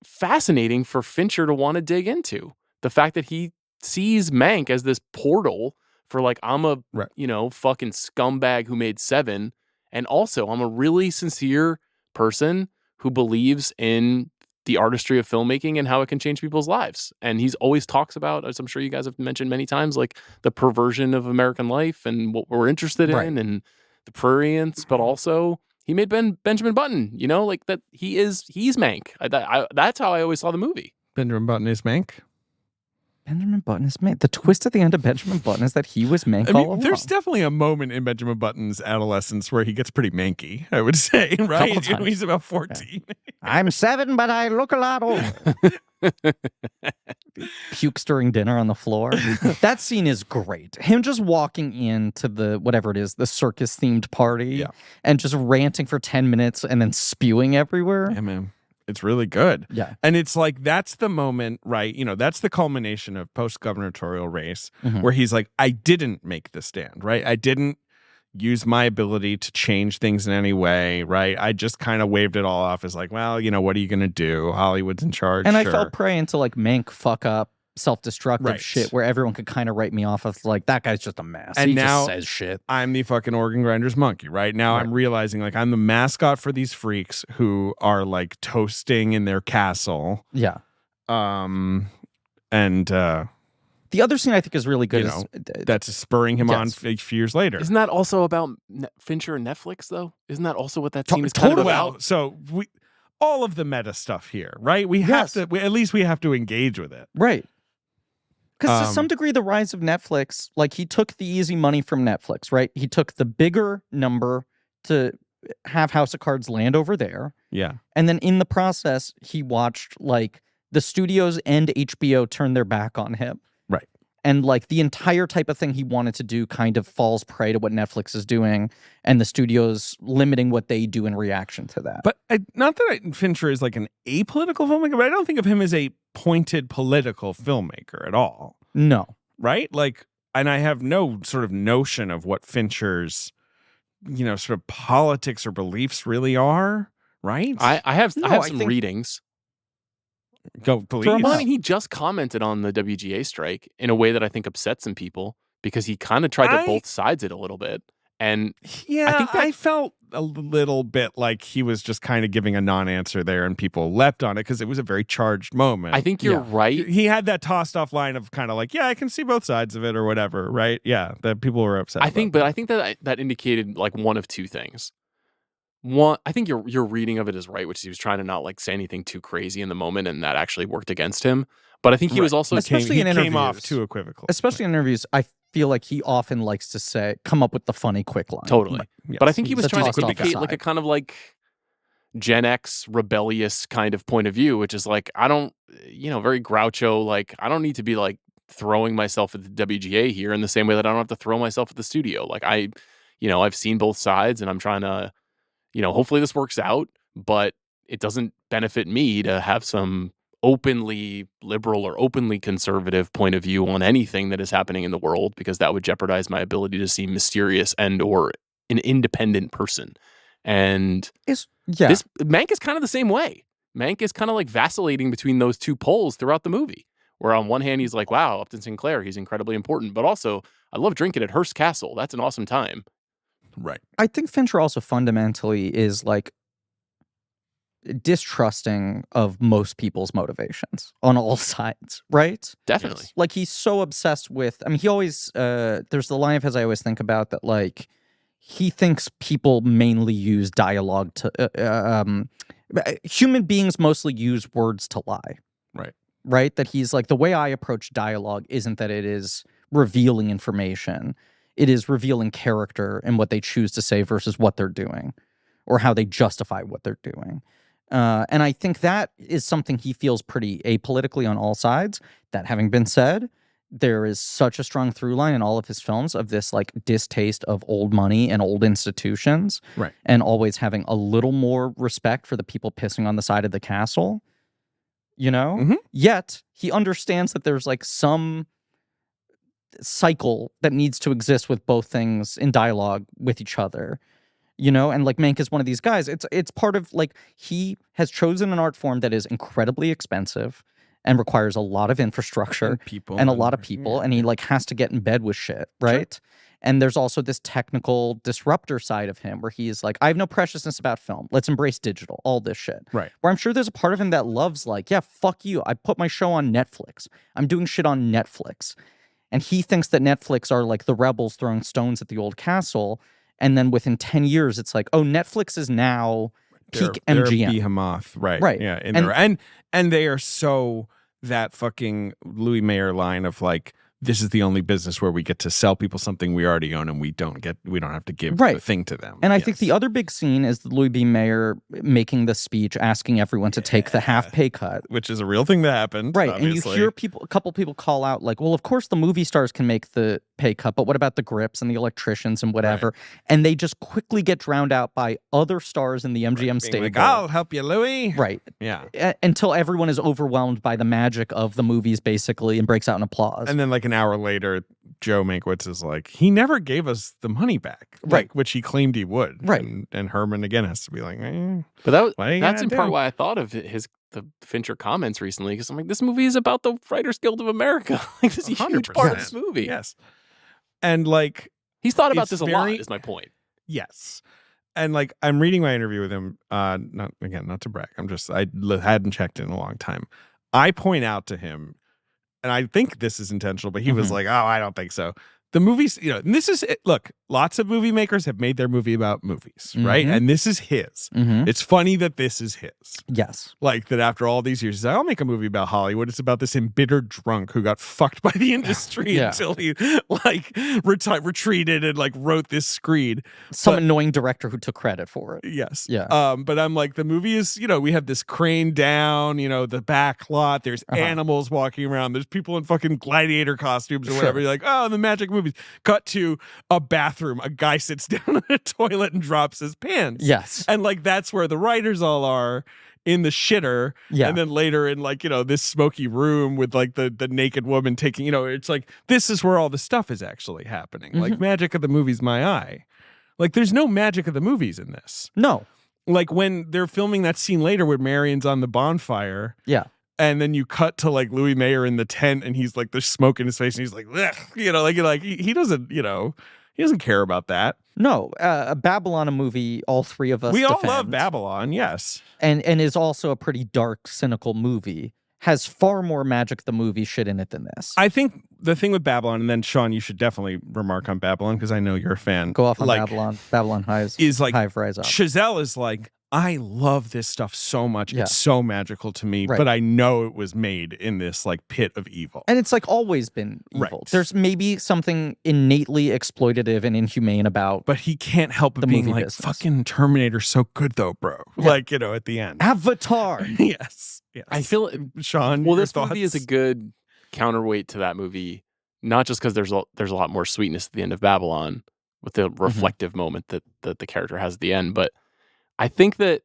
fascinating for Fincher to want to dig into. The fact that he sees Mank as this portal for like, I'm a, fucking scumbag who made Seven. And also I'm a really sincere person who believes in the artistry of filmmaking and how it can change people's lives. And he's always talks about, as I'm sure you guys have mentioned many times, like the perversion of American life and what we're interested in and the prurience, but also He made Benjamin Button, you know, like that. He's Mank. That's how I always saw the movie. Benjamin Button is Mank. Benjamin Button is Mank. The twist at the end of Benjamin Button is that he was Mank all along. There's definitely a moment in Benjamin Button's adolescence where he gets pretty manky, I would say, right? Couple He's about 14. I'm 7, but I look a lot older. Pukes during dinner on the floor. That scene is great. Him just walking into the, whatever it is, the circus-themed party and just ranting for 10 minutes and then spewing everywhere. Yeah, man. It's really good. Yeah. And it's like, that's the moment, right? You know, that's the culmination of post-gubernatorial race where he's like, I didn't make the stand, right? I didn't use my ability to change things in any way, right? I just kind of waved it all off as like, well, you know, what are you going to do? Hollywood's in charge. And sure. I fell prey into like Mank fuck up, self-destructive shit where everyone could kind of write me off as like, that guy's just a mess. And he now just says shit. I'm the fucking organ grinder's monkey, right? Now I'm realizing like I'm the mascot for these freaks who are like toasting in their castle. Yeah. And the other scene I think is really good. You know, that's spurring him on a few years later. Isn't that also about Fincher and Netflix, though? Isn't that also what that scene is kind of about? So all of the meta stuff here, right? We have to, at least we have to engage with it. Right. Because to some degree, the rise of Netflix, like he took the easy money from Netflix, right? He took the bigger number to have House of Cards land over there. Yeah. And then in the process, he watched like the studios and HBO turn their back on him. Right. And like the entire type of thing he wanted to do kind of falls prey to what Netflix is doing and the studios limiting what they do in reaction to that. But not that Fincher is like an apolitical filmmaker, but I don't think of him as a pointed political filmmaker at all. No. Right? Like, and I have no sort of notion of what Fincher's, you know, sort of politics or beliefs really are, right? I have some readings. Go, please. I mean, he just commented on the WGA strike in a way that I think upset some people because he kind of tried to both sides it a little bit. And yeah, I felt a little bit like he was just kind of giving a non-answer there and people leapt on it because it was a very charged moment. I think you're right. He had that tossed off line of kind of like, yeah, I can see both sides of it or whatever, right? Yeah, that people were upset. I think that indicated like one of two things. One, I think your reading of it is right, which is he was trying to not like say anything too crazy in the moment, and that actually worked against him. But I think he was also especially in interviews, came off too equivocal. Especially in interviews, I feel like he often likes to come up with the funny quick line. Totally. Yes. But I think he was trying to communicate aside. like a kind of like Gen X rebellious kind of point of view, which is like, I don't, you know, very Groucho, like I don't need to be like throwing myself at the WGA here in the same way that I don't have to throw myself at the studio. Like I've seen both sides and I'm trying to, you know, hopefully this works out, but it doesn't benefit me to have some openly liberal or openly conservative point of view on anything that is happening in the world, because that would jeopardize my ability to seem mysterious and or an independent person. And Mank is kind of the same way. Mank is kind of like vacillating between those two poles throughout the movie, where on one hand he's like, wow, Upton Sinclair, he's incredibly important, but also I love drinking at Hearst Castle. That's an awesome time. Right. I think Fincher also fundamentally is like distrusting of most people's motivations on all sides, right? Definitely. Like he's so obsessed with, I mean, he always, there's the line of his I always think about that, like, he thinks people mainly use dialogue to, human beings mostly use words to lie. Right. Right? That he's like, the way I approach dialogue isn't that it is revealing information. It is revealing character and what they choose to say versus what they're doing or how they justify what they're doing. And I think that is something he feels pretty apolitically on all sides. That having been said, there is such a strong through line in all of his films of this like distaste of old money and old institutions. Right. And always having a little more respect for the people pissing on the side of the castle, you know? Mm-hmm. Yet he understands that there's like some cycle that needs to exist with both things in dialogue with each other, you know? And like Mank is one of these guys. It's part of like, he has chosen an art form that is incredibly expensive and requires a lot of infrastructure and a lot of people, and he like has to get in bed with shit, right? Sure. And there's also this technical disruptor side of him where he is like, I have no preciousness about film. Let's embrace digital, all this shit. Right. Where I'm sure there's a part of him that loves like, yeah, fuck you. I put my show on Netflix. I'm doing shit on Netflix. And he thinks that Netflix are like the rebels throwing stones at the old castle. And then within 10 years, it's like, oh, Netflix is now peak they're MGM. a behemoth, right? Right. Yeah, and they are so that fucking Louis Mayer line of like, this is the only business where we get to sell people something we already own, and we don't have to give the thing to them. And I think the other big scene is Louis B. Mayer making the speech asking everyone to take the half pay cut, which is a real thing that happened, right? Obviously. And you hear a couple people call out like, well, of course the movie stars can make the pay cut, but what about the grips and the electricians and whatever? Right. And they just quickly get drowned out by other stars in the MGM stable. Like, I'll help you, Louis. Right. Yeah. Until everyone is overwhelmed by the magic of the movies, basically, and breaks out in applause. And then like an hour later, Joe Mankiewicz is like, he never gave us the money back, right? Which he claimed he would, right? And Herman again has to be like, but that's in part why I thought of the Fincher comments recently, because I'm like, this movie is about the Writers Guild of America. Like, this is a huge part of this movie. Yes, and like he's thought about this a lot. Is my point. Yes, and like I'm reading my interview with him. Not to brag. I hadn't checked in a long time. I point out to him. And I think this is intentional, but he was like, oh, I don't think so. The movies, and this is, look, lots of movie makers have made their movie about movies, right? And this is his. It's funny that this is his. Yes. Like that after all these years, he's like, I'll make a movie about Hollywood. It's about this embittered drunk who got fucked by the industry until he like retreated and like wrote this screed. Some annoying director who took credit for it. Yes. Yeah. But I'm like, the movie is, we have this crane down, the back lot. There's animals walking around. There's people in fucking gladiator costumes or whatever. You're like, oh, the magic movies. Cut to a bathroom. A guy sits down in a toilet and drops his pants. Yes. And like, that's where the writers all are in the shitter. Yeah. And then later in like, this smoky room with like the naked woman taking, it's like, this is where all the stuff is actually happening. Like magic of the movies, my eye. Like there's no magic of the movies in this. No. Like when they're filming that scene later where Marion's on the bonfire. Yeah. And then you cut to like Louis Mayer in the tent, and he's like, there's smoke in his face, and he's like, he doesn't, he doesn't care about that. No, Babylon, a movie all three of us we defend, all love Babylon, yes, and is also a pretty dark, cynical movie. Has far more magic the movie shit in it than this. I think the thing with Babylon, and then Sean, you should definitely remark on Babylon because I know you're a fan. Go off on Babylon. Babylon Highs is like Hive Rise Up. Chazelle is like, I love this stuff so much. Yeah. It's so magical to me, but I know it was made in this like pit of evil. And it's like always been evil. Right. There's maybe something innately exploitative and inhumane about but he can't help but being like, business. Fucking Terminator's so good though, bro. Yeah. Like, at the end. Avatar. Yes. I feel Sean, well, this movie is a good counterweight to that movie, not just because there's a lot more sweetness at the end of Babylon with the reflective moment that the character has at the end, but I think that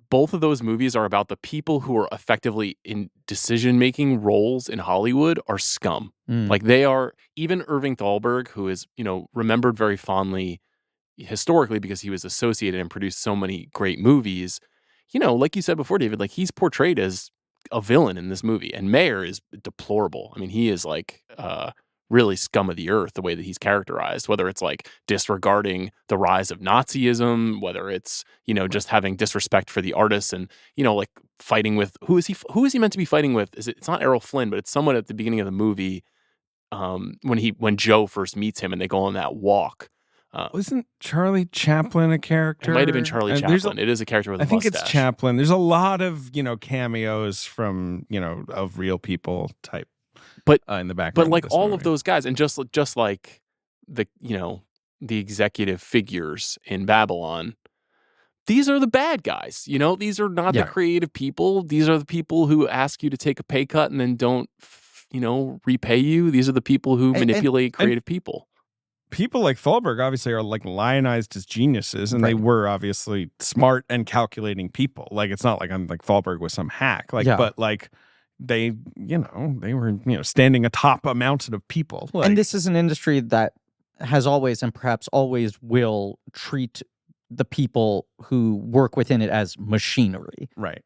both of those movies are about the people who are effectively in decision-making roles in Hollywood are scum. Like they are, even Irving Thalberg, who is, remembered very fondly historically because he was associated and produced so many great movies. Like you said before, David, like he's portrayed as a villain in this movie, and Mayer is deplorable. I mean, he is like really scum of the earth, the way that he's characterized, whether it's like disregarding the rise of Nazism, whether it's, just having disrespect for the artists and, like fighting with, who is he meant to be fighting with? It's not Errol Flynn, but it's someone at the beginning of the movie when Joe first meets him and they go on that walk. Wasn't Charlie Chaplin a character? It might have been Charlie Chaplin. It is a character with a mustache. I think it's Chaplin. There's a lot of, cameos from, of real people type. But in the background, but like all of those guys, and just like the the executive figures in Babylon, these are the bad guys. These are not the creative people. These are the people who ask you to take a pay cut and then don't repay you. These are the people who manipulate creative people. People like Thalberg obviously are like lionized as geniuses, and they were obviously smart and calculating people. Like it's not like I'm like Thalberg was some hack. But like. They were, standing atop a mountain of people. And this is an industry that has always and perhaps always will treat the people who work within it as machinery. Right.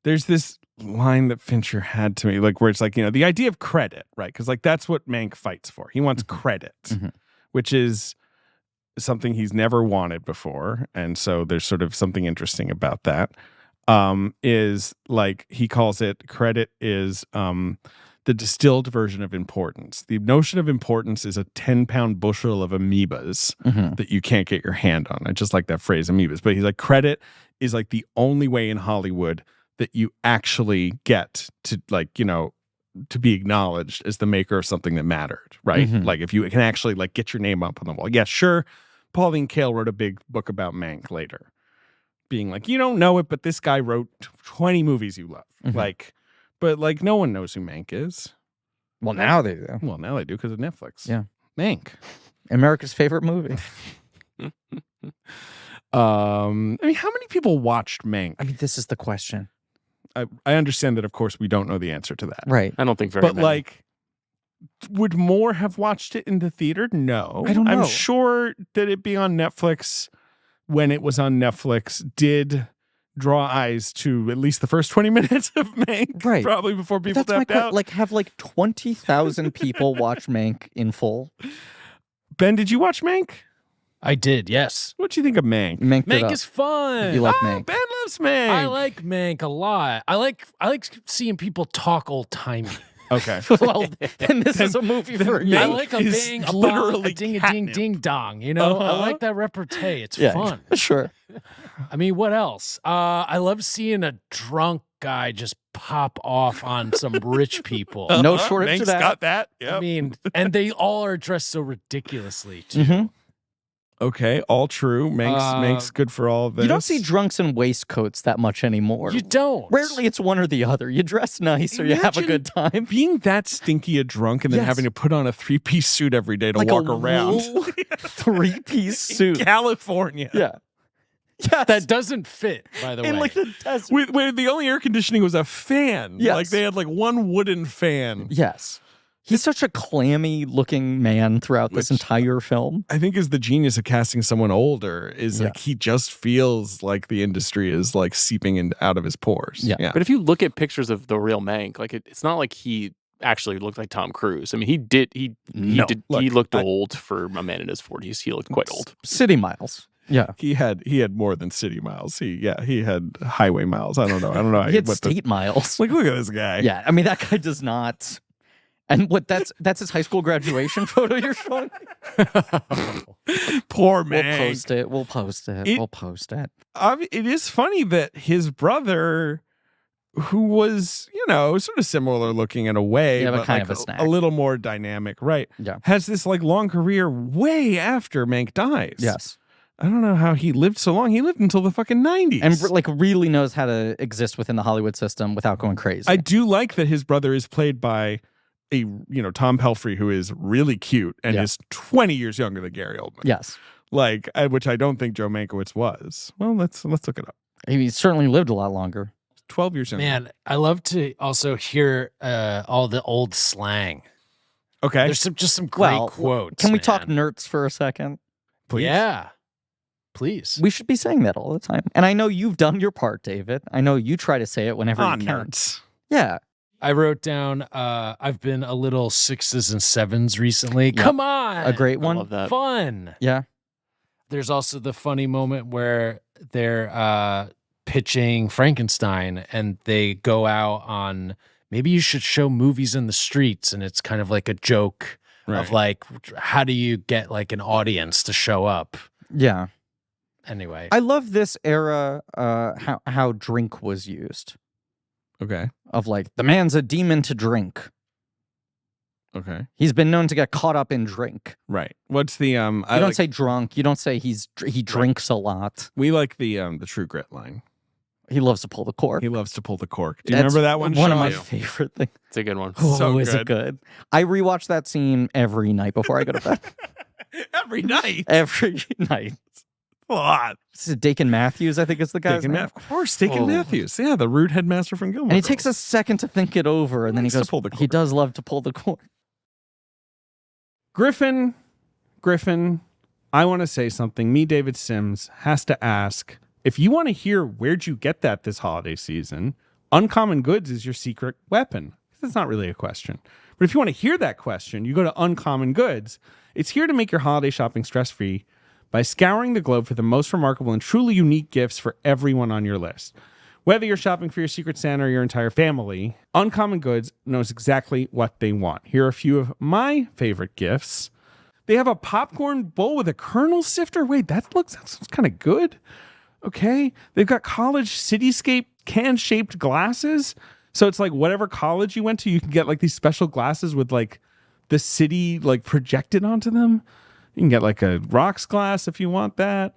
There's this line that Fincher had to me, like where it's like, the idea of credit, right? Because like that's what Mank fights for. He wants credit, which is something he's never wanted before. And so there's sort of something interesting about that. Is like he calls it credit is the the distilled version of importance. The notion of importance is a 10-pound bushel of amoebas that you can't get your hand on. I just like that phrase, amoebas. But he's like, credit is like the only way in Hollywood that you actually get to, like, you know, to be acknowledged as the maker of something that mattered, right? Like if you can actually like get your name up on the wall. Yeah, sure. Pauline Kael wrote a big book about Mank later, being like, you don't know it, but this guy wrote 20 movies you love. Like, but like no one knows who Mank is. Well, now they do. Well, now they do because of Netflix. Yeah. Mank. America's favorite movie. I mean, how many people watched Mank? I mean, this is the question. I understand that, of course, we don't know the answer to that. Right. I don't think very But many. like, would more have watched it in the theater? No. I don't know. I'm sure that it being on Netflix when it was on Netflix did draw eyes to at least the first 20 minutes of Mank. Right. Probably before people That's my tapped out. Like, have like 20,000 people watch Mank in full. Ben, did you watch Mank? I did, yes. What do you think of Mank? Mank, Mank is fun. You like Oh, Mank. Ben loves Mank. I like Mank a lot. I like seeing people talk old timey. Okay. Well, then this is a movie for you. I like a is bing, a literally bong, a ding, a ding, catnip. ding dong. You know, I like that repartee. It's fun. Sure. I mean, what else? I love seeing a drunk guy just pop off on some rich people. No shortage Mank's of that. got that. Yep. I mean, and they all are dressed so ridiculously too. Mhm. Okay, all true. Mank's good for all of this. You don't see drunks in waistcoats that much anymore. You don't. Rarely it's one or the other. You dress nice or you have a good time. being that stinky a drunk and then Yes. having to put on a 3-piece suit every day to Like walk a around. wool 3-piece suit. California. Yeah. Yes. That doesn't fit, by the way. in like the desert. Where the only air conditioning was a fan. Yes. Like they had like one wooden fan. Yes. He's such a clammy looking man throughout this Which- entire film. I think is the genius of casting someone older is like he just feels like the industry is like seeping out of his pores. Yeah. But if you look at pictures of the real Mank, like it's not like he actually looked like Tom Cruise. I mean, he looked old for a man in his 40s. He looked quite old. City miles. Yeah. He had more than city miles. He had highway miles. I don't know. He had state miles. Like look at this guy. Yeah. I mean, that guy does not. And that's his high school graduation photo you're showing? Poor We'll man. post it. We'll post it. It is funny that his brother, who was, sort of similar looking in a way, Yeah, but kind like of a snack. a little more dynamic, right? Yeah. Has this like long career way after Mank dies. Yes. I don't know how he lived so long. He lived until the fucking 90s. And like really knows how to exist within the Hollywood system without going crazy. I do like that his brother is played by a Tom Pelphrey, who is really cute and is 20 years younger than Gary Oldman. Yes. Like, which I don't think Joe Mankiewicz was. Well, let's look it up. He certainly lived a lot longer. 12 years younger. Man, I love to also hear all the old slang. Okay. There's just some great quotes. Can we talk man. nerds for a second? Please. Yeah. Please. We should be saying that all the time. And I know you've done your part, David. I know you try to say it whenever you can. Nerds. Yeah. I wrote down, I've been a little 6s and 7s recently. Yeah. Come on. A great I one. love that. Fun. Yeah. There's also the funny moment where they're pitching Frankenstein and they go out on, maybe you should show movies in the streets. And it's kind of like a joke of like, how do you get like an audience to show up? Yeah. Anyway. I love this era, how drink was used. Okay. Of like, the man's a demon to drink. Okay. He's been known to get caught up in drink. Right. What's the You don't say drunk. You don't say he drinks a lot. We like the True Grit line. He loves to pull the cork. He loves to pull the cork. Do you That's remember that one? One of my Sean? favorite things. It's a good one. Oh, is good. it good? I rewatch that scene every night before I go to bed. Every night. Every night. A lot. This is Dakin Matthews, I think is the guy's Dakin name. Of course, Dakin Matthews. Yeah, the rude headmaster from Gilmore And he Girls. takes a second to think it over, and then he Likes to goes, pull the he cork. does love to pull the cork. Griffin, I want to say something. Me, David Sims, has to ask, if you want to hear where'd you get that this holiday season, Uncommon Goods is your secret weapon. It's not really a question. But if you want to hear that question, you go to Uncommon Goods. It's here to make your holiday shopping stress-free by scouring the globe for the most remarkable and truly unique gifts for everyone on your list. Whether you're shopping for your Secret Santa or your entire family, Uncommon Goods knows exactly what they want. Here are a few of my favorite gifts. They have a popcorn bowl with a kernel sifter. Wait, that sounds kind of good. Okay. They've got college cityscape can-shaped glasses. So it's like whatever college you went to, you can get like these special glasses with like the city like projected onto them. You can get like a rocks glass if you want that.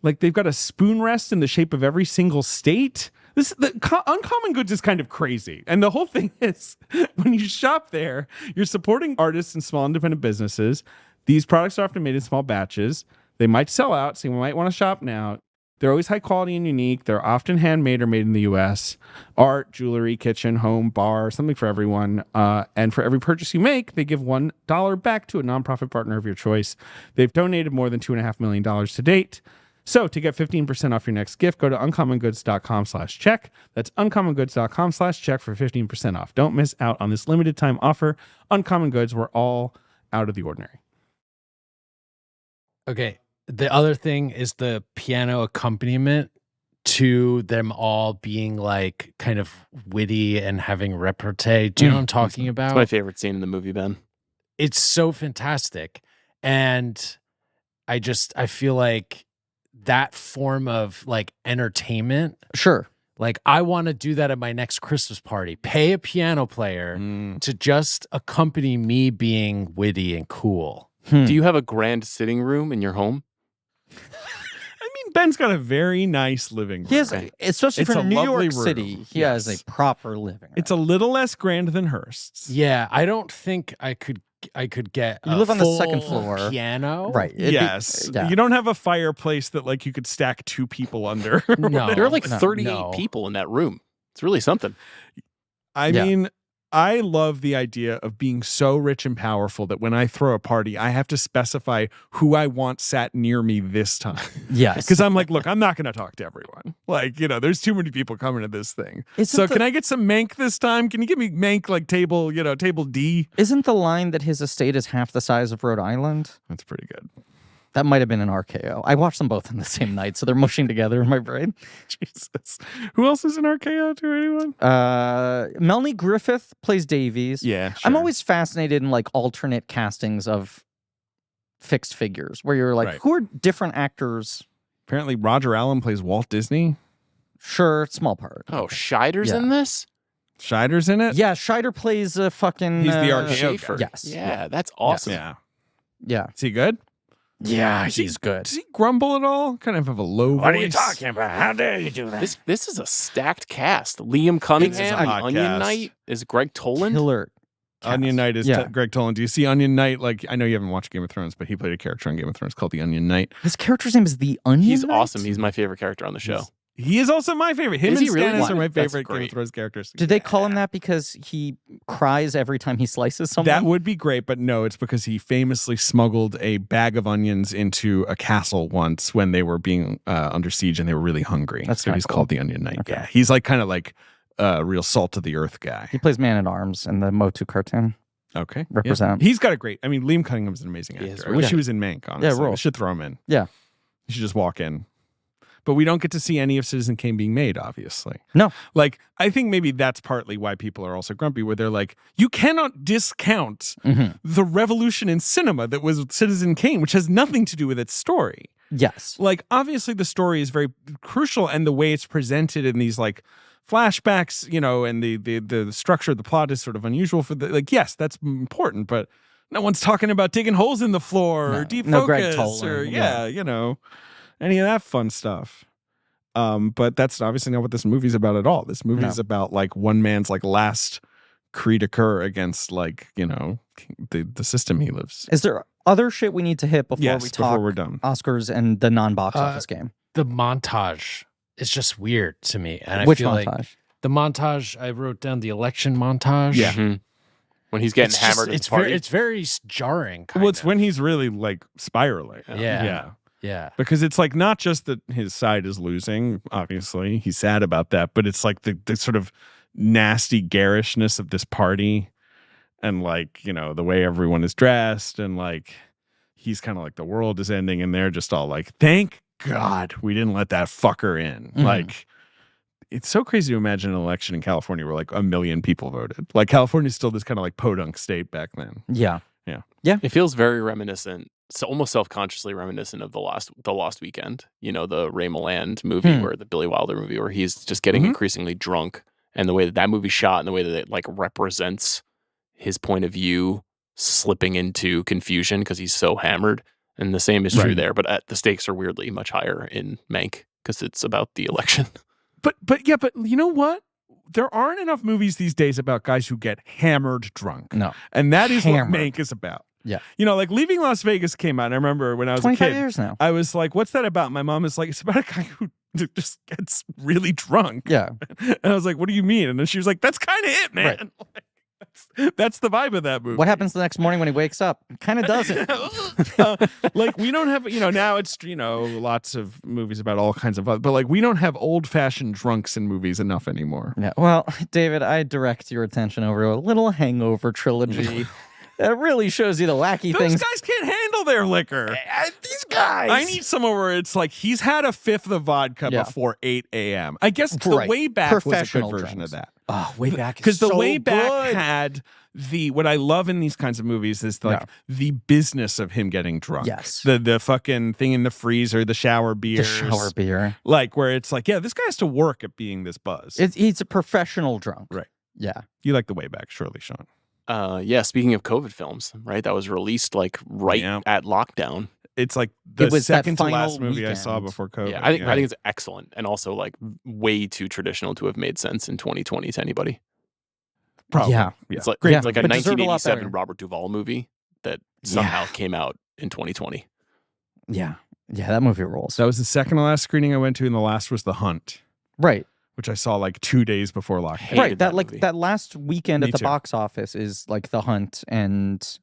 Like they've got a spoon rest in the shape of every single state. Uncommon Goods is kind of crazy. And the whole thing is when you shop there, you're supporting artists and small independent businesses. These products are often made in small batches. They might sell out, so you might want to shop now. They're always high quality and unique. They're often handmade or made in the U.S. Art, jewelry, kitchen, home, bar, something for everyone. And for every purchase you make, they give $1 back to a nonprofit partner of your choice. They've donated more than $2.5 million to date. So to get 15% off your next gift, go to uncommongoods.com/check. That's uncommongoods.com/check for 15% off. Don't miss out on this limited time offer. Uncommon Goods, we're all out of the ordinary. Okay. The other thing is the piano accompaniment to them all being like kind of witty and having repartee. Do you know what I'm talking about? It's my favorite scene in the movie, Ben. It's so fantastic. And I feel like that form of like entertainment. Sure. Like I want to do that at my next Christmas party. Pay a piano player to just accompany me being witty and cool. Do you have a grand sitting room in your home? I mean, Ben's got a very nice living room. He has, especially It's for a New lovely York room. City, he has a proper living room. It's a little less grand than Hearst's. Yeah, I don't think I could get You a live on the second full floor. piano. Right. Yes. Yeah. You don't have a fireplace that like you could stack two people under. No. There are like no, 38 people in that room. It's really something. I mean, I love the idea of being so rich and powerful that when I throw a party, I have to specify who I want sat near me this time. Yes. Because I'm like, look, I'm not going to talk to everyone. Like, there's too many people coming to this thing. Can I get some Mank this time? Can you give me Mank like table D? Isn't the line that his estate is half the size of Rhode Island? That's pretty good. That might have been an RKO. I watched them both in the same night, so they're mushing together in my brain. Jesus. Who else is in RKO to anyone? Melanie Griffith plays Davies. Yeah, I'm sure. always fascinated in like alternate castings of fixed figures where you're like, Right. who are different actors? Apparently Roger Allen plays Walt Disney. Sure, small part. Oh, Scheider's Yeah. in this? Scheider's in it? Yeah, Scheider plays a fucking... He's the RKO guy. Schaefer. Yes. Yeah, that's awesome. Yeah. Yeah. Is he good? Yeah, Does he's good. Does he grumble at all? Kind of have a low voice. What are you talking about? How dare you do that? This is a stacked cast. Liam Cunningham, a the hot Onion cast. Knight, is Greg Toland. Killer. Onion Knight is Yeah. Greg Toland. Do you see Onion Knight? Like, I know you haven't watched Game of Thrones, but he played a character on Game of Thrones called the Onion Knight. His character's name is the Onion He's Knight? awesome. He's my favorite character on the show. He is also my favorite. Him Is and he really? Stannis are my That's favorite Game of great. Thrones characters. Did they call him that because he cries every time he slices someone? That would be great, but no, it's because he famously smuggled a bag of onions into a castle once when they were being under siege and they were really hungry. That's so kinda he's cool. called the Onion Knight. Okay. Yeah, he's like kind of like a real salt of the earth guy. He plays Man-at-Arms in the Motu cartoon. Okay, Represent. Yeah. He's got a great. I mean, Liam Cunningham's an amazing He actor. is I really wish he good. was in Mank. Honestly, role. we should throw him in. Yeah. You should just walk in. But we don't get to see any of Citizen Kane being made, obviously. No. Like, I think maybe that's partly why people are also grumpy, where they're like, you cannot discount Mhm. the revolution in cinema that was Citizen Kane, which has nothing to do with its story. Yes. Like, obviously the story is very crucial, and the way it's presented in these like flashbacks, and the structure of the plot is sort of unusual for the, like, yes, that's important, but no one's talking about digging holes in the floor or defocus no Greg Toland, or yeah. any of that fun stuff. But that's obviously not what this movie's about at all. This movie's about like one man's like last cri de coeur against like, the system he lives. Is there other shit we need to hit before Yes, we before talk we're done. Oscars and the non-box office game? The montage is just weird to me. And I Which feel montage? like the montage, I wrote down the election montage. Yeah. Mhm. When he's getting It's hammered at it's the party. very, it's very jarring. Well, it's when he's really like spiraling. Yeah. Yeah. Because it's like not just that his side is losing, obviously. He's sad about that, but it's like the sort of nasty garishness of this party and like, the way everyone is dressed and like he's kind of like the world is ending and they're just all like, thank God we didn't let that fucker in. Mhm. Like it's so crazy to imagine an election in California where like 1 million people voted. Like California's still this kind of like podunk state back then. Yeah. It feels very reminiscent, so almost self-consciously reminiscent of the Lost Weekend. You know, the Ray Milland movie where the Billy Wilder movie where he's just getting increasingly drunk, and the way that movie's shot and the way that it like represents his point of view slipping into confusion because he's so hammered. And the same is true there, but the stakes are weirdly much higher in Mank because it's about the election. But you know what? There aren't enough movies these days about guys who get hammered drunk. No. And that is Hammered. what Mank is about. Yeah. You know, like Leaving Las Vegas came out. And I remember when I was a 25 kid. years now. I was like, what's that about? My mom is like, it's about a guy who just gets really drunk. Yeah. And I was like, what do you mean? And then she was like, that's kind of it, man. Right. Like, that's the vibe of that movie. What happens the next morning when he wakes up? Kind of doesn't. Like we don't have, now it's, lots of movies about all kinds of, but like we don't have old fashioned drunks in movies enough anymore. Yeah. Well, David, I direct your attention over to a little Hangover trilogy that really shows you the wacky Those things. guys can't handle their liquor. These guys. I need somewhere where it's like he's had a fifth of vodka before 8 a.m. I guess the Right. way back was a good Professional version drunks. of that. Oh, way back. Because the so way back good. had what I love in these kinds of movies is like the business of him getting drunk. Yes. The fucking thing in the freezer, the shower beers. The shower beer. Like where it's like, yeah, this guy has to work at being this buzz. He's a professional drunk. Right. Yeah. You like the way back, surely, Sean. Speaking of COVID films, right? That was released like at lockdown. It's like the It was that second to last final movie I saw weekend. before COVID. Yeah, I think it's excellent and also like way too traditional to have made sense in 2020 to anybody. Probably. Yeah. It's like Yeah, it's like a but deserved a lot 1987 better. Robert Duvall movie that somehow came out in 2020. Yeah. Yeah, that movie rolls. That was the second to last screening I went to, and the last was The Hunt, Right. which I saw like 2 days before lockdown. Hated Right. that That movie. that last weekend Me at the too. box office is like The Hunt and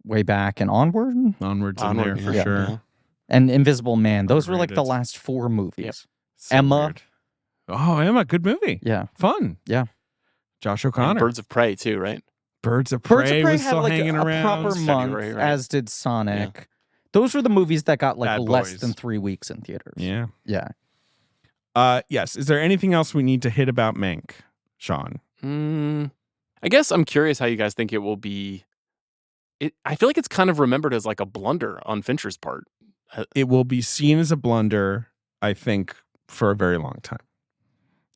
Way Back and Onward Onwards in Onward, there for yeah. sure. and Invisible Man. Those were like the Underrated. last 4 movies. Yep. So Emma. weird. Oh, Emma, good movie. Yeah. Fun. Yeah. Josh And O'Connor. Birds of Prey too, right? Birds of Prey, Birds of Prey was had still like hanging a around. proper month, February, right? as did Sonic. Those were the movies that got like Bad less Boys. than 3 weeks in theaters. Yeah. Yeah. Yes. Is there anything else we need to hit about Mank, Sean? I guess I'm curious how you guys think it will be. I feel like it's kind of remembered as like a blunder on Fincher's part. It will be seen as a blunder, I think, for a very long time.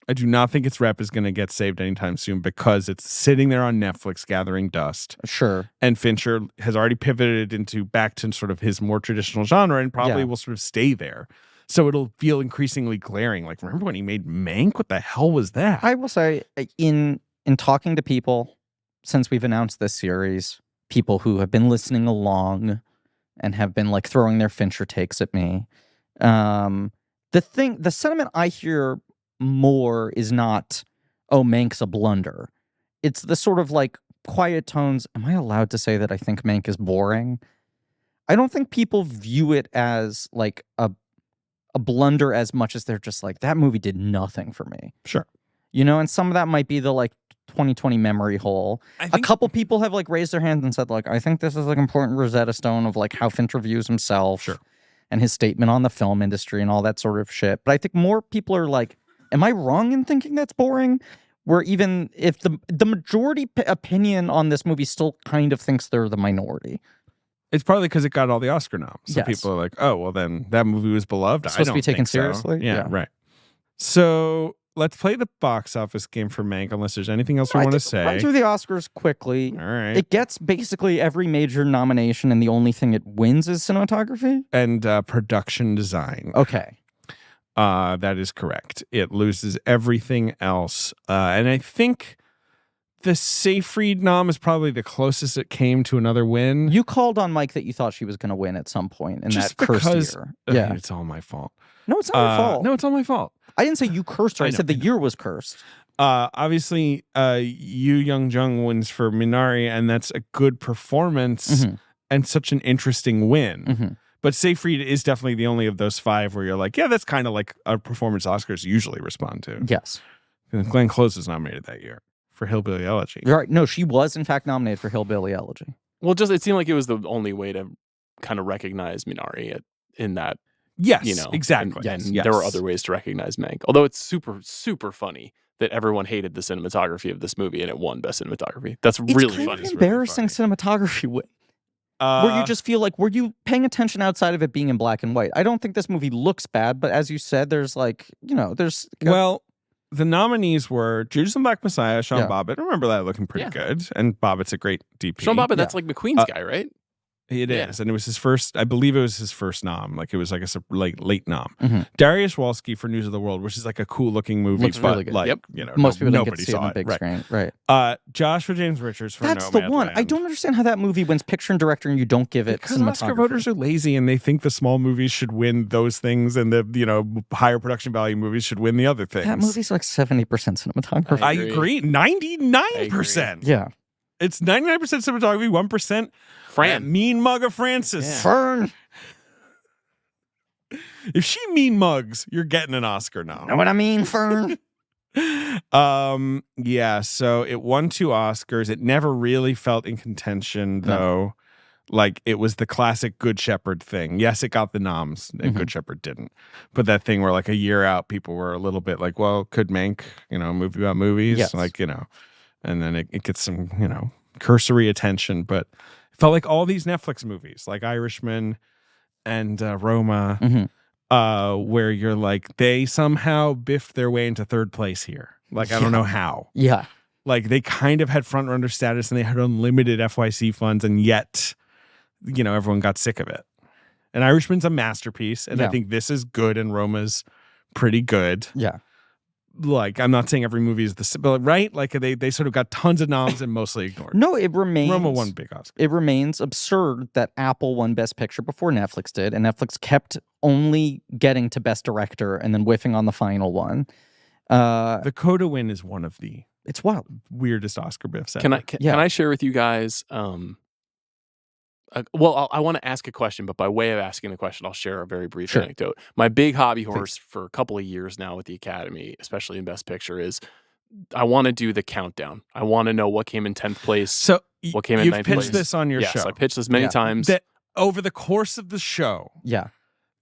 I do not think its rep is going to get saved anytime soon because it's sitting there on Netflix gathering dust. Sure. And Fincher has already pivoted back to sort of his more traditional genre and probably will sort of stay there. So it'll feel increasingly glaring. Like, remember when he made Mank? What the hell was that? I will say, in talking to people since we've announced this series, people who have been listening along and have been like throwing their Fincher takes at me, the sentiment I hear more is not, oh, Mank's a blunder. It's the sort of like quiet tones. Am I allowed to say that I think Mank is boring? I don't think people view it as like a blunder as much as they're just like, that movie did nothing for me. Sure. And some of that might be the like 2020 memory hole. A couple people have like raised their hands and said like, I think this is like important Rosetta Stone of like how Fincher views himself. Sure. And his statement on the film industry and all that sort of shit. But I think more people are like, am I wrong in thinking that's boring? Where even if the majority opinion on this movie still kind of thinks they're the minority. It's probably because it got all the Oscar noms. So Yes. people are like, oh, well, then that movie was beloved. It's I supposed to don't be taken think so. seriously? Yeah, Yeah. right. So let's play the box office game for Mank, unless there's anything else we want to say. Run through the Oscars quickly. All right. It gets basically every major nomination, and the only thing it wins is cinematography. And production design. Okay. That is correct. It loses everything else. And I think the Seyfried nom is probably the closest it came to another win. You called on Mike that you thought she was going to win at some point in Just that cursed because- year. I mean, Yeah. it's all my fault. No, it's not your fault. No, it's all my fault. I didn't say you cursed her. I I know, said the I know. year was cursed. Obviously, Yu Young-jung wins for Minari, and that's a good performance Mhm. and such an interesting win. Mhm. But Seyfried is definitely the only of those 5 where you're like, yeah, that's kind of like a performance Oscars usually respond to. Yes. Glenn Close was nominated that year for Hillbilly Elegy. You're right. No, she was in fact nominated for Hillbilly Elegy. Well, it seemed like it was the only way to kind of recognize Minari in that Yes, you know, exactly. And Yes. there were other ways to recognize Mank. Although it's super, super funny that everyone hated the cinematography of this movie and it won Best Cinematography. That's It's really kind funny. of embarrassing cinematography win. Where you just feel like, were you paying attention outside of it being in black and white? I don't think this movie looks bad, but as you said, there's like, there's... Well, the nominees were Judas and Black Messiah, Sean Yeah. Bobbitt. I remember that looking pretty good. And Bobbitt's a great DP. Sean Bobbitt, that's like McQueen's guy, right? It is, and it was his first. I believe it was his first nom. Like it was like a late nom. Mm-hmm. Darius Wolski for News of the World, which is like a cool looking movie, Looks but really good. like Yep. Most people didn't get nobody to see it saw on the big right. screen. Right. Joshua James Richards for That's the one. I Nomadland. don't understand how that movie wins picture and director and you don't give it Because cinematography. Oscar voters are lazy and they think the small movies should win those things, and the higher production value movies should win the other things. That movie's like 70% cinematography. I agree. 99%. Yeah. It's 99% cinematography, 1% Fran. mean mug of Francis. Fern. If she mean mugs, you're getting an Oscar now. Know what I mean, Fern? Yeah, so it won 2 Oscars. It never really felt in contention, though. Like it was the classic Good Shepherd thing. Yes, it got the noms, and Good Shepherd didn't. But that thing where like a year out, people were a little bit like, well, could Mank, a movie about movies? Yes. Like, and then it gets some, cursory attention. But it felt like all these Netflix movies, like Irishman and Roma, where you're like, they somehow biffed their way into third place here. Like, I don't know how. Yeah. Like, they kind of had front runner status and they had unlimited FYC funds, and yet, everyone got sick of it. And Irishman's a masterpiece, and I think this is good, and Roma's pretty good. Yeah. Like, I'm not saying every movie is but right? Like, they sort of got tons of noms and mostly ignored. No, it remains... Roma won big Oscar. It remains absurd that Apple won Best Picture before Netflix did, and Netflix kept only getting to Best Director and then whiffing on the final one. The Coda win is one of the It's wild. weirdest Oscar biffs ever. Can I share with you guys? I want to ask a question, but by way of asking the question, I'll share a very brief anecdote. My big hobby horse for a couple of years now with the Academy, especially in Best Picture, is I want to do the countdown. I want to know what came in 10th place. So what came in 9th place. You've pitched this on your show. Yes, I pitched this many times. That over the course of the show,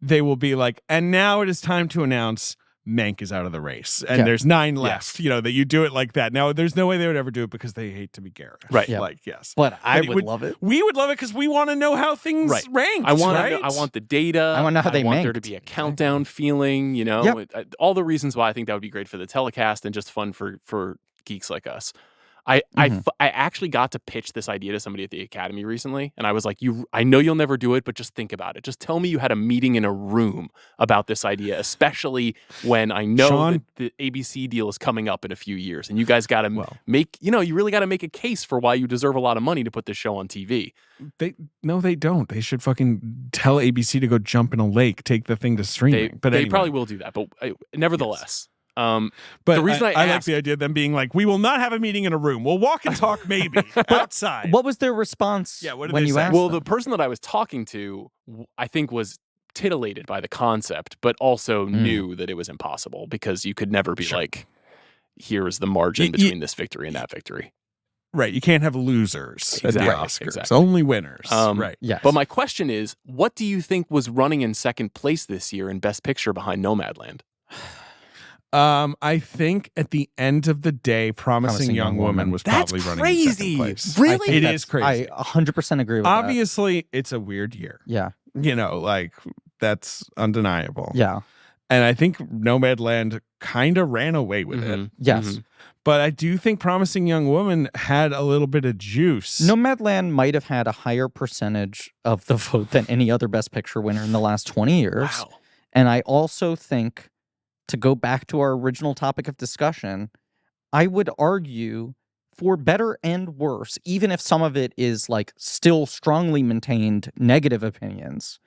they will be like, and now it is time to announce Mank is out of the race, and there's 9 left. That you do it like that. Now, there's no way they would ever do it because they hate to be garish. Right. Yeah. Like, yes. But I would love it. We would love it because we want to know how things rank. I want the data. I want to know how they want there ranked. to be a countdown feeling, all the reasons why I think that would be great for the telecast and just fun for geeks like us. I actually got to pitch this idea to somebody at the Academy recently, and I was like, I know you'll never do it, but just think about it. Just tell me you had a meeting in a room about this idea, especially when I know that the ABC deal is coming up in a few years, and you guys got to make, you really got to make a case for why you deserve a lot of money to put this show on TV. They don't. They should fucking tell ABC to go jump in a lake, take the thing to streaming. But they probably will do that, but nevertheless. Yes. But the reason I like the idea of them being like, we will not have a meeting in a room. We'll walk and talk maybe outside. What was their response when you asked Well, them? the person that I was talking to, I think, was titillated by the concept, but also knew that it was impossible because you could never be like, here is the margin between this victory and that victory. Right. You can't have losers at the Oscars. Exactly. Only winners. Right. Yes. But my question is, what do you think was running in second place this year in Best Picture behind Nomadland? I think at the end of the day, Promising Young Woman was probably running in second place. Really? It is crazy. I 100% agree with that. Obviously, it's a weird year. Yeah. That's undeniable. Yeah. And I think Nomadland kind of ran away with it. Yes. But I do think Promising Young Woman had a little bit of juice. Nomadland might have had a higher percentage of the vote than any other Best Picture winner in the last 20 years. Wow. And I also think, to go back to our original topic of discussion, I would argue, for better and worse, even if some of it is like still strongly maintained negative opinions,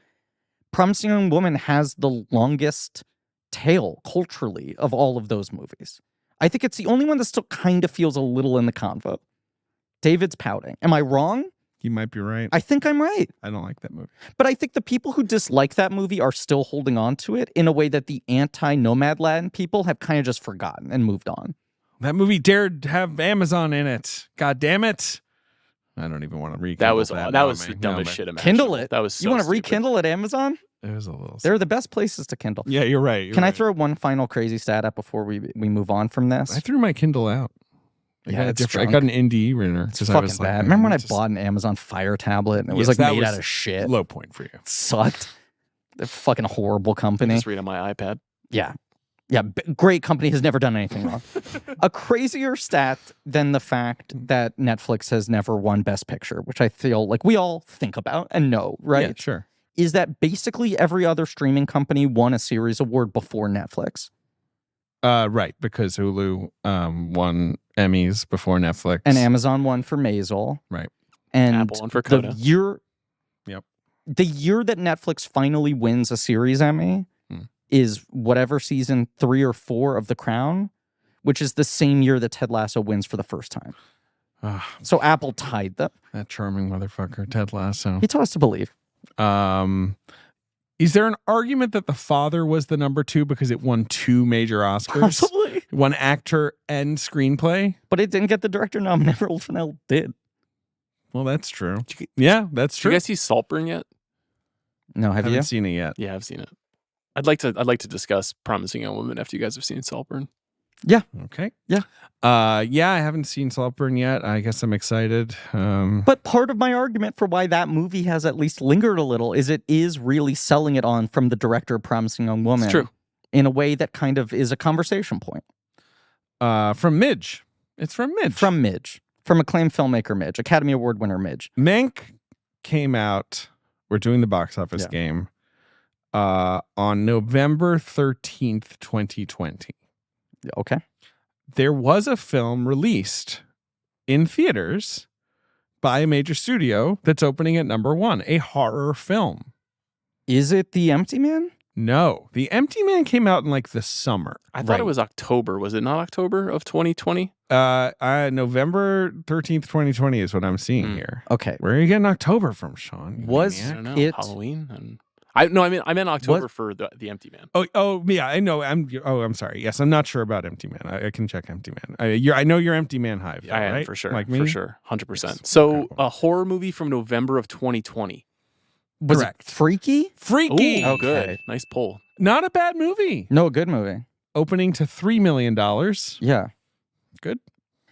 Promising Young Woman has the longest tail culturally of all of those movies. I think it's the only one that still kind of feels a little in the convo. David's pouting. Am I wrong? You might be right. I think I'm right. I don't like that movie. But I think the people who dislike that movie are still holding on to it in a way that the anti-Nomadland people have kind of just forgotten and moved on. That movie dared have Amazon in it. God damn it. I don't even want to rekindle That was the dumbest shit imaginable. Kindle it. That was so You want to stupid. rekindle at Amazon? It was a little. They're the best places to Kindle. Yeah, you're right. Can I throw one final crazy stat up before we move on from this? I threw my Kindle out. Yeah, it's I got an indie reader. It's fucking bad. Remember when I bought an Amazon Fire tablet and it was like made out of shit? Low point for you. It sucked. They're a fucking horrible company. Just read on my iPad. Yeah. Yeah, great company, has never done anything wrong. A crazier stat than the fact that Netflix has never won Best Picture, which I feel like we all think about and know, right? Yeah, sure. Is that basically every other streaming company won a series award before Netflix. Right, because Hulu won Emmys before Netflix. And Amazon won for Maisel. Right. And Apple won for Coda. The year that Netflix finally wins a series Emmy is whatever season 3 or 4 of The Crown, which is the same year that Ted Lasso wins for the first time. So Apple tied them. That charming motherfucker, Ted Lasso. He taught us to believe. Is there an argument that The Father was the number 2 because it won 2 major Oscars? Possibly. One actor and screenplay? But it didn't get the director nom. Never Fennell did. Well, that's true. Yeah, that's Did true. you guys see Saltburn yet? No, have you? Haven't seen it yet. Yeah, I've seen it. I'd like to discuss Promising Young Woman after you guys have seen Saltburn. Yeah. Okay. Yeah. Yeah, I haven't seen Saltburn yet. I guess I'm excited. But part of my argument for why that movie has at least lingered a little is it is really selling it on from the director of Promising Young Woman. It's true. In a way that kind of is a conversation point. From Midge. It's from Midge. From Midge. From acclaimed filmmaker Midge. Academy Award winner Midge. Mank came out. We're doing the box office game on November 13th, 2020. Okay. There was a film released in theaters by a major studio that's opening at number 1, a horror film. Is it The Empty Man? No, The Empty Man came out in like the summer. I thought it was October. Was it not October of 2020? November 13th, 2020 is what I'm seeing here. Okay. Where are you getting October from, Sean? Was I don't know. it Halloween? And I meant October for the Empty Man. Oh, yeah, I know. I'm sorry. Yes, I'm not sure about Empty Man. I can check Empty Man. I know you're Empty Man Hive. I am right? for sure. Like me? For sure. 100%. Yes. So Okay. a horror movie from November of 2020. Was Correct. it Freaky? Freaky. Oh, Okay. good. Nice pull. Not a bad movie. No, a good movie. Opening to $3 million. Yeah. Good.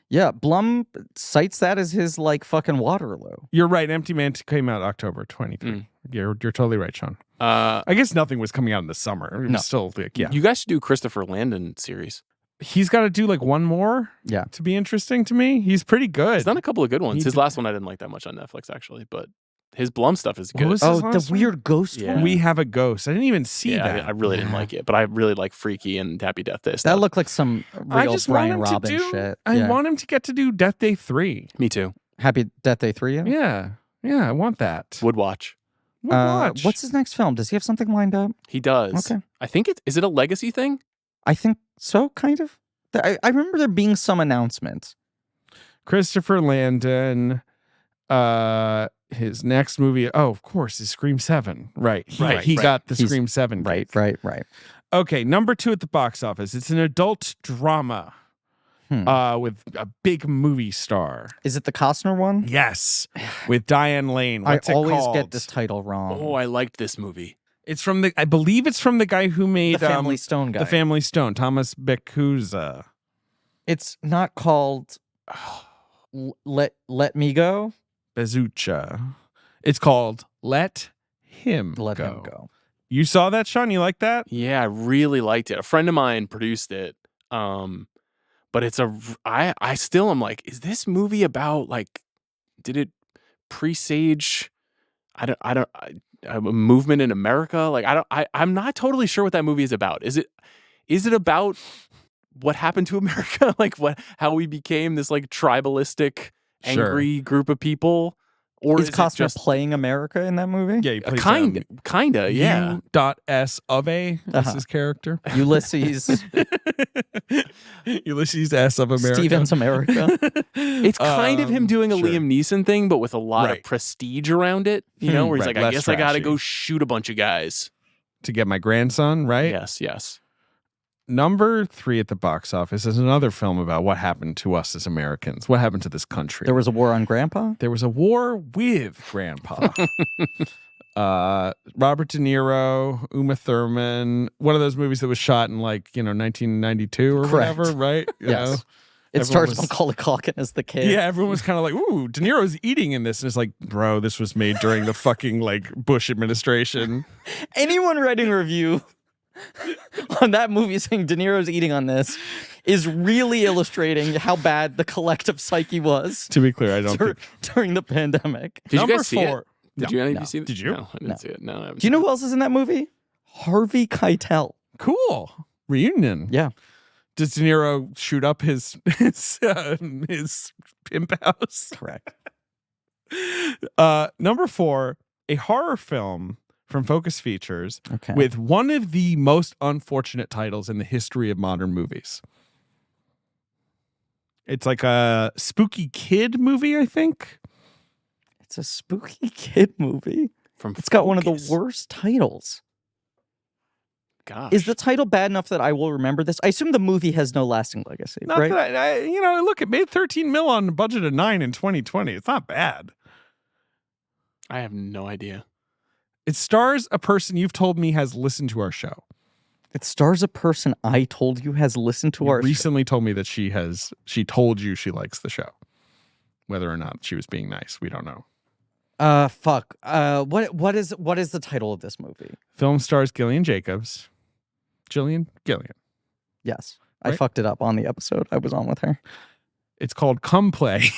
Yeah, Blum cites that as his like fucking Waterloo. You're right. Empty Man came out October 23. You're totally right, Sean. I guess nothing was coming out in the summer. It was still like, yeah. You guys should do Christopher Landon series. He's got to do like one more to be interesting to me. He's pretty good. He's done a couple of good ones. His last one I didn't like that much on Netflix, actually, but his Blum stuff is good. What was Oh, his the last one? weird ghost Yeah. one? We Have a Ghost. I didn't even see Yeah, that. I really didn't like it, but I really like Freaky and Happy Death Day That stuff. looked like some I real just want Brian him Robin to do. shit. I Yeah. want him to get to do Death Day 3. Me too. Happy Death Day 3, yeah? Yeah, I want that. Would watch. Would watch. What's his next film? Does he have something lined up? He does. Okay. I think is it a legacy thing? I think so, kind of. I remember there being some announcement. Christopher Landon? His next movie. Oh, of course, is Scream 7. Right. He got the Scream 7. Right. Okay, number 2 at the box office. It's an adult drama with a big movie star. Is it the Costner one? Yes, with Diane Lane. What's I it always called? get this title wrong. Oh, I liked this movie. It's from I believe it's from the guy who made the Family Stone guy. The Family Stone, Thomas Becuza. It's not called Let Me Go. Bezucha. It's called Let Him Let Go. Him Go. You saw that, Sean? You like that? Yeah, I really liked it. A friend of mine produced it. But it's I still am like, is this movie about like, did it presage a movement in America? Like I'm not totally sure what that movie is about. Is it about what happened to America? Like how we became this like tribalistic, angry group of people? Or is Costner just playing America in that movie? Yeah, he plays kinda, yeah. U.S. of A. That's his character. Ulysses. Ulysses S. of America. Stevens America. It's kind of him doing a sure. Liam Neeson thing, but with a lot of prestige around it. You know, where he's like, I less guess I gotta trashy. go shoot a bunch of guys. To get my grandson, right? Yes. Number 3 at the box office is another film about what happened to us as Americans. What happened to this country? There was a war on Grandpa? There was a war with Grandpa. Robert De Niro, Uma Thurman, one of those movies that was shot in 1992 or Correct. whatever, right? You Yes. know? It Everyone stars Macaulay Culkin as the kid. Yeah, everyone was kind of like, ooh, De Niro's eating in this. And it's like, bro, this was made during the fucking Bush administration. Anyone writing a review on that movie saying De Niro's eating on this is really illustrating how bad the collective psyche was To be clear, I don't think. during the pandemic. Did you Number guys see it? 4. Did No. you any of No. you see it? Did you? No, I didn't see it. No, I haven't Do you know seen who else is in that movie? Harvey Keitel. Cool. Reunion. Yeah. Does De Niro shoot up his pimp house? Correct. Number 4, a horror film from Focus Features Okay. with one of the most unfortunate titles in the history of modern movies. It's like a spooky kid movie, I think. It's a spooky kid movie. From It's got one of the Focus. worst titles. Gosh. Is the title bad enough that I will remember this? I assume the movie has no lasting legacy, Not right? that look, it made 13 mil on a budget of 9 in 2020. It's not bad. I have no idea. It stars a person you've told me has listened to our show. It stars a person I told you has listened to You our show. recently told me that she told you she likes the show. Whether or not she was being nice, we don't know. Fuck. What is the title of this movie? Film stars Gillian Jacobs. Gillian? Yes. I Right. fucked it up on the episode I was on with her. It's called Come Play.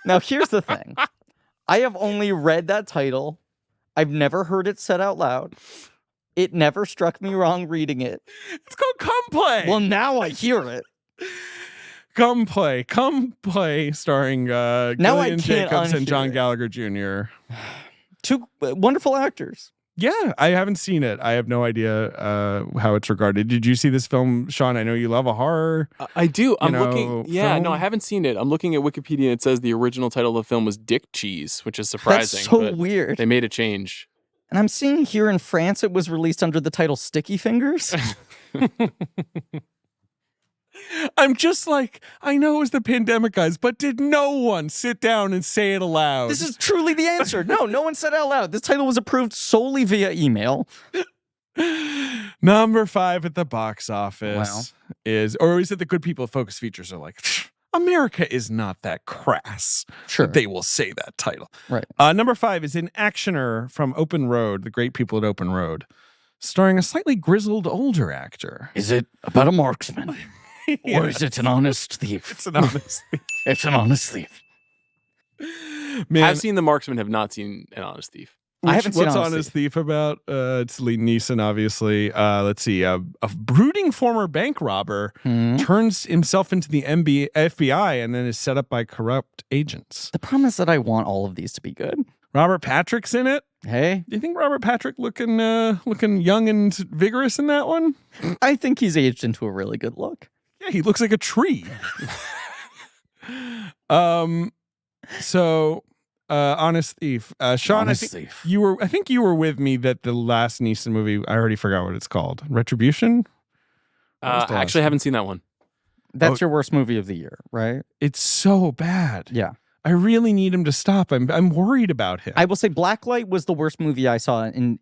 Now, here's the thing. I have only read that title. I've never heard it said out loud. It never struck me wrong reading it. It's called Come Play. Well, now I hear it. Come Play, starring I Gillian can't Jacobs and unhear John it. Gallagher Jr. Two wonderful actors. Yeah, I haven't seen it. I have no idea how it's regarded. Did you see this film, Sean? I know you love a horror. I do. I'm know, looking. Yeah, no, film? I haven't seen it. I'm looking at Wikipedia and it says the original title of the film was Dick Cheese, which is surprising. That's so but weird. They made a change. And I'm seeing here in France it was released under the title Sticky Fingers. I'm just like, I know it was the pandemic, guys, but did no one sit down and say it aloud? This is truly the answer. No one said it out loud. This title was approved solely via email. Number 5 at the box office is it the good people of Focus Features are like, America is not that crass. Sure. They will say that title. Right. Number 5 is an actioner from Open Road, the great people at Open Road, starring a slightly grizzled older actor. Is it about a marksman? Or is it an honest thief? It's an honest thing. It's an honest thief. Man, I've seen The Marksman, have not seen An Honest Thief. I haven't seen what's Honest Honest Thief about? It's Liam Neeson, obviously. Let's see. A brooding former bank robber turns himself into the FBI and then is set up by corrupt agents. The problem is that I want all of these to be good. Robert Patrick's in it. Hey, Do you think Robert Patrick looking young and vigorous in that one? I think he's aged into a really good look. Yeah, he looks like a tree. Honest Thief. Sean, Honest I think Thief. you were with me that the last Neeson movie, I already forgot what it's called. Retribution? was the last Actually, I one? haven't seen that one. That's your worst movie of the year, right? It's so bad. Yeah. I really need him to stop. I'm worried about him. I will say Blacklight was the worst movie I saw in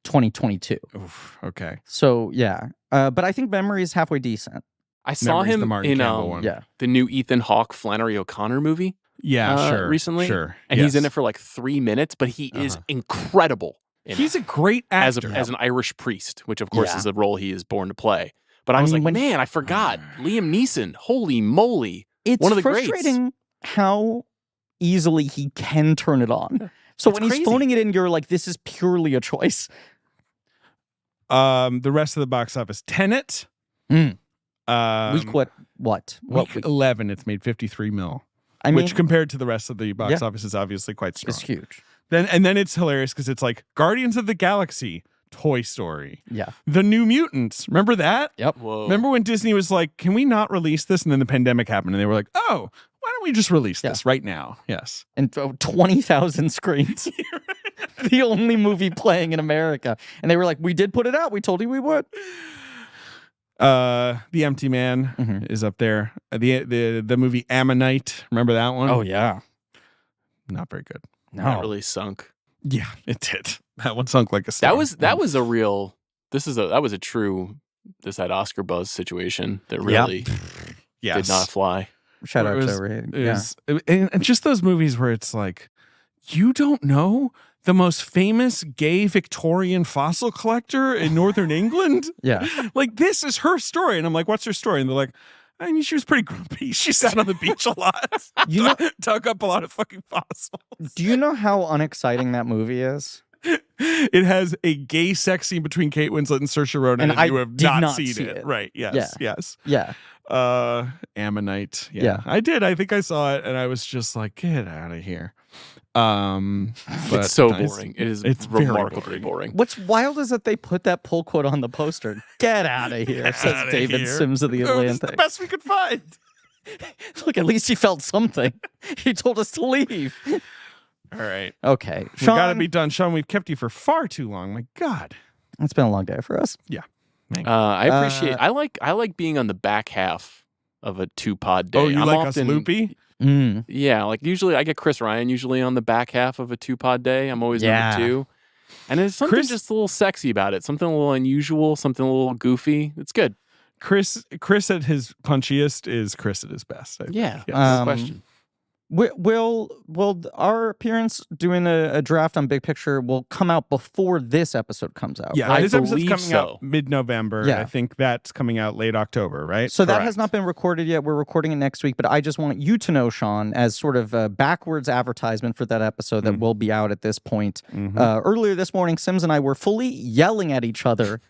2022. Oof, okay. So, yeah. But I think Memory is halfway decent. I saw Memory's the him Martin in Campbell one. Yeah. the new Ethan Hawke Flannery O'Connor movie. Yeah, sure. Recently. Sure. And he's in Yes. it for like 3 minutes, but he is incredible. in He's it a great as actor. as an Irish priest, which of course Yeah. is a role he is born to play. But I was mean, like, man, I forgot Liam Neeson. Holy moly! It's One of the greats. frustrating how easily he can turn it on. So It's when he's crazy. phoning it in, you're like, this is purely a choice. The rest of the box office. Tenet. Mm. Week What? Week 11, it's made 53 mil. I mean, Which compared to the rest of the box Yeah. office is obviously quite strong. it's huge. Then it's hilarious because it's like Guardians of the Galaxy, Toy Story, Yeah. The New Mutants. Remember that? Yep. Whoa. Remember when Disney was like, "Can we not release this?" And then the pandemic happened, and they were like, "Oh, why don't we just release this right now?" Yes. And 20,000 screens. The only movie playing in America. And they were like, we did put it out. We told you we would. The Empty Man is up there. The movie Ammonite. Remember that one? Oh, yeah. Not very good. No. That really sunk. Yeah, it did. That one sunk like a stone. That was a real. That was a true. This had Oscar buzz situation that really did not fly. Shout out It was- to Ray. it was- and just those movies where it's like, you don't know the most famous gay Victorian fossil collector in Northern England? Yeah. Like, this is her story. And I'm like, what's her story? And they're like, I mean, she was pretty grumpy. She sat on the beach a lot. You know- dug up a lot of fucking fossils. Do you know how unexciting that movie is? It has a gay sex scene between Kate Winslet and Saoirse Ronan, And and you I have did not not seen see it. it. Right. Yes. Yes. Yeah. Ammonite. Yeah. I did. I think I saw it and I was just like, get out of here. But It's so boring. It's very remarkably boring. What's wild is that they put that pull quote on the poster. Get out of here, says outta David here. Sims of the It was the Atlantic. best we could find. Look, at least he felt something. He told us to leave. All right. Okay. We got to Sean, be done. Sean, we've kept you for far too long. My God. it's been a long day for us. I appreciate. I like being on the back half of a 2-pod day. Oh, you I'm like often, us loopy? Mm. Yeah, like usually I get Chris Ryan usually on the back half of a 2-pod day. I'm always Yeah. number 2. And there's something Chris- just a little sexy about it. Something a little unusual, something a little goofy. It's good. Chris at his punchiest is Chris at his best. I think. Yeah. Yes. No question. Will our appearance doing a draft on Big Picture will come out before this episode comes out? Yeah, right? this episode's believe coming so. out mid-November. Yeah. I think that's coming out late October, right? So that Correct. has not been recorded yet. We're recording it next week, but I just want you to know, Sean, as sort of a backwards advertisement for that episode that will be out at this point. Mhm. Earlier this morning, Sims and I were fully yelling at each other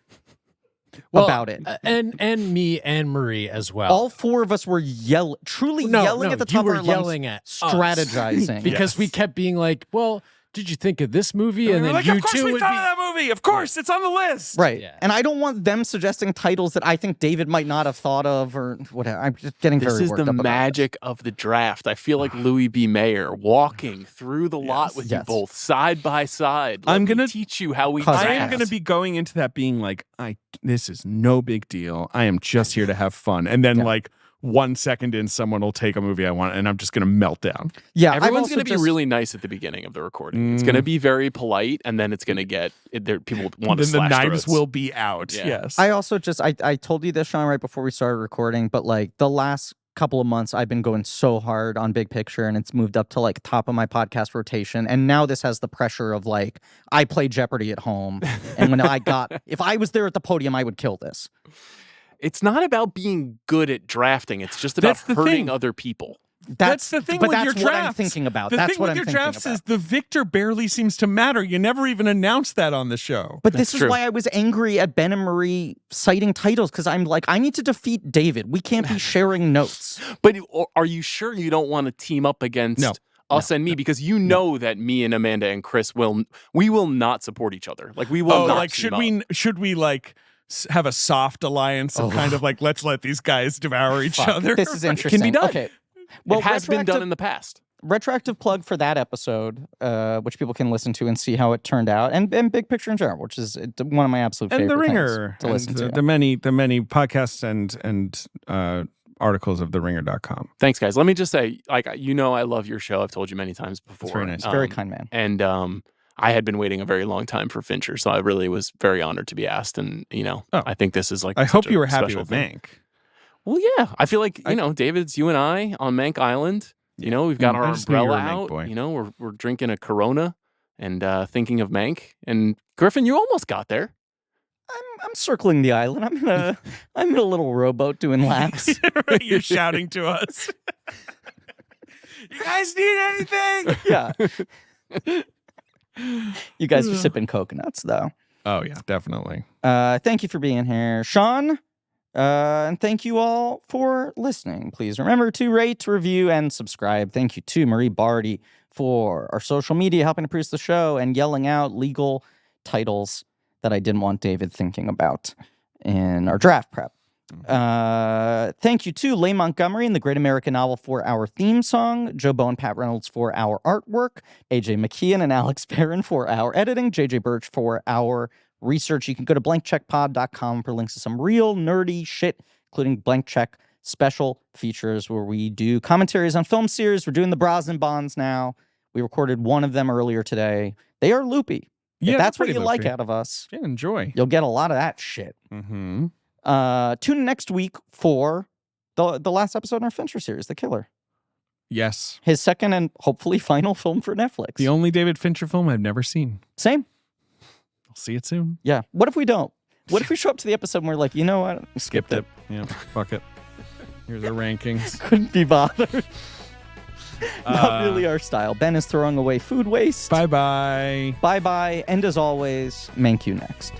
about it. And me and Marie as well. All four of us were yelling at the top you of were our yelling lungs, at us. strategizing. because we kept being like, well, did you think of this movie? And We're then like, you of course two we would thought be of that movie. Of course, it's on the list. Right. Yeah. And I don't want them suggesting titles that I think David might not have thought of or whatever. I'm just getting This very is worked the up about this. magic of the draft. I feel like Louis B. Mayer walking through the lot with you Yes. both side by side. I'm Let me gonna teach you how we Cause draft. I am going to be going into that being like, this is no big deal. I am just here to have fun. And then like 1 second in, someone will take a movie I want, and I'm just going to melt down. Yeah, Everyone's going to be really nice at the beginning of the recording. It's going to be very polite, and then it's going to get people want to Then the slash knives throats. will be out. Yeah. Yes. I also just I told you this, Sean, right before we started recording, but like the last couple of months I've been going so hard on Big Picture and it's moved up to like top of my podcast rotation. And now this has the pressure of like I play Jeopardy at home. And when if I was there at the podium, I would kill this. It's not about being good at drafting. It's just about That's the hurting thing. other people. That's the thing but with that's your what I'm drafts. thinking about. The That's thing what with I'm your thinking drafts about. is the victor barely seems to matter. You never even announced that on the show. But That's this true. is why I was angry at Ben and Marie citing titles, because I'm like, I need to defeat David. We can't be sharing notes. But are you sure you don't want to team up against No. us and me? Because you know that me and Amanda and Chris will not support each other. Like we will Oh, not like team should we like have a soft alliance of kind of like let's let these guys devour each other? This is interesting. done. Okay. up. Well, It has been done retroactive- in the past. retroactive plug for that episode, which people can listen to and see how it turned out, and Big Picture in general, which is one of my absolute And favorite the things Ringer to listen to. the many podcasts and articles of theringer.com. Thanks, guys. Let me just say, like, I love your show. I've told you many times before. very nice. Very kind man. And I had been waiting a very long time for Fincher, so I really was very honored to be asked. And I think this is like. I hope such a you were happy special with thing. Mank. Well, yeah. I feel like David's you and I on Mank Island. We've got our I just knew you were umbrella a Mank out. boy. We're drinking a Corona and thinking of Mank. And Griffin, you almost got there. I'm circling the island. I'm in a little rowboat doing laps. You're shouting to us. You guys need anything? Yeah. You guys are sipping coconuts, though. Oh yeah, definitely. Thank you for being here, Sean. And thank you all for listening. Please remember to rate, review, and subscribe. Thank you to Marie Barty for our social media, helping to produce the show and yelling out legal titles that I didn't want David thinking about in our draft prep. Thank you to Leigh Montgomery and the Great American Novel for our theme song, Joe Bowen, Pat Reynolds for our artwork, AJ McKeon and Alex Barron for our editing, JJ Birch for our research. You can go to blankcheckpod.com for links to some real nerdy shit, including Blank Check special features where we do commentaries on film series. We're doing the Brosnan Bonds now. We recorded one of them earlier today. They are loopy. Yeah, if that's what pretty you like loopy. out of us, Yeah, enjoy. you'll get a lot of that shit. Mm-hmm. Tune in next week for the last episode in our Fincher series, The Killer. Yes. His second and hopefully final film for Netflix. The only David Fincher film I've never seen. Same. I'll see it soon. Yeah. What if we don't? What if we show up to the episode and we're like, you know what? Skipped it. Yeah, fuck it. Here's our rankings. Couldn't be bothered. Not really our style. Ben is throwing away food waste. Bye-bye. Bye-bye. And as always, Mank you next.